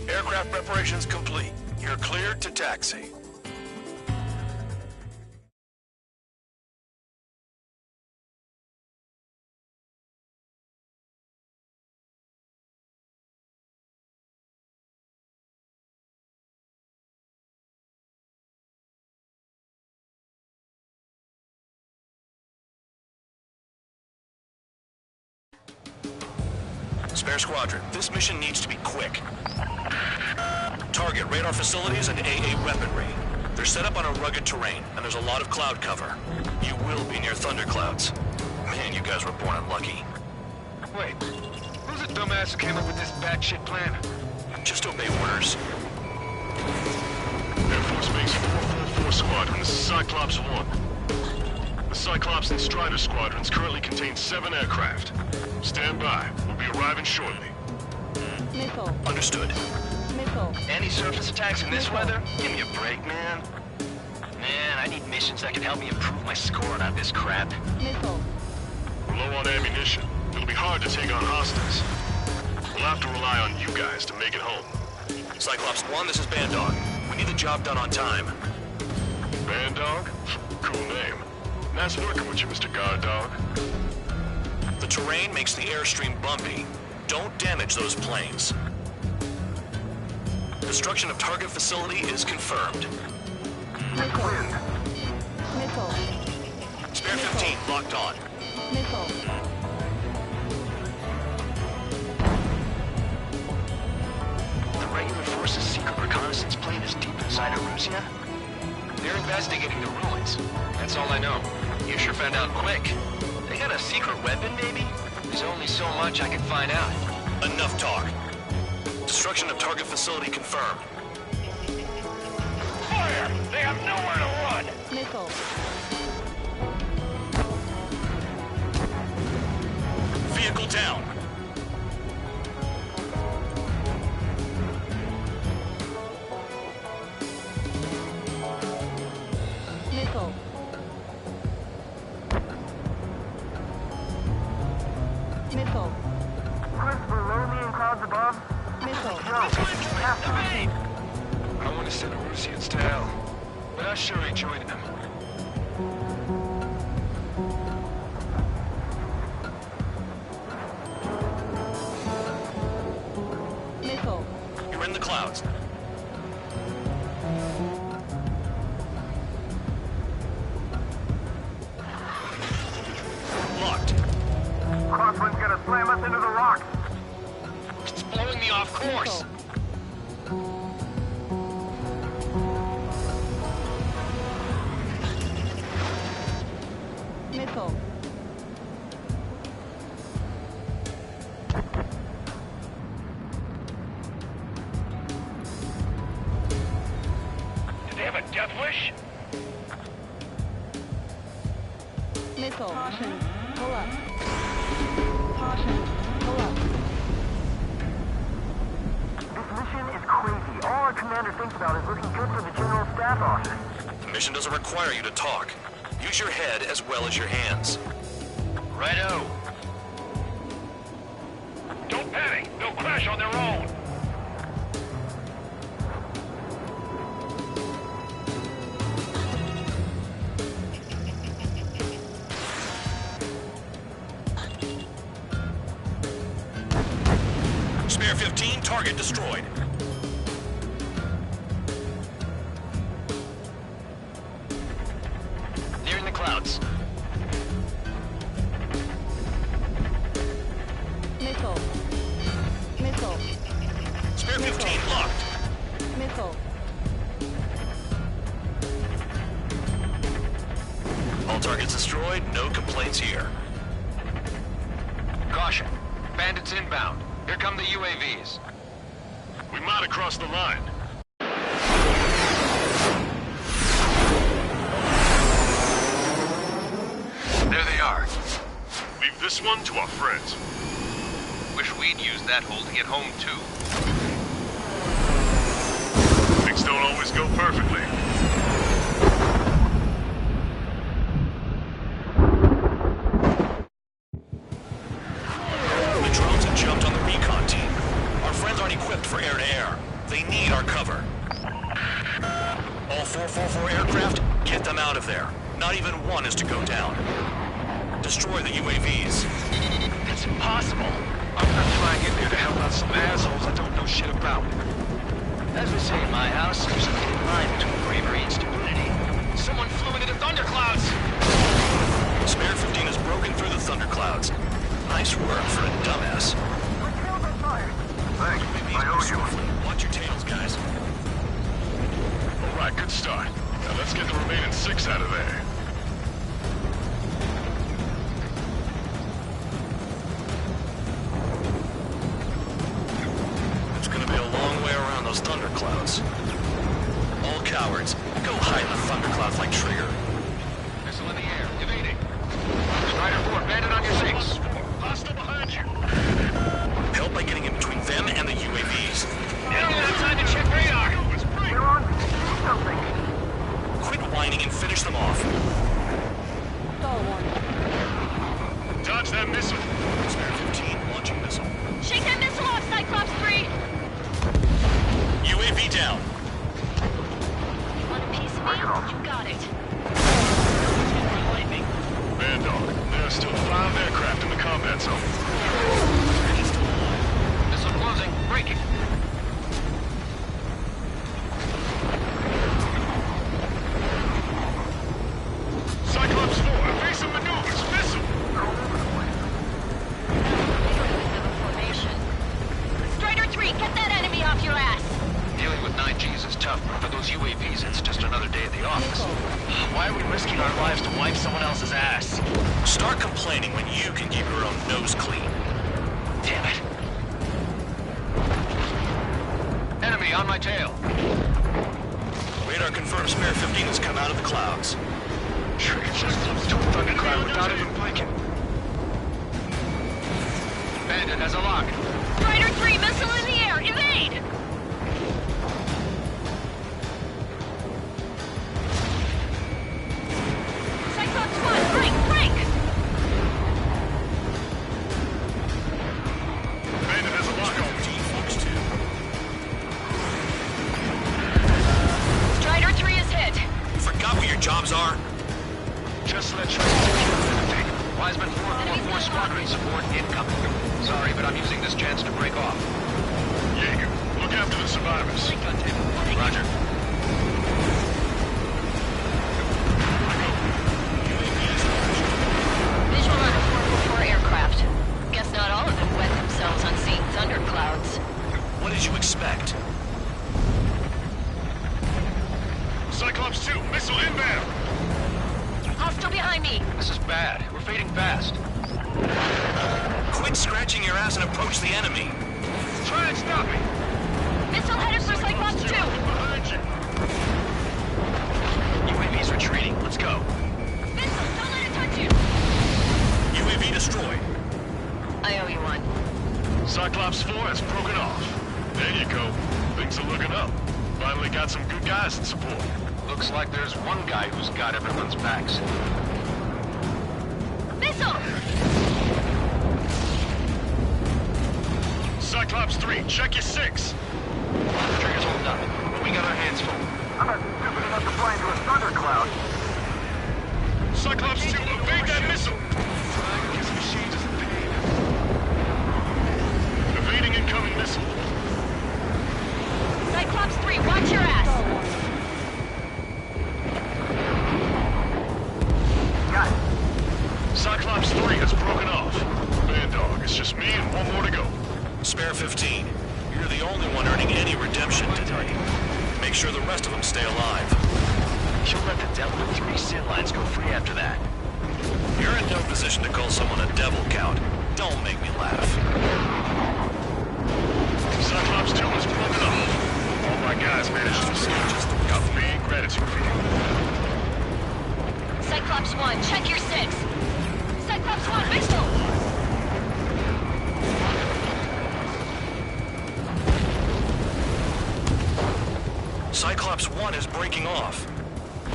Speaker 9: Aircraft preparations complete. You're cleared to taxi.
Speaker 7: Spare Squadron, this mission needs to be quick. Target radar facilities and AA weaponry. They're set up on a rugged terrain, and there's a lot of cloud cover. You will be near thunderclouds. Man, you guys were born unlucky.
Speaker 8: Wait, who's the dumbass who came up with this batshit plan?
Speaker 7: Just obey orders.
Speaker 8: Air Force Base 444 Squadron, this is Cyclops 1. The Cyclops and Strider Squadrons currently contain 7 aircraft. Stand by. We'll be arriving shortly.
Speaker 20: Missile.
Speaker 7: Understood.
Speaker 20: Missile.
Speaker 17: Any surface attacks in this weather? Give me a break, man. Man, I need missions that can help me improve my score on this crap.
Speaker 20: Missile.
Speaker 8: We're low on ammunition. It'll be hard to take on hostiles. We'll have to rely on you guys to make it home.
Speaker 7: Cyclops 1, this is Bandog. We need the job done on time.
Speaker 8: Bandog? Cool name. Nice working with you, Mr. Guard Dog.
Speaker 7: The terrain makes the airstream bumpy. Don't damage those planes. Destruction of target facility is confirmed.
Speaker 20: Missile. Missile.
Speaker 7: Spare 15, locked on.
Speaker 20: Missile.
Speaker 17: The regular force's secret reconnaissance plane is deep inside Erusia? They're investigating the ruins. That's all I know. You sure found out quick. They got a secret weapon, maybe? There's only so much I can find out.
Speaker 7: Enough talk. Destruction of target facility confirmed.
Speaker 10: Fire! They have nowhere to run!
Speaker 20: Missile.
Speaker 7: Vehicle down.
Speaker 20: Missile. Missile.
Speaker 6: Chris, below me in clouds above.
Speaker 20: Missile.
Speaker 8: I want to send Rusians to hell, but I sure ain't joining them.
Speaker 20: Missile.
Speaker 7: You're in the clouds. Locked.
Speaker 6: Crosswind's gonna slam us into the rocks.
Speaker 15: It's blowing me off course.
Speaker 20: Missile.
Speaker 8: Do they have a death wish?
Speaker 20: Missile. Caution. Pull up. Caution. Pull up.
Speaker 6: This mission is crazy. All our commander thinks about is looking good for the general staff office.
Speaker 7: The mission doesn't require you to talk. Use your head as well as your hands.
Speaker 15: Righto.
Speaker 8: Don't panic. They'll crash on their own.
Speaker 7: Spare 15, target destroyed.
Speaker 15: They're in the clouds.
Speaker 20: Missile. Missile.
Speaker 7: Spare 15 locked.
Speaker 20: Missile.
Speaker 7: All targets destroyed, no complaints here.
Speaker 15: Caution. Bandits inbound. Here come the UAVs.
Speaker 8: We might have crossed the line.
Speaker 15: There they are.
Speaker 8: Leave this one to our friends.
Speaker 15: Wish we'd used that hole to get home, too.
Speaker 8: Things don't always go perfectly.
Speaker 7: The drones have jumped on the recon team. Our friends aren't equipped for air-to-air. They need our cover. All 444 aircraft, get them out of there. Not even one is to go down. Destroy the UAVs.
Speaker 15: It's impossible. I'm not flying in there to help out some assholes I don't know shit about. As we say in my house, there's a thin line between bravery and stupidity. Someone flew into the thunderclouds!
Speaker 7: Spare 15 has broken through the thunderclouds. Nice work for a dumbass.
Speaker 6: Thanks. I owe you.
Speaker 7: Watch your tails, guys.
Speaker 8: All right, good start. Now let's get the remaining 6 out of there.
Speaker 7: It's gonna be a long way around those thunderclouds. All cowards, go hide in the thunderclouds like Trigger.
Speaker 15: Missile in the air, evading. Strider 4, bandit on your 6.
Speaker 8: Hostile behind you.
Speaker 7: Help by getting in between them and the UAVs.
Speaker 15: They don't have time to check radar.
Speaker 6: They're on me. Do something.
Speaker 7: Quit whining and finish them off.
Speaker 20: Stall warning.
Speaker 8: Dodge that missile.
Speaker 7: Spare 15 launching missile.
Speaker 11: Shake that missile off, Cyclops 3!
Speaker 7: UAV down.
Speaker 11: You want a piece of me? You got it.
Speaker 8: Bad dog. There are still 5 aircraft in the combat zone.
Speaker 15: Missile closing. Breaking.
Speaker 8: Cyclops 4, evasive maneuvers. Missile.
Speaker 11: Strider 3, get that enemy off your ass!
Speaker 15: Dealing with 9Gs is tough, but for those UAVs, it's just another day at the office. Why are we risking our lives to wipe someone else's ass?
Speaker 7: Start complaining when you can keep your own nose clean.
Speaker 15: Damn it. Enemy on my tail.
Speaker 7: Radar confirms Spare 15 has come out of the clouds.
Speaker 15: Trigger just flew to a thundercloud without even blinking. Bandit has a lock.
Speaker 11: Strider 3, missile in the air, evade! Cyclops 1, break, break!
Speaker 15: Just let Trace Wiseman 444 Squadron support incoming. Sorry, but I'm using this chance to break off.
Speaker 8: Jaeger, look after the survivors.
Speaker 15: Roger.
Speaker 11: Visual on a 444 aircraft. Guess not all of them wet themselves on seeing thunderclouds.
Speaker 15: What did you expect?
Speaker 8: Cyclops 2, missile inbound!
Speaker 11: Hostile behind me!
Speaker 15: This is bad. We're fading fast. Quit scratching your ass and approach the enemy.
Speaker 8: Try and stop me!
Speaker 11: Missile headed for Cyclops 2!
Speaker 8: Behind you!
Speaker 15: UAV's retreating. Let's go.
Speaker 11: Missile, don't let it touch you!
Speaker 15: UAV destroyed.
Speaker 11: I owe you one.
Speaker 8: Cyclops 4 has broken off. There you go. Things are looking up. Finally got some good guys in support.
Speaker 15: Looks like there's one guy who's got everyone's backs.
Speaker 11: Missile!
Speaker 8: Cyclops 3, check your 6.
Speaker 15: Trigger's holding up, but we got our hands full.
Speaker 6: I'm not stupid enough to fly into a thundercloud.
Speaker 8: Cyclops 2, evade that missile! His machine is in pain. Evading incoming missile.
Speaker 11: Cyclops 3, watch your ass!
Speaker 6: Got it.
Speaker 8: Cyclops 3 has broken off. Bad dog, it's just me and one more to go.
Speaker 15: Spare 15. You're the only one earning any redemption today. Make sure the rest of them stay alive. You'll let the devil with 3 sin lines go free after that. You're in no position to call someone a devil, Count. Don't make me laugh.
Speaker 8: Cyclops 2 has broken off. All my guys managed to escape. Just got big gratitude for you.
Speaker 11: Cyclops 1, check your 6! Cyclops 1, missile!
Speaker 15: Cyclops 1 is breaking off.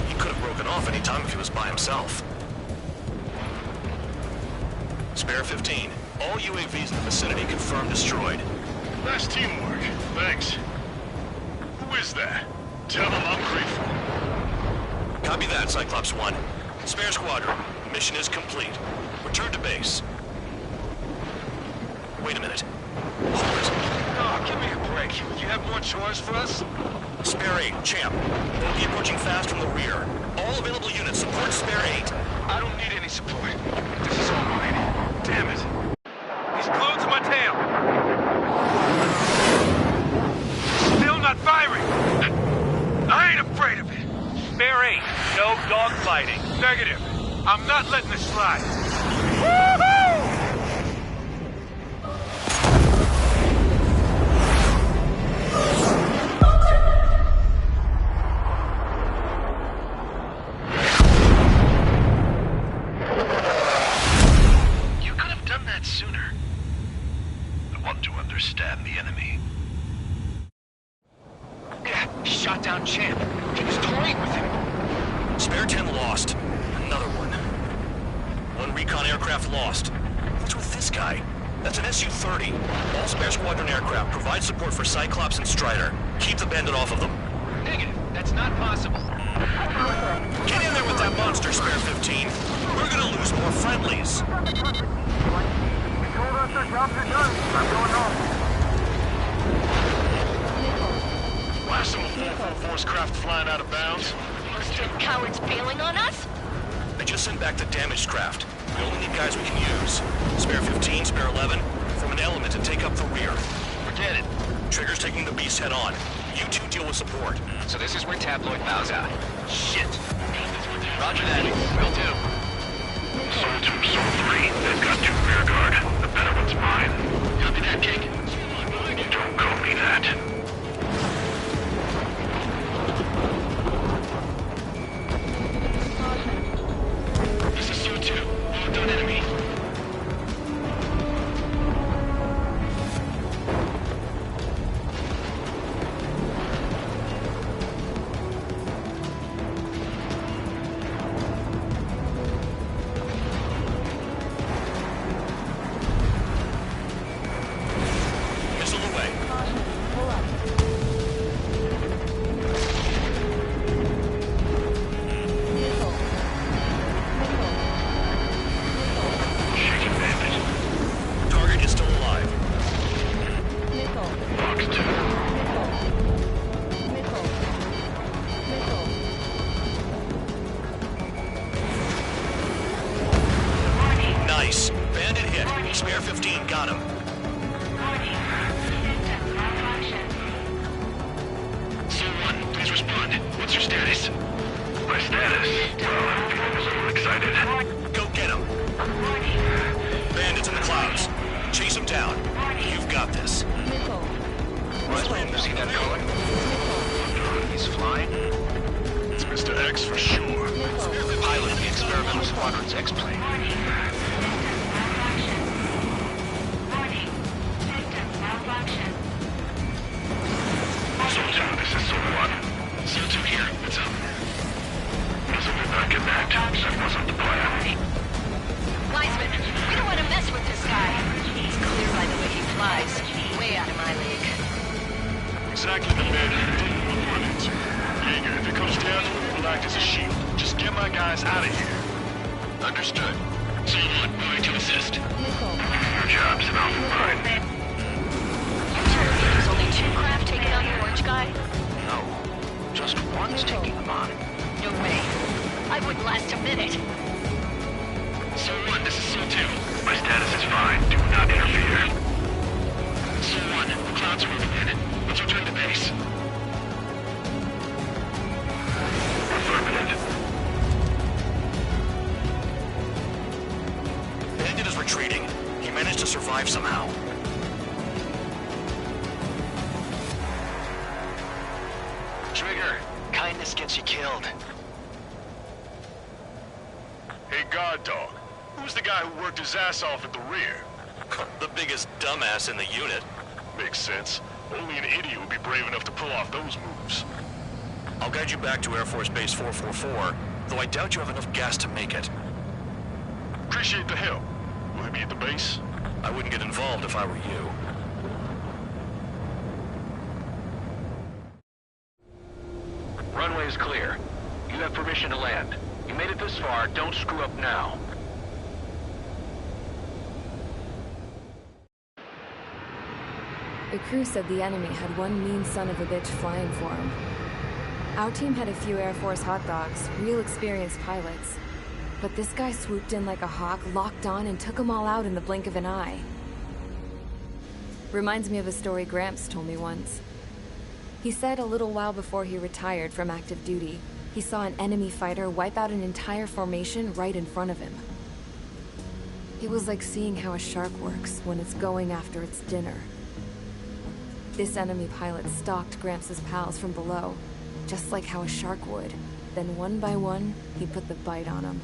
Speaker 15: He could have broken off any time if he was by himself. Spare 15. All UAVs in the vicinity confirmed destroyed.
Speaker 8: Nice teamwork. Thanks. Who is that? Tell them I'm grateful.
Speaker 15: Copy that, Cyclops 1. Spare squadron. Mission is complete. Return to base. Wait a minute. Hold it.
Speaker 8: Oh, give me a break. You have more chores for us?
Speaker 15: Spare 8, Champ. Bogey approaching fast from the rear. All available units support Spare 8.
Speaker 8: I don't need any support. This is all mine. Damn it. He's glued to my tail. Still not firing. I ain't afraid of it. Spare 8. No dogfighting. Negative. I'm not letting this slide. Woohoo!
Speaker 9: Sooner. I want to understand the enemy.
Speaker 15: Shot down Champ. He was toying with him. Spare 10 lost. Another one. One recon aircraft lost. What's with this guy? That's an Su-30. All spare squadron aircraft provide support for Cyclops and Strider. Keep the bandit off of them. Negative. That's not possible. Get in there with that monster, Spare 15. We're gonna lose more friendlies.
Speaker 6: Their jobs are done. I'm going home.
Speaker 8: Last of the 444's craft flying out of bounds.
Speaker 11: Most of cowards bailing on us?
Speaker 15: I just sent back the damaged craft. We only need guys we can use. Spare 15, Spare 11, form an element and take up the rear. Forget it. Trigger's taking the beast head on. You two deal with support. So this is where Tabloid bows out. Shit. Roger that. Will do.
Speaker 9: Soul 2, Soul 3, they've got 2 rear guard. The better one's mine.
Speaker 15: Copy that, Jake.
Speaker 9: Don't call me that.
Speaker 15: This is Soul 2. Locked on enemy.
Speaker 7: Spare 15 got him.
Speaker 8: C1, please respond. What's your status?
Speaker 9: My status? Well, I'm feeling a little excited.
Speaker 7: Go get him. Bandits in the clouds. Chase them down. You've got this.
Speaker 15: Wiseman, you see that color? He's flying.
Speaker 8: It's Mr. X for sure.
Speaker 15: Pilot of the experimental squadron's X-plane.
Speaker 8: Soul 2, this is Soul 1. Soul 2 here. What's up? Guess we'll not get that. That wasn't the plan.
Speaker 11: Wiseman, we don't want to mess with this guy. It's clear by the way he flies. Way out of my league.
Speaker 8: Exactly the man you didn't run into. Jaeger, if it comes down to it, we'll act as a shield. Just get my guys out of here.
Speaker 15: Understood.
Speaker 8: Soul 1, moving to assist.
Speaker 9: Your job's about mine.
Speaker 11: There's only 2 craft taking on the orange guy?
Speaker 15: No. Just one's taking them on.
Speaker 11: No way. I wouldn't last a minute.
Speaker 8: Soul 1, this is Soul 2.
Speaker 9: My status is fine. Do not interfere.
Speaker 8: Soul 1, the clouds are moving in. Let's return to base.
Speaker 9: Affirmative.
Speaker 7: Bandit is retreating. He managed to survive somehow.
Speaker 15: Trigger, kindness gets you killed.
Speaker 8: Hey, guard dog. Who's the guy who worked his ass off at the rear?
Speaker 7: The biggest dumbass in the unit.
Speaker 8: Makes sense. Only an idiot would be brave enough to pull off those moves.
Speaker 7: I'll guide you back to Air Force Base 444, though I doubt you have enough gas to make it.
Speaker 8: Appreciate the help. Will he be at the base?
Speaker 7: I wouldn't get involved if I were you.
Speaker 15: Runway is clear. You have permission to land. You made it this far, don't screw up now.
Speaker 1: The crew said the enemy had one mean son of a bitch flying for him. Our team had a few Air Force hot dogs, real experienced pilots. But this guy swooped in like a hawk, locked on, and took them all out in the blink of an eye. Reminds me of a story Gramps told me once. He said a little while before he retired from active duty, he saw an enemy fighter wipe out an entire formation right in front of him. It was like seeing how a shark works when it's going after its dinner. This enemy pilot stalked Gramps' pals from below, just like how a shark would. Then one by one, he put the bite on them.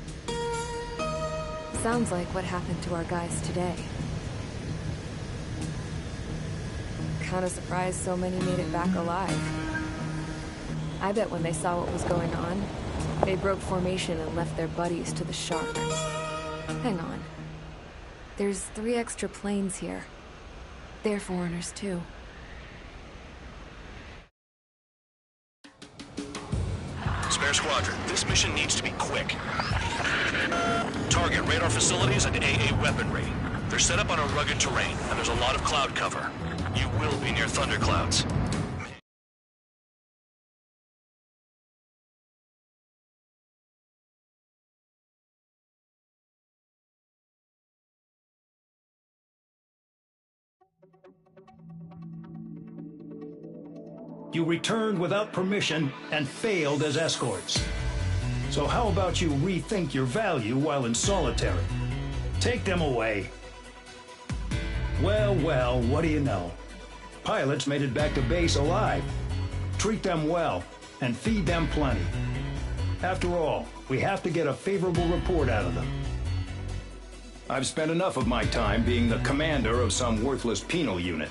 Speaker 1: Sounds like what happened to our guys today. Kinda surprised so many made it back alive. I bet when they saw what was going on, they broke formation and left their buddies to the shark. Hang on. There's 3 extra planes here. They're foreigners too.
Speaker 7: Spare Squadron, this mission needs to be quick. Target radar facilities and AA weaponry. They're set up on a rugged terrain, and there's a lot of cloud cover. You will be near thunderclouds.
Speaker 18: You returned without permission and failed as escorts. So how about you rethink your value while in solitary? Take them away. Well, well, what do you know? Pilots made it back to base alive. Treat them well and feed them plenty. After all, we have to get a favorable report out of them. I've spent enough of my time being the commander of some worthless penal unit.